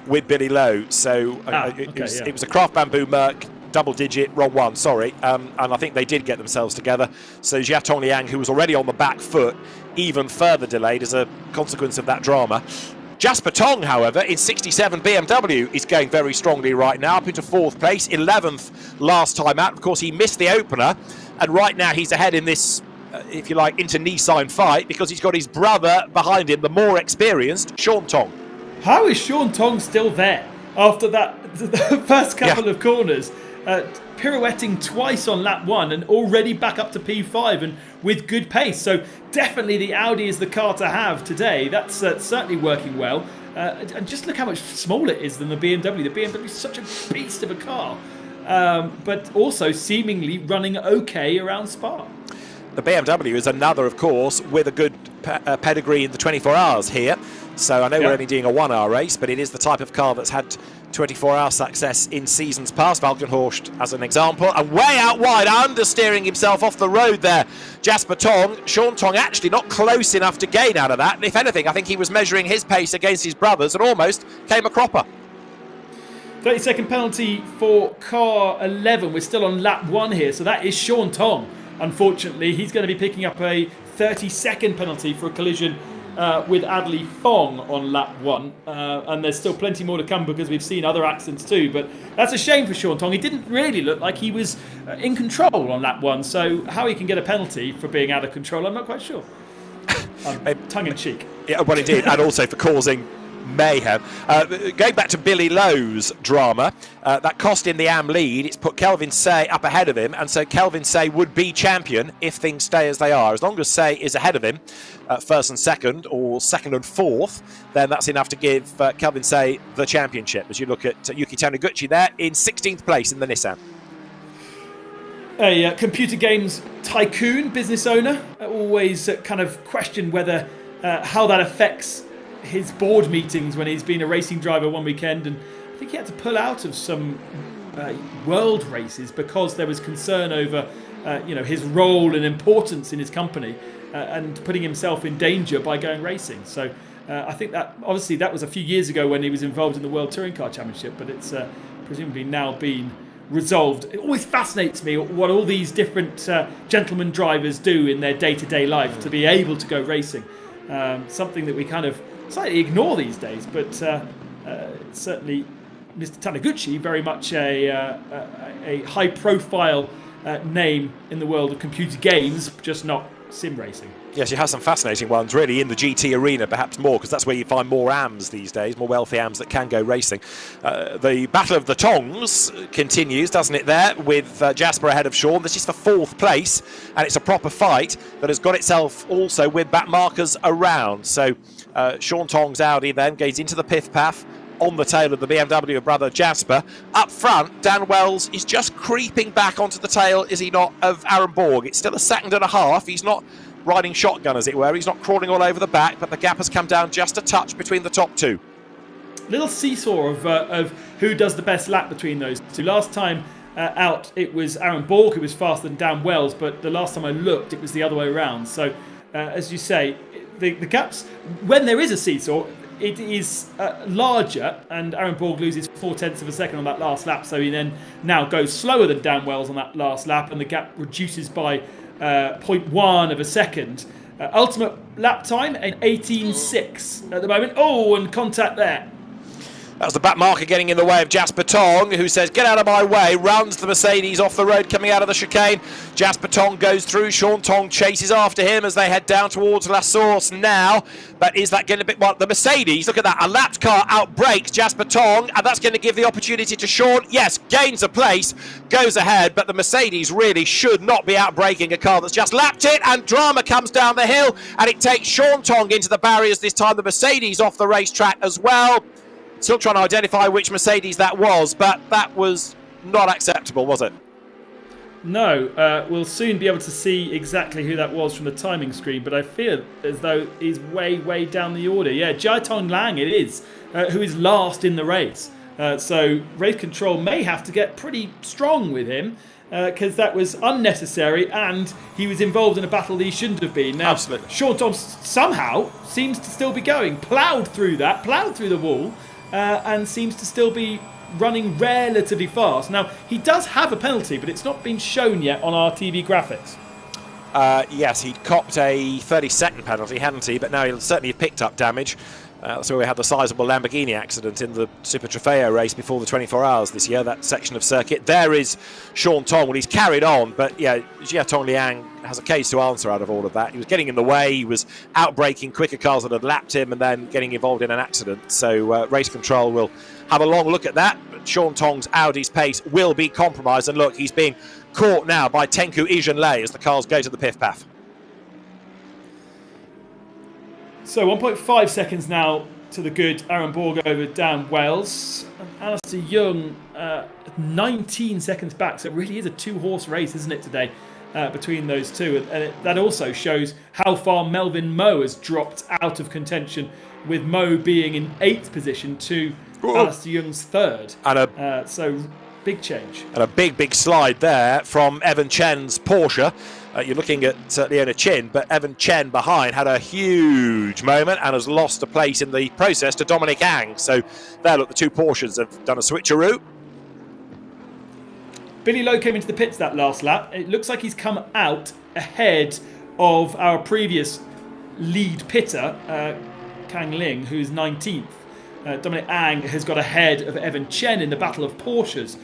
with Billy Lowe. So it was a Craft Bamboo Merc, double digit, wrong one, sorry. And I think they did get themselves together. So Jia Tong Liang, who was already on the back foot, even further delayed as a consequence of that drama. Jasper Tong, however, in 67 BMW is going very strongly right now, up into 4th place, 11th last time out. Of course, he missed the opener, and right now he's ahead in this if you like, internecine fight because he's got his brother behind him, the more experienced Sean Tong. How is Sean Tong still there after that the first couple of corners? Pirouetting twice on lap 1 and already back up to P5 and with good pace. So definitely the Audi is the car to have today. That's certainly working well. And just look how much smaller it is than the BMW. The BMW is such a beast of a car. But also seemingly running okay around Spa. The BMW is another, of course, with a good pedigree in the 24 hours here. So I know we're only doing a 1 hour race, but it is the type of car that's had 24-hour success in seasons past. Valkenhorst as an example, and way out wide, understeering himself off the road there. Jasper Tong, Sean Tong actually not close enough to gain out of that. And if anything, I think he was measuring his pace against his brothers and almost came a cropper. 30-second penalty for car 11. We're still on lap 1 here, so that is Sean Tong. Unfortunately, he's going to be picking up a 30-second penalty for a collision with Adley Fong on lap 1, and there's still plenty more to come because we've seen other accidents too, but that's a shame for Sean Tong. He didn't really look like he was in control on lap 1, so how he can get a penalty for being out of control, I'm not quite sure. Tongue in cheek. Yeah, well, he did, and also for causing mayhem. Going back to Billy Lowe's drama, that cost him the AM lead. It's put Kelvin Say up ahead of him, and so Kelvin Say would be champion if things stay as they are. As long as Say is ahead of him, first and second, or second and fourth, then that's enough to give Kelvin Say the championship. As you look at Yuki Taniguchi there in 16th place in the Nissan. A computer games tycoon, business owner, always kind of question whether how that affects his board meetings when he's been a racing driver one weekend, and I think he had to pull out of some world races because there was concern over his role and importance in his company and putting himself in danger by going racing. So I think that obviously that was a few years ago when he was involved in the World Touring Car Championship, but it's presumably now been resolved. It always fascinates me what all these different gentleman drivers do in their day-to-day life to be able to go racing. Something that we kind of slightly ignore these days, but certainly Mr. Taniguchi, very much a high-profile name in the world of computer games, just not sim racing. Yes, you have some fascinating ones, really, in the GT arena, perhaps more, because that's where you find more AMs these days, more wealthy AMs that can go racing. The Battle of the Tongs continues, doesn't it, there, with Jasper ahead of Sean. This is for 4th place, and it's a proper fight that has got itself also with back markers around. So Sean Tong's Audi then goes into the Piff Paff on the tail of the BMW brother Jasper. Up front, Dan Wells is just creeping back onto the tail, is he not, of Aaron Borg. It's still a second and a half. He's not riding shotgun, as it were. He's not crawling all over the back, but the gap has come down just a touch between the top two. Little seesaw of who does the best lap between those two. Last time out, it was Aaron Borg who was faster than Dan Wells, but the last time I looked, it was the other way around. So, as you say, the gaps, when there is a seesaw, it is larger, and Aaron Borg loses 0.4 of a second on that last lap, so he then now goes slower than Dan Wells on that last lap, and the gap reduces by 0.1 of a second. Ultimate lap time in 18.6 at the moment. Oh, and contact there. That was the back marker getting in the way of Jasper Tong, who says, get out of my way, runs the Mercedes off the road coming out of the chicane. Jasper Tong goes through, Sean Tong chases after him as they head down towards La Source now. But is that getting a bit more? The Mercedes, look at that, a lapped car outbrakes Jasper Tong, and that's going to give the opportunity to Sean. Yes, gains a place, goes ahead, but the Mercedes really should not be outbraking a car that's just lapped it, and drama comes down the hill, and it takes Sean Tong into the barriers this time, the Mercedes off the racetrack as well. Still trying to identify which Mercedes that was, but that was not acceptable, was it? No, we'll soon be able to see exactly who that was from the timing screen, but I feel as though he's way down the order. Yeah, Jiatong Lang it is, who is last in the race. So race control may have to get pretty strong with him, because that was unnecessary, and he was involved in a battle that he shouldn't have been. Now, absolutely. Sean Thompson somehow seems to still be going, ploughed through the wall, and seems to still be running relatively fast. Now, he does have a penalty, but it's not been shown yet on our TV graphics. Yes, he'd copped a 30-second penalty, hadn't he? But now he'll certainly have picked up damage. That's where we had the sizable Lamborghini accident in the Super Trofeo race before the 24 hours this year, that section of circuit. There is Sean Tong. Well, he's carried on, but yeah, Jia Tong Liang has a case to answer out of all of that. He was getting in the way, he was outbraking quicker cars that had lapped him and then getting involved in an accident. So race control will have a long look at that. But Sean Tong's Audi's pace will be compromised. And look, he's being caught now by Tengku Ijanlei as the cars go to the pith path. So 1.5 seconds now to the good Aaron Borg over Dan Wells. And Alistair Young 19 seconds back. So it really is a two-horse race, isn't it, today, between those two. And that also shows how far Melvin Moe has dropped out of contention, with Moe being in 8th position to Alistair Young's 3rd. And so big change. And a big slide there from Evan Chen's Porsche. You're looking at Leona Chin, but Evan Chen behind had a huge moment and has lost a place in the process to Dominic Ang. So there, look, the two Porsches have done a switcheroo. Billy Lowe came into the pits that last lap. It looks like he's come out ahead of our previous lead pitter, Kang Ling, who's 19th. Dominic Ang has got ahead of Evan Chen in the battle of Porsches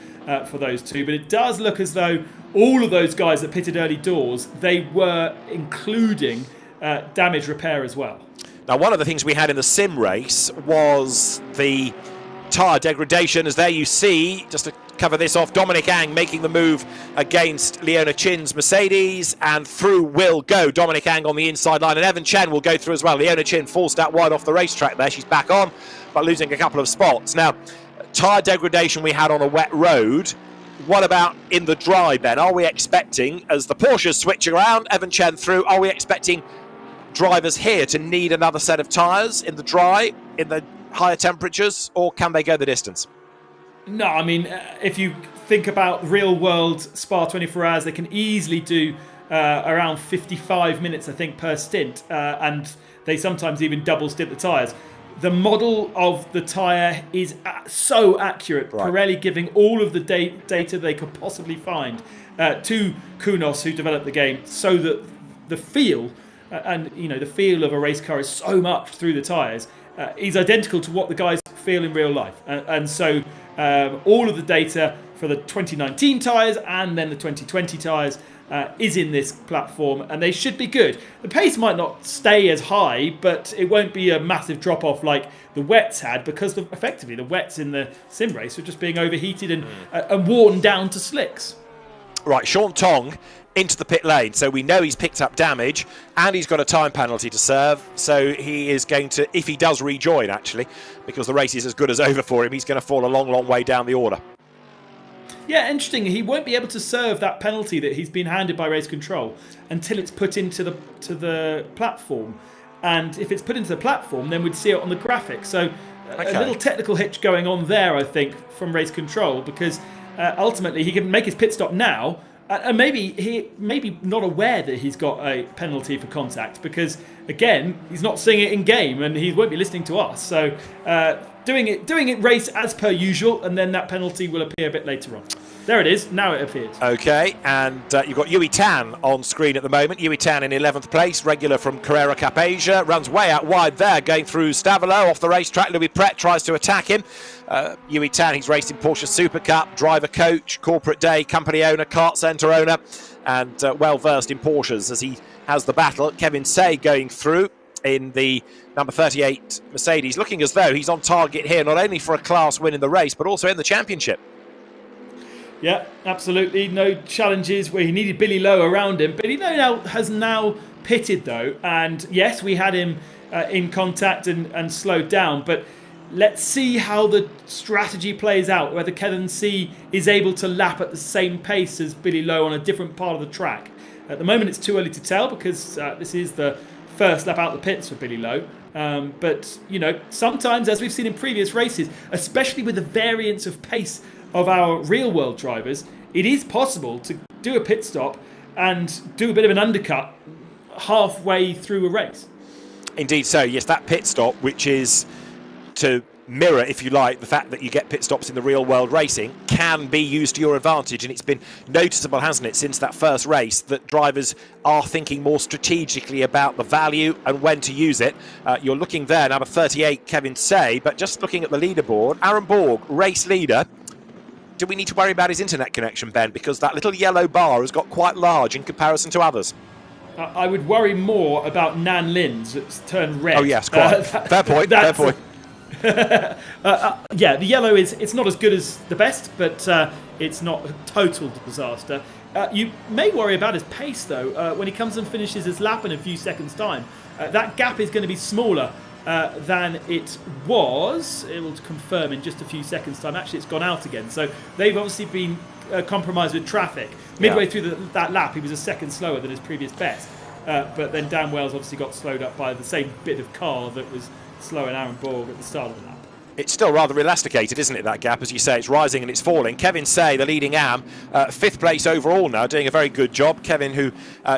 for those two. But it does look as though all of those guys that pitted early doors, they were including damage repair as well. Now, one of the things we had in the sim race was the tyre degradation, as there you see, just to cover this off, Dominic Ang making the move against Leona Chin's Mercedes, and through will go Dominic Ang on the inside line, and Evan Chen will go through as well. Leona Chin falls out wide off the racetrack there. She's back on, but losing a couple of spots. Now, tyre degradation we had on a wet road. What about in the dry, Ben? Are we expecting, as the Porsches switch around, Evan Chen through, are we expecting drivers here to need another set of tyres in the dry, in the higher temperatures, or can they go the distance? No, I mean, if you think about real-world Spa 24 hours, they can easily do around 55 minutes, I think, per stint, and they sometimes even double stint the tyres. The model of the tyre is so accurate, right. Pirelli giving all of the data they could possibly find to Kunos, who developed the game, so that the feel, and you know, the feel of a race car is so much through the tyres, is identical to what the guys feel in real life. And so all of the data for the 2019 tyres and then the 2020 tyres is in this platform, and they should be good. The pace might not stay as high, but it won't be a massive drop-off like the wets had, because effectively the wets in the sim race were just being overheated and worn down to slicks. Right, Sean Tong into the pit lane, so we know he's picked up damage and he's got a time penalty to serve, so he is going to, if he does rejoin actually, because the race is as good as over for him, he's going to fall a long way down the order. Yeah, interesting. He won't be able to serve that penalty that he's been handed by race control until it's put into the platform. And if it's put into the platform, then we'd see it on the graphic. So a little technical hitch going on there, I think, from race control, because ultimately he can make his pit stop now, and maybe not aware that he's got a penalty for contact, because again, he's not seeing it in game and he won't be listening to us. So doing it race as per usual, and then that penalty will appear a bit later on. There it is. Now it appears. Okay, and you've got Yui Tan on screen at the moment. Yui Tan in 11th place, regular from Carrera Cup Asia. Runs way out wide there, going through Stavilo off the racetrack. Louis Pret tries to attack him. Yui Tan, he's raced in Porsche Super Cup, driver coach, corporate day, company owner, kart centre owner, and well versed in Porsches as he has the battle. Kevin Say going through in the number 38 Mercedes, looking as though he's on target here, not only for a class win in the race, but also in the championship. Yeah, absolutely. No challenges where he needed Billy Lowe around him. Billy Lowe has now pitted though, and yes, we had him in contact and slowed down, but let's see how the strategy plays out, whether Kevin C is able to lap at the same pace as Billy Lowe on a different part of the track. At the moment it's too early to tell, because this is the first lap out the pits for Billy Lowe. But, you know, sometimes, as we've seen in previous races, especially with the variance of pace of our real-world drivers, it is possible to do a pit stop and do a bit of an undercut halfway through a race. Indeed so, yes, that pit stop, which is to mirror, if you like, the fact that you get pit stops in the real world racing can be used to your advantage. And it's been noticeable, hasn't it, since that first race, that drivers are thinking more strategically about the value and when to use it. You're looking there, number 38, Kevin Say, but just looking at the leaderboard, Aaron Borg, race leader. Do we need to worry about his internet connection, Ben? Because that little yellow bar has got quite large in comparison to others. I would worry more about Nan Lin's that's turned red. Oh, yes, quite. Fair point, fair point. Yeah, the yellow it's not as good as the best, but it's not a total disaster. You may worry about his pace, though. When he comes and finishes his lap in a few seconds' time, that gap is going to be smaller than it was. It will confirm in just a few seconds' time. Actually, it's gone out again. So they've obviously been compromised with traffic. Midway through that lap, he was a second slower than his previous best. But then Dan Wells obviously got slowed up by the same bit of car that was slowing Aaron Borg at the start of the lap. It's still rather elasticated, isn't it, that gap? As you say, it's rising and it's falling. Kevin Say, the leading AM, 5th place overall now, doing a very good job. Kevin, who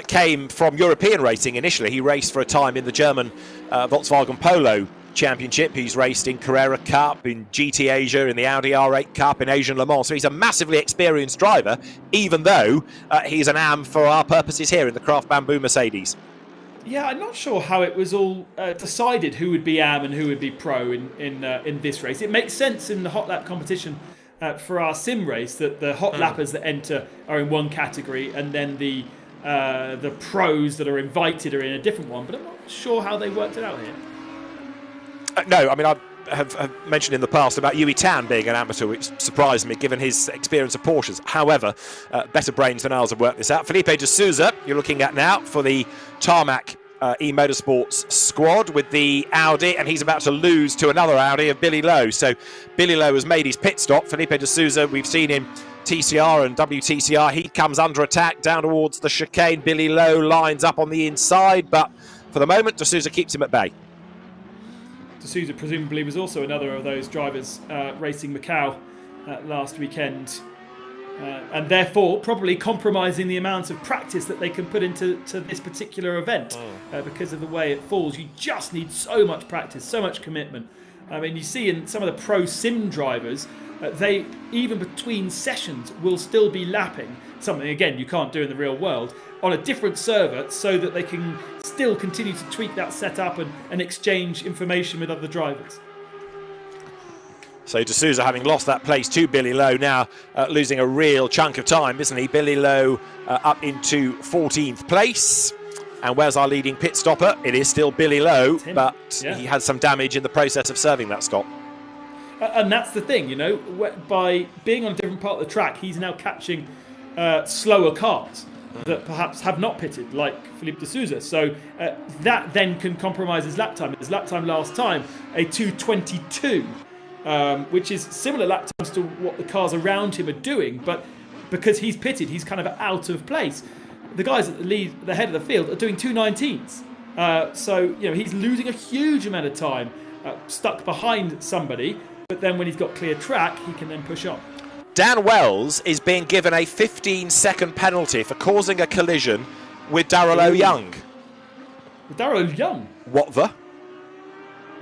came from European racing initially, he raced for a time in the German Volkswagen Polo Championship. He's raced in Carrera Cup, in GT Asia, in the Audi R8 Cup, in Asian Le Mans. So he's a massively experienced driver, even though he's an AM for our purposes here in the Craft Bamboo Mercedes. Yeah, I'm not sure how it was all decided who would be AM and who would be pro in this race. It makes sense in the hot lap competition for our sim race that the hot lappers that enter are in one category, and then the pros that are invited are in a different one. But I'm not sure how they worked it out here. No, I mean, I have mentioned in the past about Yui Tan being an amateur, which surprised me given his experience of Porsches. However, better brains than ours have worked this out. Felipe de Souza, you're looking at now for the Tarmac e-motorsports squad with the Audi, and he's about to lose to another Audi of Billy Lowe. So Billy Lowe has made his pit stop. Felipe de Souza, we've seen him TCR and WTCR. He comes under attack down towards the chicane. Billy Lowe lines up on the inside, but for the moment, de Souza keeps him at bay. De Souza presumably was also another of those drivers racing Macau last weekend, and therefore probably compromising the amount of practice that they can put into this particular event because of the way it falls. You just need so much practice, so much commitment. I mean, you see in some of the pro sim drivers, they, even between sessions, will still be lapping, something again you can't do in the real world, on a different server so that they can still continue to tweak that setup and exchange information with other drivers. So de Souza, having lost that place to Billy Lowe, now losing a real chunk of time, isn't he? Billy Lowe up into 14th place. And where's our leading pit stopper? It is still Billy Lowe, but he had some damage in the process of serving that stop. And that's the thing, you know, by being on a different part of the track, he's now catching slower cars that perhaps have not pitted, like Felipe de Souza. So that then can compromise his lap time. His lap time last time, a 2:22, which is similar lap times to what the cars around him are doing, but because he's pitted, he's kind of out of place. The guys at the head of the field are doing 2:19s. So, you know, he's losing a huge amount of time stuck behind somebody, but then when he's got clear track, he can then push on. Dan Wells is being given a 15-second penalty for causing a collision with Darrell O'Young. With Darrell O'Young? What the?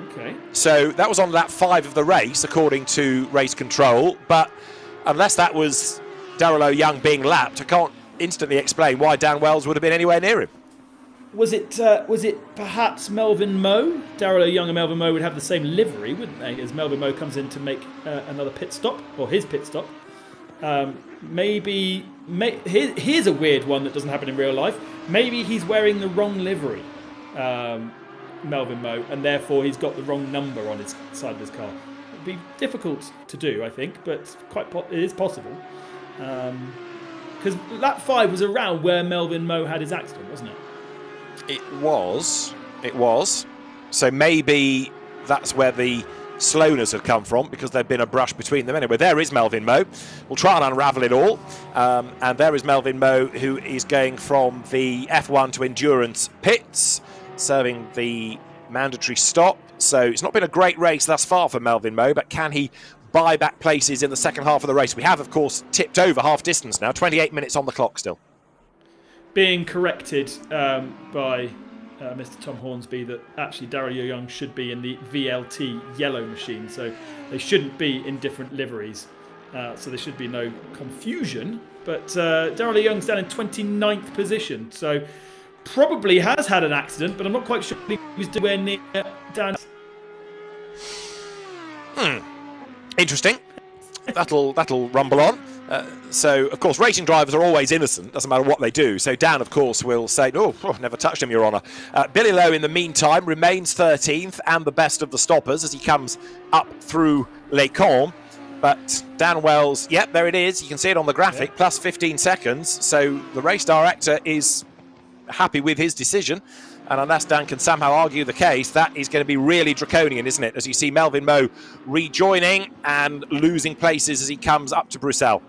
Okay. So that was on lap 5 of the race, according to race control, but unless that was Darrell O'Young being lapped, I can't instantly explain why Dan Wells would have been anywhere near him. Was it perhaps Melvin Moe? Darrell O'Young and Melvin Moe would have the same livery, wouldn't they? As Melvin Moe comes in to make another pit stop, or his pit stop. Here's a weird one that doesn't happen in real life. Maybe he's wearing the wrong livery, Melvin Moe, and therefore he's got the wrong number on his side of his car. It'd be difficult to do, I think, but it is possible. Because lap 5 was around where Melvin Moe had his accident, wasn't it? It was. So maybe that's where the slowness had come from, because there'd been a brush between them. Anyway, there is Melvin Moe. We'll try and unravel it all. And there is Melvin Moe, who is going from the F1 to endurance pits, serving the mandatory stop. So it's not been a great race thus far for Melvin Moe, but can he buy back places in the second half of the race? We have, of course, tipped over half distance now. 28 minutes on the clock still. Being corrected by Mr. Tom Hornsby, that actually Daryl Young should be in the VLT yellow machine, so they shouldn't be in different liveries. So there should be no confusion. But Daryl Young's down in 29th position, so probably has had an accident, but I'm not quite sure he was anywhere near down. Interesting. That'll rumble on. So, of course, racing drivers are always innocent, doesn't matter what they do. So Dan, of course, will say, oh, never touched him, Your Honour. Billy Lowe, in the meantime, remains 13th and the best of the stoppers as he comes up through Les Combes. But Dan Wells, yep, there it is. You can see it on the graphic, plus 15 seconds. So the race director is happy with his decision. And unless Dan can somehow argue the case, that is going to be really draconian, isn't it? As you see Melvin Moe rejoining and losing places as he comes up to Bruxelles.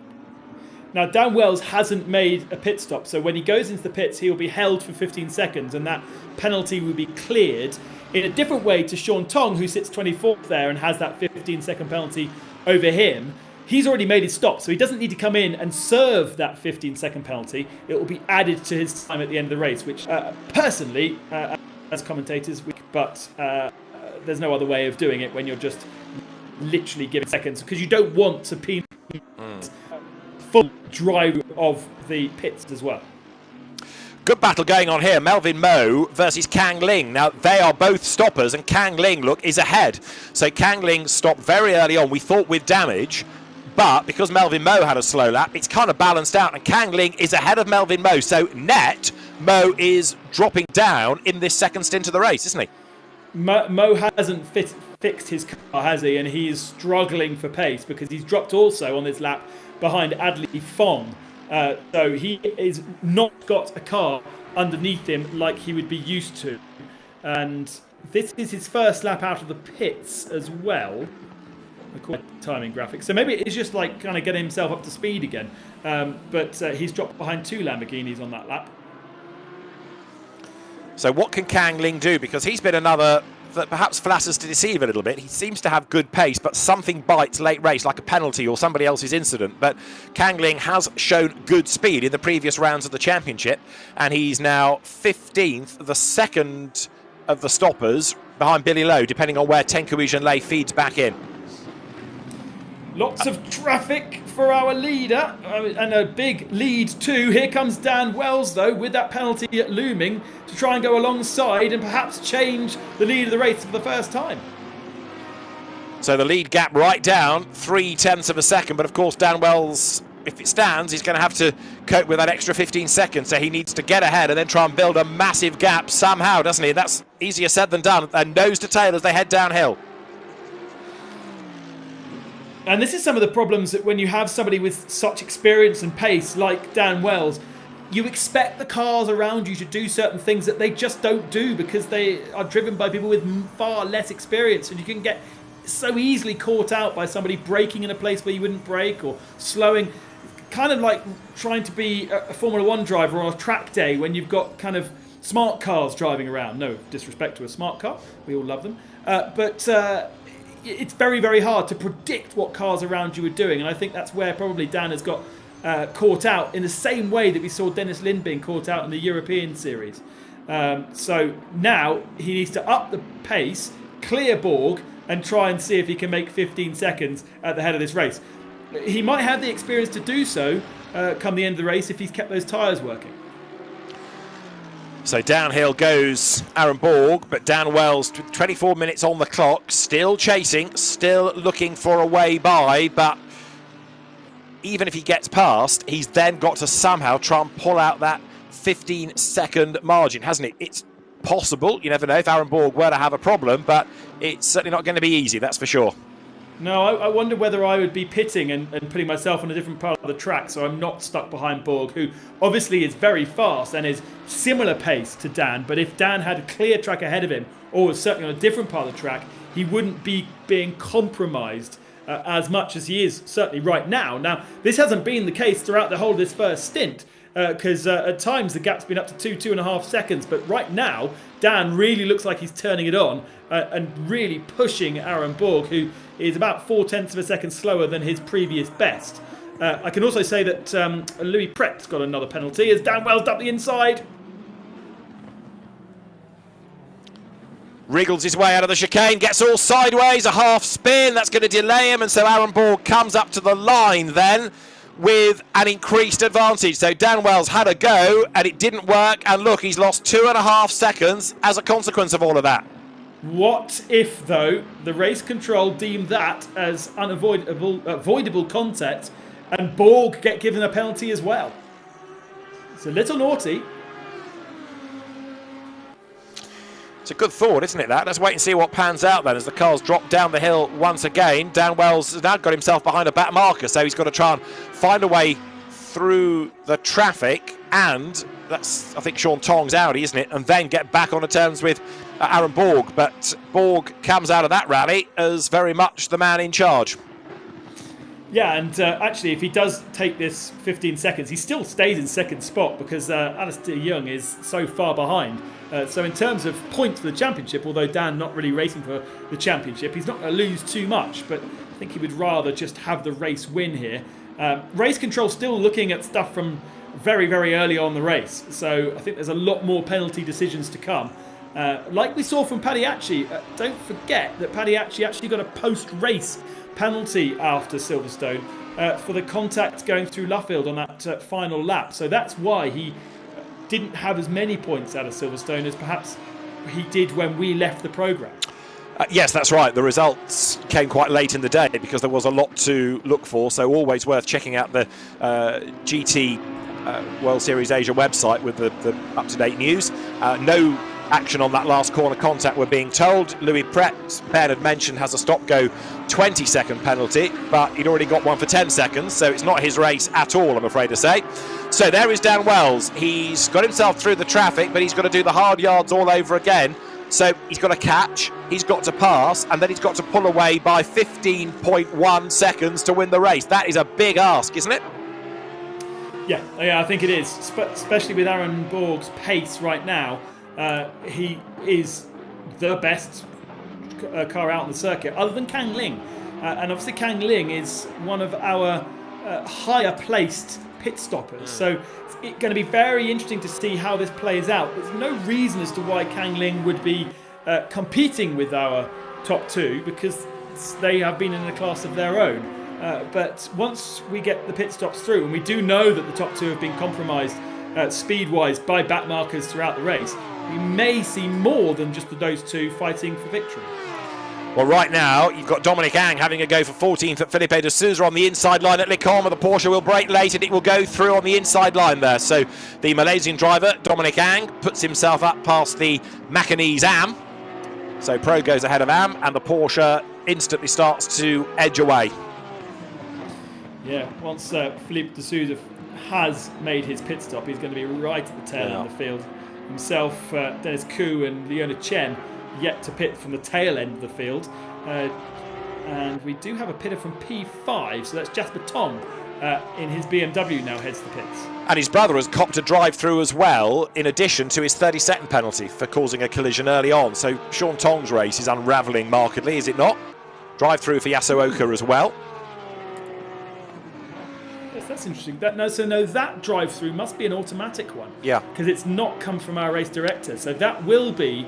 Now, Dan Wells hasn't made a pit stop, so when he goes into the pits, he'll be held for 15 seconds, and that penalty will be cleared in a different way to Sean Tong, who sits 24th there and has that 15-second penalty over him. He's already made his stop, so he doesn't need to come in and serve that 15-second penalty. It will be added to his time at the end of the race, which personally, as commentators, but there's no other way of doing it when you're just literally giving seconds, because you don't want to penalise full drive of the pits as well. Good battle going on here. Melvin Moe versus Kang Ling. Now, they are both stoppers, and Kang Ling, look, is ahead. So Kang Ling stopped very early on, we thought with damage, but because Melvin Moe had a slow lap, it's kind of balanced out, and Kang Ling is ahead of Melvin Moe. So net, Moe is dropping down in this second stint of the race, isn't he? Moe hasn't fixed his car, has he? And he is struggling for pace because he's dropped also on this lap behind Adley Fong. So he is not got a car underneath him like he would be used to. And this is his first lap out of the pits as well, according to the timing graphic. So maybe it's just like kind of getting himself up to speed again. But he's dropped behind 2 Lamborghinis on that lap. So what can Kang Ling do? Because he's been another that perhaps flatters to deceive a little bit. He seems to have good pace, but something bites late race, like a penalty or somebody else's incident. But Kang Ling has shown good speed in the previous rounds of the championship, and he's now 15th, the second of the stoppers, behind Billy Lowe, depending on where Tenkoui Janlei feeds back in. Lots of traffic for our leader, and a big lead too. Here comes Dan Wells, though, with that penalty looming to try and go alongside and perhaps change the lead of the race for the first time. So the lead gap right down, 0.3 of a second, but of course Dan Wells, if it stands, he's going to have to cope with that extra 15 seconds, so he needs to get ahead and then try and build a massive gap somehow, doesn't he? That's easier said than done, and nose to tail as they head downhill. And this is some of the problems that when you have somebody with such experience and pace like Dan Wells, you expect the cars around you to do certain things that they just don't do because they are driven by people with far less experience, and you can get so easily caught out by somebody braking in a place where you wouldn't brake or slowing, kind of like trying to be a Formula 1 driver on a track day when you've got kind of smart cars driving around. No disrespect to a smart car, we all love them, but it's very, very hard to predict what cars around you are doing, and I think that's where probably Dan has got caught out in the same way that we saw Dennis Lin being caught out in the European Series. So now he needs to up the pace, clear Borg, and try and see if he can make 15 seconds at the head of this race. He might have the experience to do so come the end of the race if he's kept those tyres working. So downhill goes Aaron Borg, but Dan Wells, 24 minutes on the clock, still chasing, still looking for a way by, but even if he gets past, he's then got to somehow try and pull out that 15-second margin, hasn't it? It's possible, you never know if Aaron Borg were to have a problem, but it's certainly not going to be easy, that's for sure. No, I wonder whether I would be pitting and putting myself on a different part of the track so I'm not stuck behind Borg, who obviously is very fast and is similar pace to Dan, but if Dan had a clear track ahead of him, or was certainly on a different part of the track, he wouldn't be being compromised as much as he is certainly right now. Now, this hasn't been the case throughout the whole of this first stint, because at times the gap's been up to 2.5 seconds, but right now Dan really looks like he's turning it on and really pushing Aaron Borg, who is about 0.4 of a second slower than his previous best. I can also say that Louis Prett's got another penalty as Dan Wells up the inside. Wriggles his way out of the chicane, gets all sideways, a half spin, that's going to delay him, and so Aaron Borg comes up to the line then with an increased advantage. So Dan Wells had a go and it didn't work, and look, he's lost 2.5 seconds as a consequence of all of that. What if, though, the race control deemed that as avoidable contact and Borg get given a penalty as well? It's a little naughty. It's a good thought, isn't it, that? Let's wait and see what pans out then as the cars drop down the hill once again. Dan Wells has now got himself behind a back marker, so he's got to try and find a way through the traffic, and that's, I think, Sean Tong's Audi, isn't it? And then get back on the terms with Aaron Borg. But Borg comes out of that rally as very much the man in charge. Yeah, and actually, if he does take this 15 seconds, he still stays in second spot because Alistair Young is so far behind. So in terms of points for the championship, although Dan not really racing for the championship, he's not going to lose too much, but I think he would rather just have the race win here. Race control still looking at stuff from very, very early on the race. So I think there's a lot more penalty decisions to come. Like we saw from Pagliacci, don't forget that Pagliacci actually got a post-race penalty after Silverstone for the contact going through Luffield on that final lap. So that's why he didn't have as many points out of Silverstone as perhaps he did when we left the programme. Yes, that's right. The results came quite late in the day because there was a lot to look for, so always worth checking out the GT World Series Asia website with the up-to-date news. No action on that last corner contact, we're being told. Louis Pret, Ben had mentioned, has a stop-go 20-second penalty, but he'd already got one for 10 seconds, so it's not his race at all, I'm afraid to say. So there is Dan Wells. He's got himself through the traffic, but he's got to do the hard yards all over again. So he's got to catch, he's got to pass, and then he's got to pull away by 15.1 seconds to win the race. That is a big ask, isn't it? Yeah, I think it is, especially with Aaron Borg's pace right now. He is the best car out on the circuit, other than Kang Ling. And obviously Kang Ling is one of our higher placed pit stoppers. So it's going to be very interesting to see how this plays out. There's no reason as to why Kang Ling would be competing with our top two, because they have been in a class of their own. But once we get the pit stops through, and we do know that the top two have been compromised speed-wise by back markers throughout the race, we may see more than just those two fighting for victory. Well, right now, you've got Dominic Ang having a go for 14th at Felipe de Souza on the inside line at Le Combe. The Porsche will brake late and it will go through on the inside line there. So the Malaysian driver, Dominic Ang, puts himself up past the Macanese Am. So Pro goes ahead of Am, and the Porsche instantly starts to edge away. Yeah, once Felipe de Souza has made his pit stop, he's going to be right at the tail end of the field. Himself, Dennis Koo and Leona Chen yet to pit from the tail end of the field. And we do have a pitter from P5, so that's Jasper Tong in his BMW now heads the pits. And his brother has copped a drive-through as well, in addition to his 30-second penalty for causing a collision early on. So Sean Tong's race is unravelling markedly, is it not? Drive-through for Yasuoka as well. Yes, that's interesting. That drive-through must be an automatic one. Yeah. Because it's not come from our race director. So that will be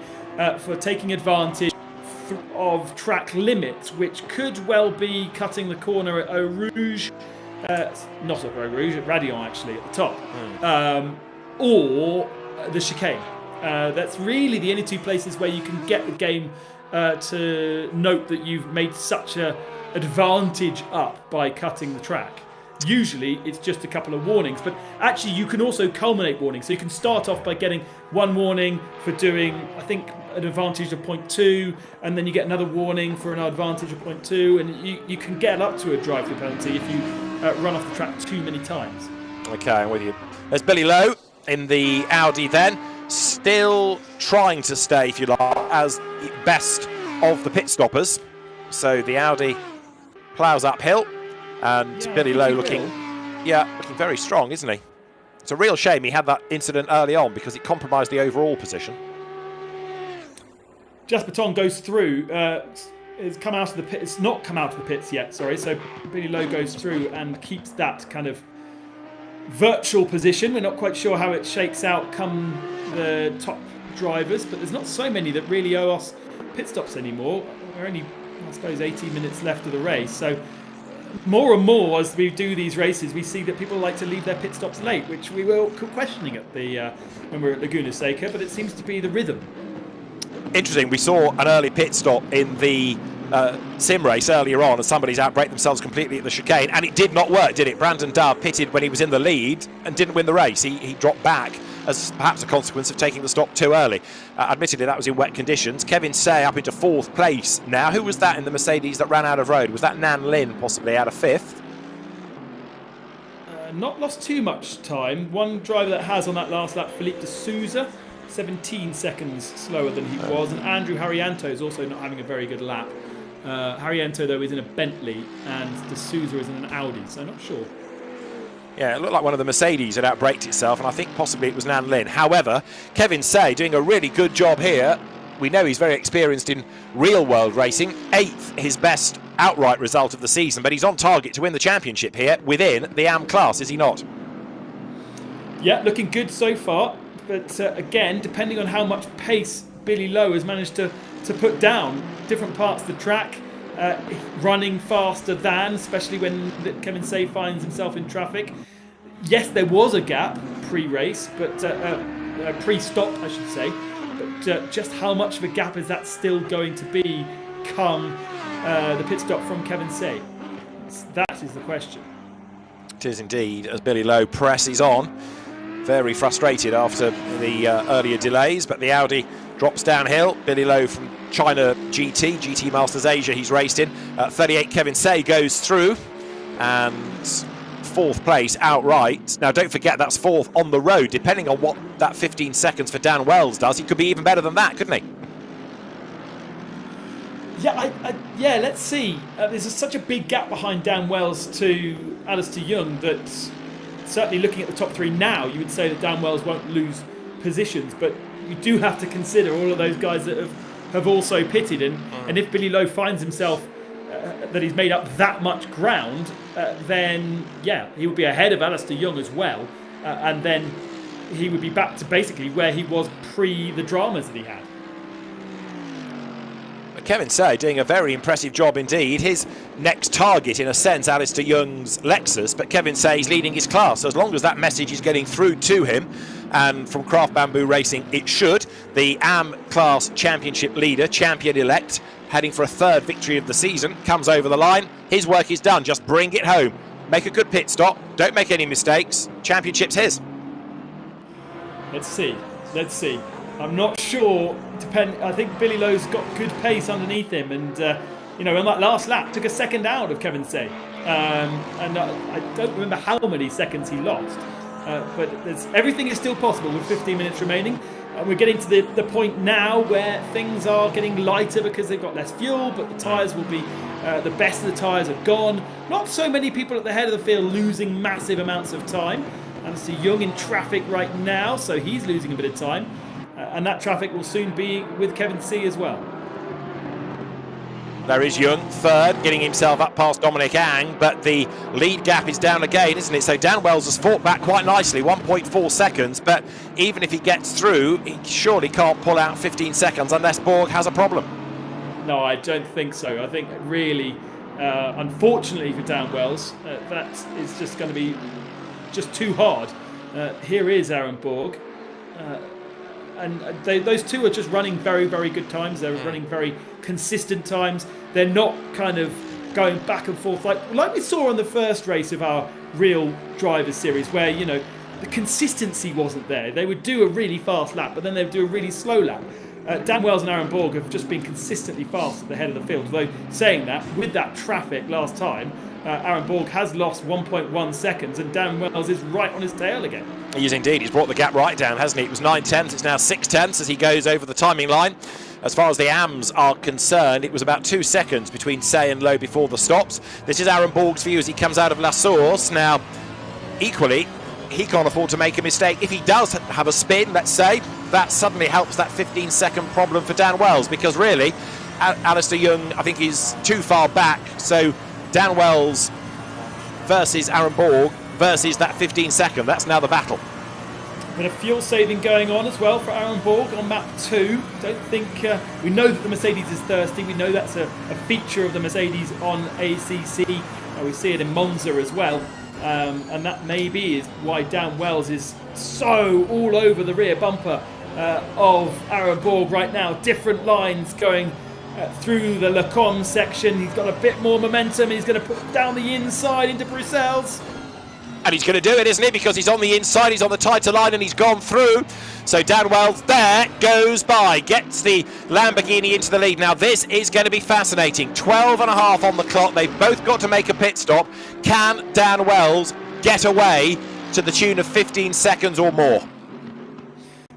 for taking advantage of track limits, which could well be cutting the corner at Eau Rouge, not at Eau Rouge, at Radion actually at the top, or the chicane. That's really the only two places where you can get the game to note that you've made such a advantage up by cutting the track. Usually it's just a couple of warnings, but actually you can also culminate warnings. So you can start off by getting one warning for doing, I think, an advantage of 0.2, and then you get another warning for an advantage of 0.2, and you can get up to a drive-through penalty if you run off the track too many times. Okay, I'm with you. There's Billy Lowe in the Audi then, still trying to stay, if you like, as the best of the pit stoppers. So the Audi ploughs uphill. And Billy Lowe looking very strong, isn't he? It's a real shame he had that incident early on because it compromised the overall position. Jasper Tong goes through. It's come out of the pit. It's not come out of the pits yet. Sorry. So Billy Lowe goes through and keeps that kind of virtual position. We're not quite sure how it shakes out come the top drivers, but there's not so many that really owe us pit stops anymore. We're only, I suppose, 18 minutes left of the race. So more and more as we do these races, we see that people like to leave their pit stops late, which we were questioning at the when we were at Laguna Seca, but it seems to be the rhythm. Interesting, we saw an early pit stop in the sim race earlier on, and somebody's outbraked themselves completely at the chicane, and it did not work, did it? Brandon Dove pitted when he was in the lead and didn't win the race. He dropped back as perhaps a consequence of taking the stop too early. Admittedly, that was in wet conditions. Kevin Say up into 4th place now. Who was that in the Mercedes that ran out of road? Was that Nan Lin possibly out of 5th? Not lost too much time. One driver that has on that last lap, Felipe de Souza, 17 seconds slower than he was, and Andrew Harrianto is also not having a very good lap. Harrianto, though, is in a Bentley, and de Souza is in an Audi, so I'm not sure. Yeah, it looked like one of the Mercedes had outbraked itself, and I think possibly it was Nan Lin. However, Kevin Say doing a really good job here. We know he's very experienced in real-world racing. 8th, his best outright result of the season, but he's on target to win the championship here within the AM class, is he not? Yeah, looking good so far, but again, depending on how much pace Billy Lowe has managed to put down different parts of the track, running faster than, especially when Kevin Say finds himself in traffic. Yes, there was a gap pre-race, but pre-stop, I should say. But just how much of a gap is that still going to be come the pit stop from Kevin Say? That is the question. It is indeed, as Billy Lowe presses on. Very frustrated after the earlier delays, but the Audi drops downhill. Billy Lowe from China GT Masters Asia he's raced in. 38 Kevin Say goes through, and 4th place outright. Now don't forget that's 4th on the road. Depending on what that 15 seconds for Dan Wells does, he could be even better than that, couldn't he? Yeah, let's see. There's such a big gap behind Dan Wells to Alistair Young that certainly looking at the top 3 now, you would say that Dan Wells won't lose positions, but you do have to consider all of those guys that have also pitted, and if Billy Lowe finds himself that he's made up that much ground, then yeah, he would be ahead of Alistair Young as well, and then he would be back to basically where he was pre the dramas that he had. Kevin Say doing a very impressive job indeed. His next target, in a sense, Alistair Young's Lexus, but Kevin Say's leading his class. So as long as that message is getting through to him, and from Craft Bamboo Racing it should, the AM class championship leader, champion-elect, heading for a 3rd victory of the season, comes over the line. His work is done. Just bring it home. Make a good pit stop. Don't make any mistakes. Championship's his. Let's see. I'm not sure. I think Billy Lowe's got good pace underneath him, and in that last lap took a second out of Kevin Say, and I don't remember how many seconds he lost, but everything is still possible with 15 minutes remaining. We're getting to the point now where things are getting lighter because they've got less fuel, but the tyres will be the best of the tyres are gone. Not so many people at the head of the field losing massive amounts of time. Alistair Young in traffic right now, so he's losing a bit of time. And that traffic will soon be with Kevin C as well. There is Young, 3rd, getting himself up past Dominic Ang, but the lead gap is down again, isn't it? So Dan Wells has fought back quite nicely, 1.4 seconds, but even if he gets through, he surely can't pull out 15 seconds unless Borg has a problem. No, I don't think so. I think really, unfortunately for Dan Wells, that is just going to be just too hard. Here is Aaron Borg. And those two are just running very, very good times. They're running very consistent times. They're not kind of going back and forth like we saw on the first race of our Real Drivers series, where the consistency wasn't there. They would do a really fast lap, but then they would do a really slow lap. Dan Wells and Aaron Borg have just been consistently fast at the head of the field. Though saying that, with that traffic last time, Aaron Borg has lost 1.1 seconds, and Dan Wells is right on his tail again. He is indeed. He's brought the gap right down, hasn't he? It was 9/10, it's now 6/10 as he goes over the timing line. As far as the AMs are concerned, it was about 2 seconds between Say and Lowe before the stops. This is Aaron Borg's view as he comes out of La Source. Now, equally, he can't afford to make a mistake. If he does have a spin, let's say, that suddenly helps that 15-second problem for Dan Wells, because really, Alistair Young, I think, is too far back. So Dan Wells versus Aaron Borg versus that 15-second. That's now the battle. Bit of fuel saving going on as well for Aaron Borg on map 2. Don't think we know that the Mercedes is thirsty. We know that's a feature of the Mercedes on ACC. We see it in Monza as well, and that maybe is why Dan Wells is so all over the rear bumper of Aaron Borg right now. Different lines going through the Lecombe section. He's got a bit more momentum. He's going to put down the inside into Bruxelles. And he's going to do it, isn't he? Because he's on the inside, he's on the tighter line, and he's gone through. So Dan Wells there goes by, gets the Lamborghini into the lead. Now this is going to be fascinating. 12 and a half on the clock. They've both got to make a pit stop. Can Dan Wells get away to the tune of 15 seconds or more?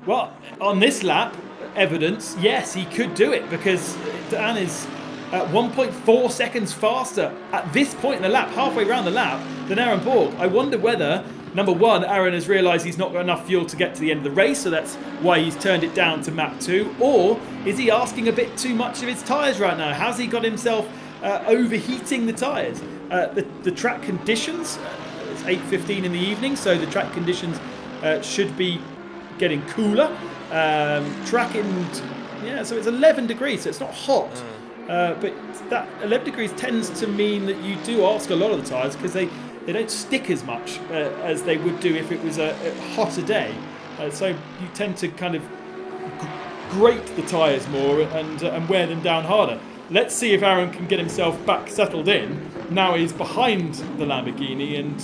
Well, on this lap, evidence, yes, he could do it, because Dan is 1.4 seconds faster at this point in the lap, halfway around the lap, than Aaron Borg. I wonder whether, number one, Aaron has realised he's not got enough fuel to get to the end of the race, so that's why he's turned it down to map 2, or is he asking a bit too much of his tyres right now? Has he got himself overheating the tyres? The track conditions, it's 8:15 in the evening, so the track conditions should be getting cooler. So it's 11 degrees, so it's not hot. But that 11 degrees tends to mean that you do ask a lot of the tyres, because they don't stick as much as they would do if it was a hotter day. So you tend to kind of grate the tyres more and wear them down harder. Let's see if Aaron can get himself back settled in. Now he's behind the Lamborghini, and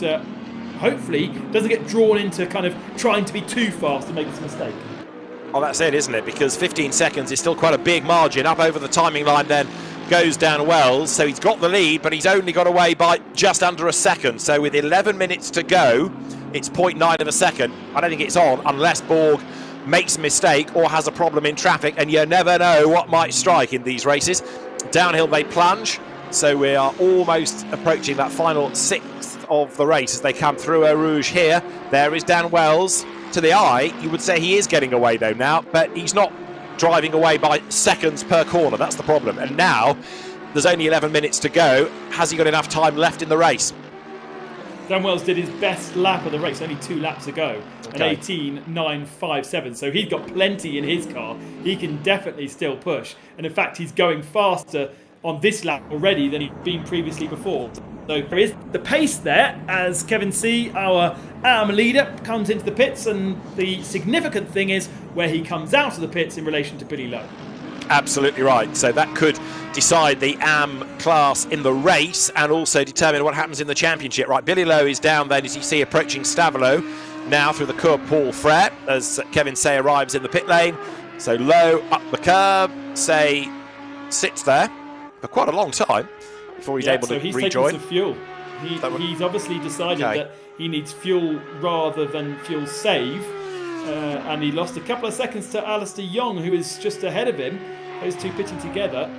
hopefully doesn't get drawn into kind of trying to be too fast and make this mistake. Oh, that's it, isn't it? Because 15 seconds is still quite a big margin. Up over the timing line then goes Dan Wells. So he's got the lead, but he's only got away by just under a second. So with 11 minutes to go, it's 0.9 of a second. I don't think it's on unless Borg makes a mistake or has a problem in traffic, and you never know what might strike in these races. Downhill they plunge. So we are almost approaching that final sixth of the race as they come through Eau Rouge here. There is Dan Wells. To the eye, you would say he is getting away though now, but he's not driving away by seconds per corner. That's the problem. And now there's only 11 minutes to go. Has he got enough time left in the race? Dan Wells did his best lap of the race only 2 laps ago, an 18.957. So he's got plenty in his car. He can definitely still push. And in fact, he's going faster on this lap already than he'd been previously before. So there is the pace there as Kevin C, our AM leader, comes into the pits, and the significant thing is where he comes out of the pits in relation to Billy Lowe. Absolutely right. So that could decide the AM class in the race and also determine what happens in the championship. Right, Billy Lowe is down then, as you see, approaching Stavelot now through the curb Paul Frere as Kevin Say arrives in the pit lane. So Lowe up the curb, Say sits there for quite a long time before he's able to he's rejoin. Taking some fuel. He's obviously decided that he needs fuel rather than fuel save, and he lost a couple of seconds to Alistair Young, who is just ahead of him. Those two pitting together.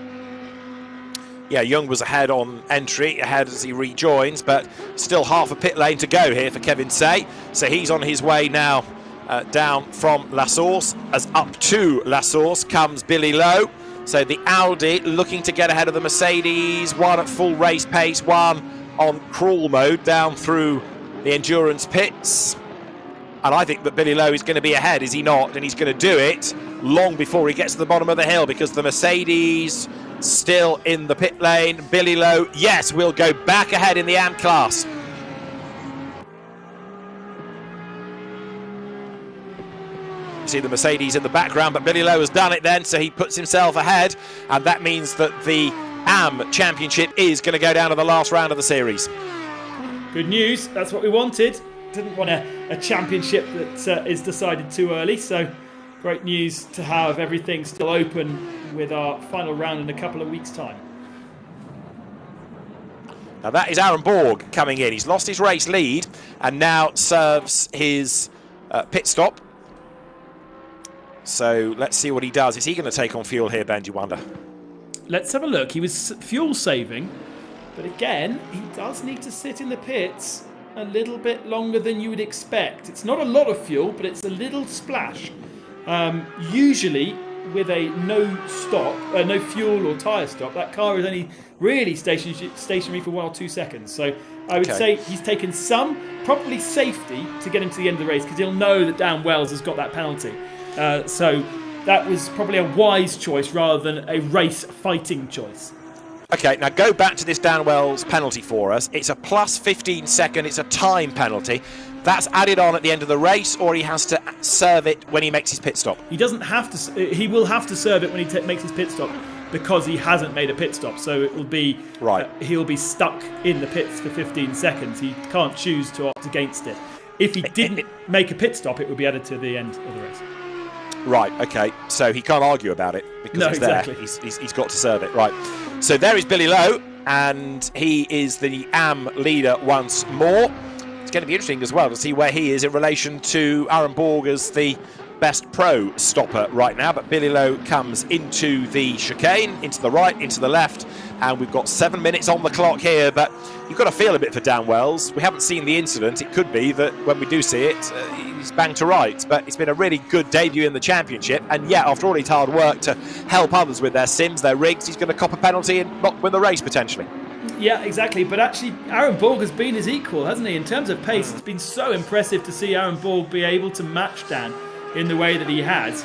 Yeah, Young was ahead on entry, ahead as he rejoins, but still half a pit lane to go here for Kevin Say. So he's on his way now down from La Source. As up to La Source comes Billy Lowe. So the Audi looking to get ahead of the Mercedes, one at full race pace, one on crawl mode down through the endurance pits. And I think that Billy Lowe is going to be ahead, is he not? And he's going to do it long before he gets to the bottom of the hill, because the Mercedes still in the pit lane. Billy Lowe, yes, will go back ahead in the AM class. You see the Mercedes in the background, but Billy Lowe has done it then, so he puts himself ahead, and that means that the AM Championship is going to go down to the last round of the series. Good news, that's what we wanted. Didn't want a championship that is decided too early, so great news to have everything still open with our final round in a couple of weeks' time. Now that is Aaron Borg coming in. He's lost his race lead and now serves his pit stop. So let's see what he does. Is he going to take on fuel here, Ben, do you wonder? Let's have a look. He was fuel saving, but again, he does need to sit in the pits a little bit longer than you would expect. It's not a lot of fuel, but it's a little splash. Usually, with a no fuel or tyre stop, that car is only really stationary for 1 or 2 seconds. So I would Okay. say he's taken some, probably safety, to get him to the end of the race because he'll know that Dan Wells has got that penalty. So that was probably a wise choice rather than a race fighting choice. Okay, now go back to this Dan Wells penalty for us. It's a plus 15 second, it's a time penalty. That's added on at the end of the race, or he has to serve it when he makes his pit stop? He doesn't have to. He will have to serve it when he makes his pit stop because he hasn't made a pit stop. So it will be Right. He'll be stuck in the pits for 15 seconds. He can't choose to opt against it. If he didn't make a pit stop, it would be added to the end of the race. Right, okay. So he can't argue about it because No, it's exactly. there. He's got to serve it. Right. So there is Billy Lowe, and he is the AM leader once more. It's going to be interesting as well to see where he is in relation to Aaron Borg as the best pro stopper right now. But Billy Lowe comes into the chicane, into the right, into the left, and we've got 7 minutes on the clock here. But you've got to feel a bit for Dan Wells. We haven't seen the incident. It could be that when we do see it, he's banged to rights. But it's been a really good debut in the championship. And yet, after all his hard work to help others with their sims, their rigs, he's going to cop a penalty and not win the race potentially. Yeah, exactly. But actually, Aaron Borg has been his equal, hasn't he? In terms of pace, it's been so impressive to see Aaron Borg be able to match Dan in the way that he has.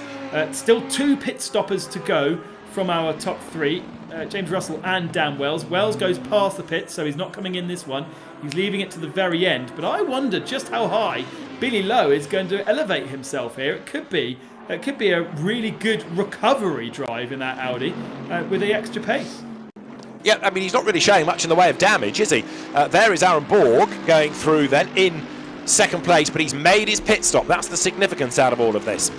Still 2 pit stoppers to go from our top 3, James Russell and Dan Wells. Wells goes past the pit, so he's not coming in this one. He's leaving it to the very end. But I wonder just how high Billy Lowe is going to elevate himself here. It could be a really good recovery drive in that Audi with the extra pace. Yeah, I mean, he's not really showing much in the way of damage, is he? There is Aaron Borg going through then in second place, but he's made his pit stop. That's the significance out of all of this.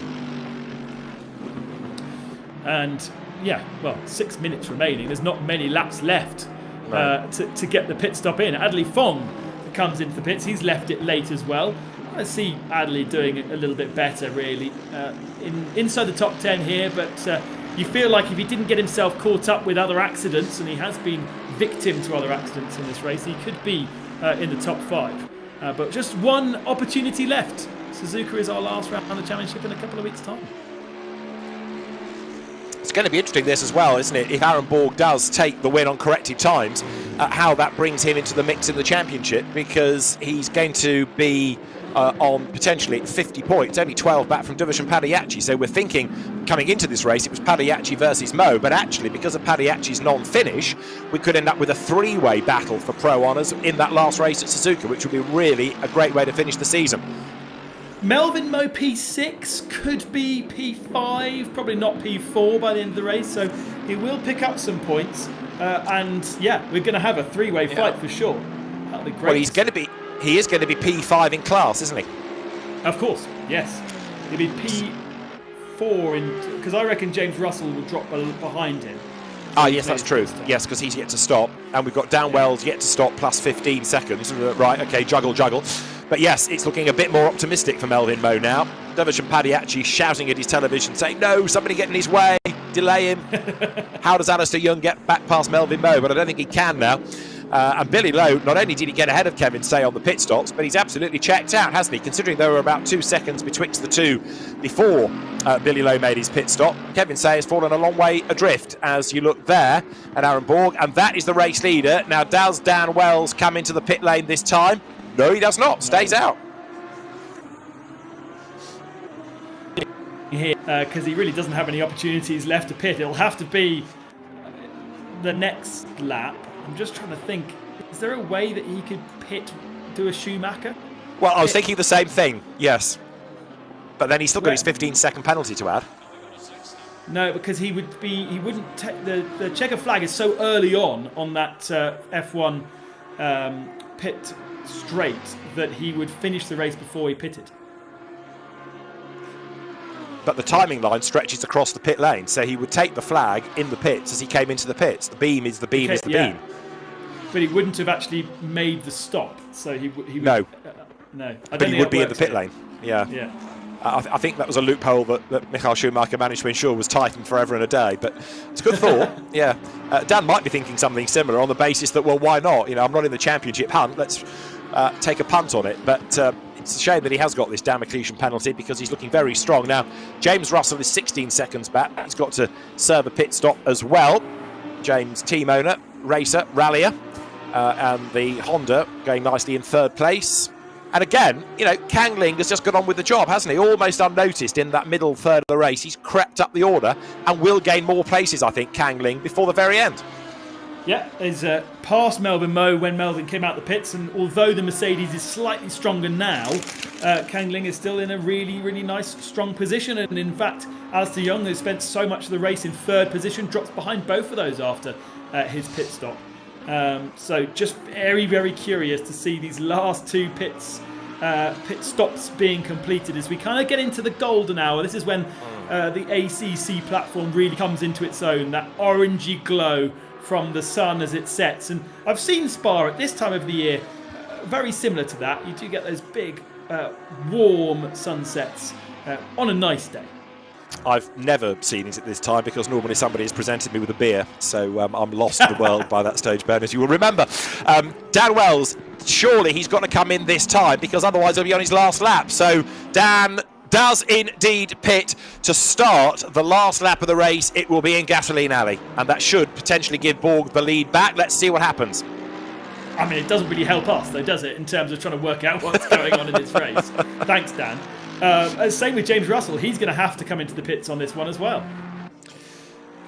And yeah, well, 6 minutes remaining. There's not many laps left to get the pit stop in. Adley Fong comes into the pits. He's left it late as well. I see Adley doing it a little bit better, really, inside the top 10 here. But you feel like if he didn't get himself caught up with other accidents, and he has been victim to other accidents in this race, he could be in the top 5. But just one opportunity left. Suzuka is our last round of the championship in a couple of weeks' time. It's going to be interesting this as well, isn't it? If Aaron Borg does take the win on corrected times, how that brings him into the mix in the championship, because he's going to be on potentially 50 points, only 12 back from Dovish and Padiachi. So we're thinking coming into this race it was Padiachi versus Mo, but actually because of Padiachi's non-finish, we could end up with a 3-way battle for pro honours in that last race at Suzuka, which would be really a great way to finish the season. Melvin Mo P6, could be P5, probably not P4 by the end of the race, so he will pick up some points. And yeah, we're going to have a 3-way fight for sure. That'll be great. Well, he is going to be P5 in class, isn't he? Of course, yes. He'll be P4 because I reckon James Russell will drop behind him. Ah, yes, that's true. Yes, because he's yet to stop, and we've got Dan Wells yet to stop, plus 15 seconds. Right, okay, juggle. But yes, it's looking a bit more optimistic for Melvin Mo now. Dovish and Padiachi shouting at his television, saying, no, somebody get in his way, delay him. How does Alistair Young get back past Melvin Mo? But I don't think he can now. And Billy Lowe, not only did he get ahead of Kevin Say on the pit stops, but he's absolutely checked out, hasn't he? Considering there were about 2 seconds betwixt the two before Billy Lowe made his pit stop. Kevin Say has fallen a long way adrift as you look there at Aaron Borg, and that is the race leader. Now, does Dan Wells come into the pit lane this time? No, he does not. Stays out. Here, because he really doesn't have any opportunities left to pit. It'll have to be the next lap. I'm just trying to think, is there a way that he could do a Schumacher? Well, I was thinking the same thing, yes. But then he's still got his 15-second penalty to add. No, because he wouldn't take the checker flag is so early on that F1 pit straight that he would finish the race before he pitted. But the timing line stretches across the pit lane, so he would take the flag in the pits as he came into the pits. The beam is the beam is the beam. But he wouldn't have actually made the stop, so he would. No. No. But he would be in the pit lane. Yeah. Yeah. I think that was a loophole that Michael Schumacher managed to ensure was tightened forever and a day. But it's a good thought. Yeah. Dan might be thinking something similar on the basis that, well, why not? You know, I'm not in the championship hunt. Let's take a punt on it. But it's a shame that he has got this Damocletian penalty because he's looking very strong. Now, James Russell is 16 seconds back. He's got to serve a pit stop as well. James, team owner, racer, rallier, and the Honda going nicely in third place. And again, Kang Ling has just got on with the job, hasn't he? Almost unnoticed in that middle third of the race. He's crept up the order and will gain more places, I think, Kang Ling, before the very end. Yeah, he's past Melvin Moe when Melvin came out the pits, and although the Mercedes is slightly stronger now, Kang Ling is still in a really, really nice, strong position. And in fact, Alistair Young, who spent so much of the race in third position, drops behind both of those after his pit stop. So just very, very curious to see these last two pit stops being completed as we kind of get into the golden hour. This is when the ACC platform really comes into its own, that orangey glow from the sun as it sets. And I've seen Spa at this time of the year very similar to that. You do get those big warm sunsets on a nice day. I've never seen it at this time because normally somebody has presented me with a beer, so I'm lost to the world by that stage, Ben, as you will remember. Dan Wells, surely he's got to come in this time because otherwise he'll be on his last lap. So Dan does indeed pit to start the last lap of the race. It will be in Gasoline Alley, and that should potentially give Borg the lead back. Let's see what happens. I mean, it doesn't really help us, though, does it, in terms of trying to work out what's going on in this race? Thanks, Dan. Same with James Russell. He's going to have to come into the pits on this one as well.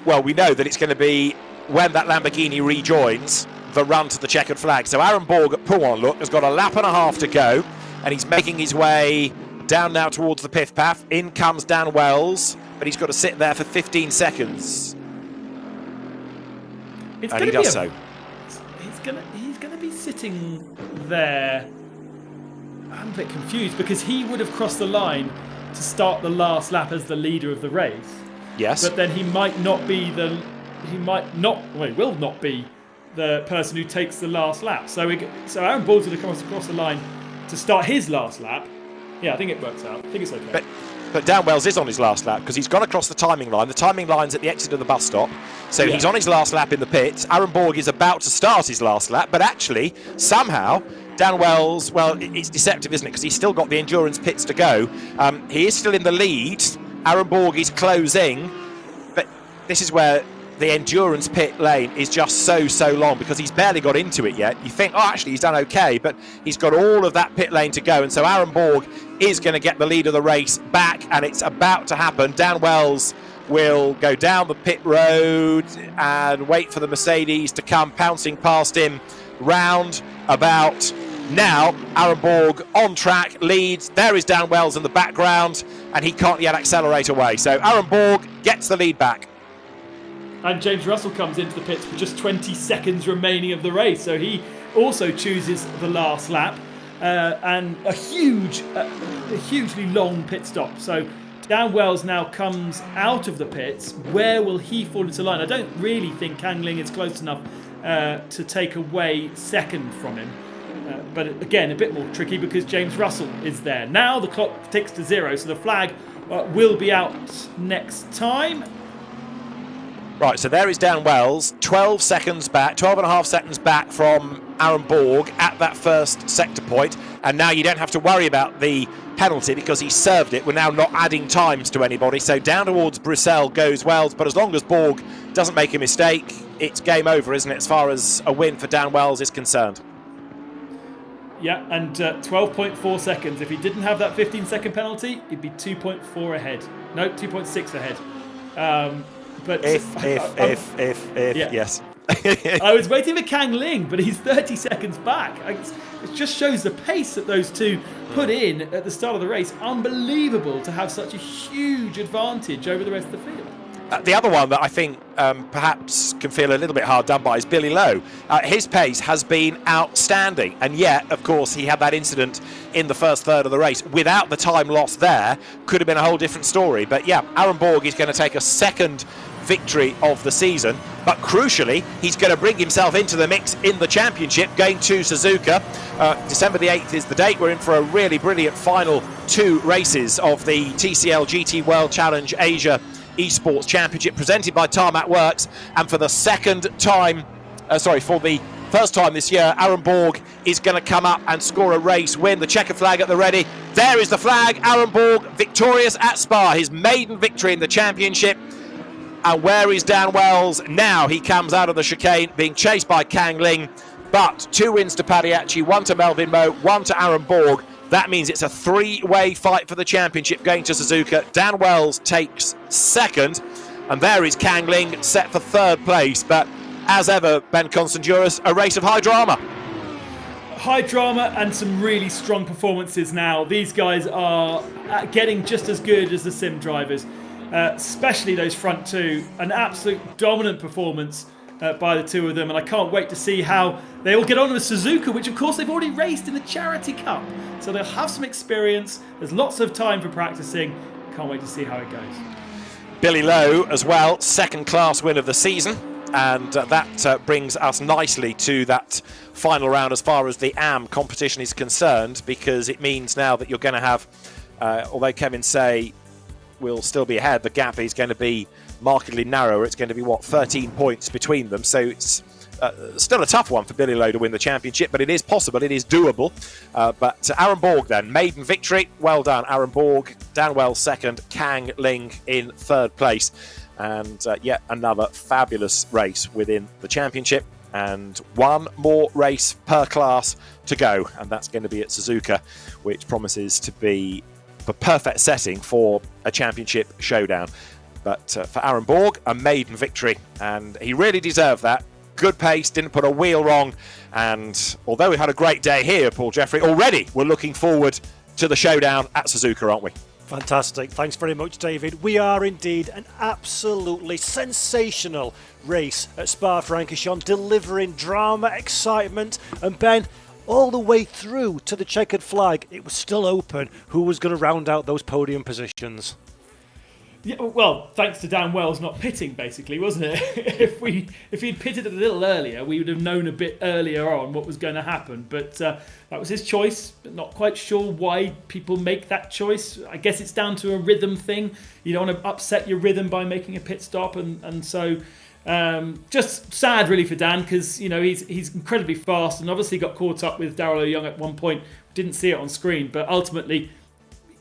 Well, we know that it's going to be when that Lamborghini rejoins the run to the checkered flag. So Aaron Borg at Pouin, look, has got a lap and a half to go, and he's making his way down now towards the pith path. In comes Dan Wells, but he's got to sit there for 15 seconds. And he does so. He's going to be sitting there. I'm a bit confused because he would have crossed the line to start the last lap as the leader of the race. Yes. But then he might not be he will not be the person who takes the last lap. So Aaron Borg's going to come across the line to start his last lap. Yeah, I think it works out. I think it's okay. But Dan Wells is on his last lap because he's gone across the timing line. The timing line's at the exit of the bus stop. So he's on his last lap in the pits. Aaron Borg is about to start his last lap, but actually, somehow, Dan Wells, well, it's deceptive, isn't it? Because he's still got the endurance pits to go. He is still in the lead. Aaron Borg is closing. But this is where the endurance pit lane is just so long because he's barely got into it yet. You think, actually, he's done okay, but he's got all of that pit lane to go. And so Aaron Borg is going to get the lead of the race back, and it's about to happen. Dan Wells will go down the pit road and wait for the Mercedes to come pouncing past him round about now. Aaron Borg on track, leads. There is Dan Wells in the background, and he can't yet accelerate away. So Aaron Borg gets the lead back. And James Russell comes into the pits with just 20 seconds remaining of the race. So he also chooses the last lap and a hugely long pit stop. So Dan Wells now comes out of the pits. Where will he fall into line? I don't really think Kang Ling is close enough to take away second from him. But again, a bit more tricky because James Russell is there. Now the clock ticks to 0, so the flag will be out next time. Right, so there is Dan Wells, 12 and a half seconds back from Aaron Borg at that first sector point. And now you don't have to worry about the penalty because he served it. We're now not adding times to anybody. So down towards Bruxelles goes Wells. But as long as Borg doesn't make a mistake, it's game over, isn't it, as far as a win for Dan Wells is concerned? Yeah, and 12.4 seconds. If he didn't have that 15-second penalty, he'd be 2.4 ahead. No, 2.6 ahead. But yes. I was waiting for Kang Ling, but he's 30 seconds back. It just shows the pace that those two put in at the start of the race. Unbelievable to have such a huge advantage over the rest of the field. The other one that I think perhaps can feel a little bit hard done by is Billy Lowe. His pace has been outstanding, and yet, of course, he had that incident in the first third of the race. Without the time lost there, could have been a whole different story. But yeah, Aaron Borg is going to take a second victory of the season, but crucially he's going to bring himself into the mix in the championship, going to Suzuka. December the 8th is the date. We're in for a really brilliant final 2 races of the TCL GT World Challenge Asia Esports Championship presented by Tarmac Works, and for the first time this year, Aaron Borg is going to come up and score a race win. The checker flag at the ready. There is the flag. Aaron Borg victorious at Spa, his maiden victory in the championship. And where is Dan Wells now? He comes out of the chicane, being chased by Kang Ling. But 2 wins to Padiachi, 1 to Melvin Moe, 1 to Aaron Borg. That means it's a 3-way fight for the championship going to Suzuka. Dan Wells takes second. And there is Kang Ling set for 3rd place. But as ever, Ben Constanduras, a race of high drama. High drama and some really strong performances now. These guys are getting just as good as the sim drivers, especially those front 2. An absolute dominant performance by the 2 of them, and I can't wait to see how they all get on with Suzuka, which of course they've already raced in the Charity Cup. So they'll have some experience. There's lots of time for practicing. Can't wait to see how it goes. Billy Lowe as well, 2nd class win of the season. And that brings us nicely to that final round as far as the AM competition is concerned, because it means now that you're going to have, although Kevin Say will still be ahead, the gap is going to be markedly narrower. It's going to be, 13 points between them. So it's still a tough one for Billy Lowe to win the championship, but it is possible, it is doable. But Aaron Borg then, maiden victory. Well done, Aaron Borg. Dan Wells 2nd, Kang Ling in 3rd place. And yet another fabulous race within the championship, and 1 more race per class to go, and that's going to be at Suzuka, which promises to be the perfect setting for a championship showdown. But for Aaron Borg, a maiden victory, and he really deserved that. Good pace, didn't put a wheel wrong, and although we had a great day here, Paul Jeffrey, already we're looking forward to the showdown at Suzuka, aren't we? Fantastic. Thanks very much, David. We are indeed an absolutely sensational race at Spa-Francorchamps, delivering drama, excitement, and Ben, all the way through to the checkered flag, it was still open who was going to round out those podium positions. Yeah, well, thanks to Dan Wells not pitting, basically, wasn't it? if he'd pitted a little earlier, we would have known a bit earlier on what was going to happen. But that was his choice. Not quite sure why people make that choice. I guess it's down to a rhythm thing. You don't want to upset your rhythm by making a pit stop, and so just sad really for Dan, because he's incredibly fast and obviously got caught up with Darryl O'Young at one point. Didn't see it on screen, but ultimately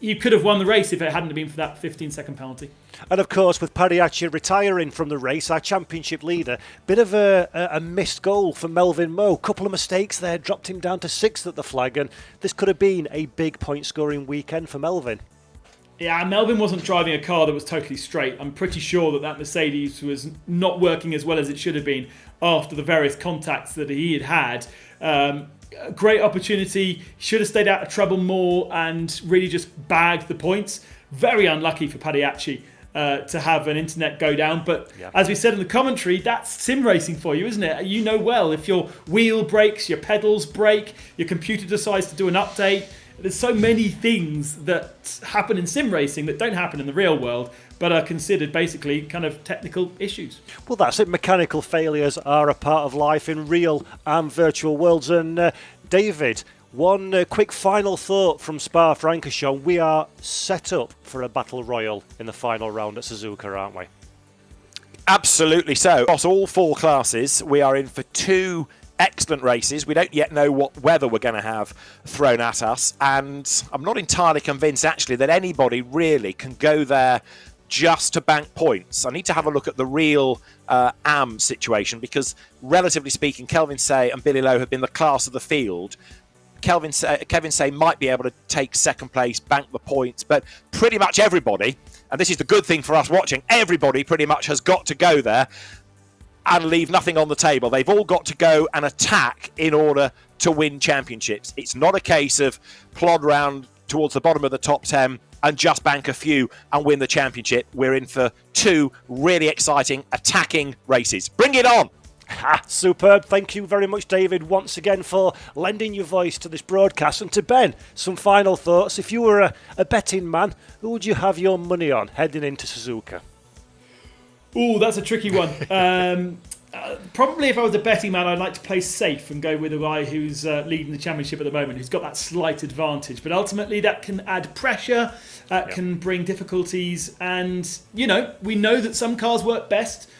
you could have won the race if it hadn't been for that 15-second penalty. And of course, with Padiachi retiring from the race, our championship leader, bit of a missed goal for Melvin Moe. Couple of mistakes there, dropped him down to 6th at the flag, and this could have been a big point-scoring weekend for Melvin. Yeah, Melvin wasn't driving a car that was totally straight. I'm pretty sure that Mercedes was not working as well as it should have been after the various contacts that he had. A great opportunity, should have stayed out of trouble more and really just bagged the points. Very unlucky for Padiachi to have an internet go down, but as we said in the commentary, that's sim racing for you, isn't it? You know well, if your wheel breaks, your pedals break, your computer decides to do an update. There's so many things that happen in sim racing that don't happen in the real world, but are considered basically kind of technical issues. Well, that's it. Mechanical failures are a part of life in real and virtual worlds. And David, one quick final thought from Spa-Francorchamps. We are set up for a battle royal in the final round at Suzuka, aren't we? Absolutely so. Across all 4 classes, we are in for 2 excellent races. We don't yet know what weather we're going to have thrown at us, and I'm not entirely convinced actually that anybody really can go there just to bank points. I need to have a look at the real AM situation, because relatively speaking, Kelvin Say and Billy Lowe have been the class of the field. Kevin Say might be able to take 2nd place, bank the points, but pretty much everybody, and this is the good thing for us watching, everybody pretty much has got to go there and leave nothing on the table. They've all got to go and attack in order to win championships. It's not a case of plod round towards the bottom of the top 10 and just bank a few and win the championship. We're in for 2 really exciting attacking races. Bring it on! Superb. Thank you very much, David, once again for lending your voice to this broadcast. And to Ben, some final thoughts. If you were a betting man, who would you have your money on heading into Suzuka? Oh, that's a tricky one. Probably if I was a betting man, I'd like to play safe and go with a guy who's leading the championship at the moment, who's got that slight advantage. But ultimately, that can add pressure, can bring difficulties. And, we know that some cars work best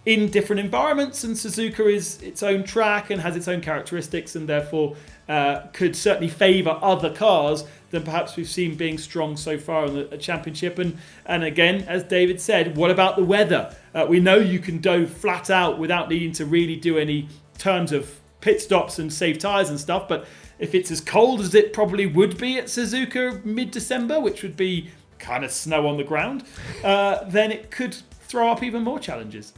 in different environments, and Suzuka is its own track and has its own characteristics, and therefore could certainly favour other cars than perhaps we've seen being strong so far in the championship. And again, as David said, what about the weather? We know you can go flat out without needing to really do any terms of pit stops and save tyres and stuff, but if it's as cold as it probably would be at Suzuka mid-December, which would be kind of snow on the ground, then it could throw up even more challenges.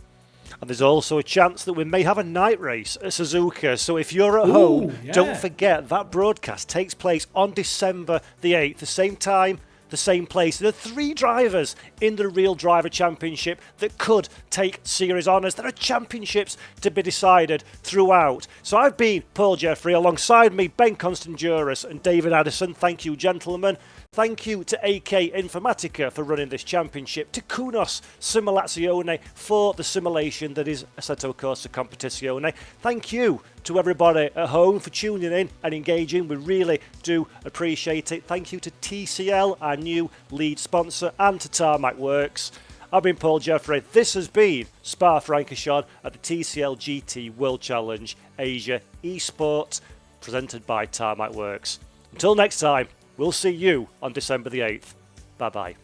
And there's also a chance that we may have a night race at Suzuka. So if you're at home, don't forget that broadcast takes place on December the 8th, the same time, the same place. There are 3 drivers in the Real Driver Championship that could take series honours. There are championships to be decided throughout. So I've been Paul Jeffrey, alongside me Ben Constanduris and David Addison. Thank you, gentlemen. Thank you to AK Informatica for running this championship, to Kunos Simulazione for the simulation that is Assetto Corsa Competizione. Thank you to everybody at home for tuning in and engaging. We really do appreciate it. Thank you to TCL, our new lead sponsor, and to Tarmac Works. I've been Paul Jeffrey. This has been Spa-Francorchamps at the TCL GT World Challenge Asia Esports, presented by Tarmac Works. Until next time, we'll see you on December the 8th. Bye-bye.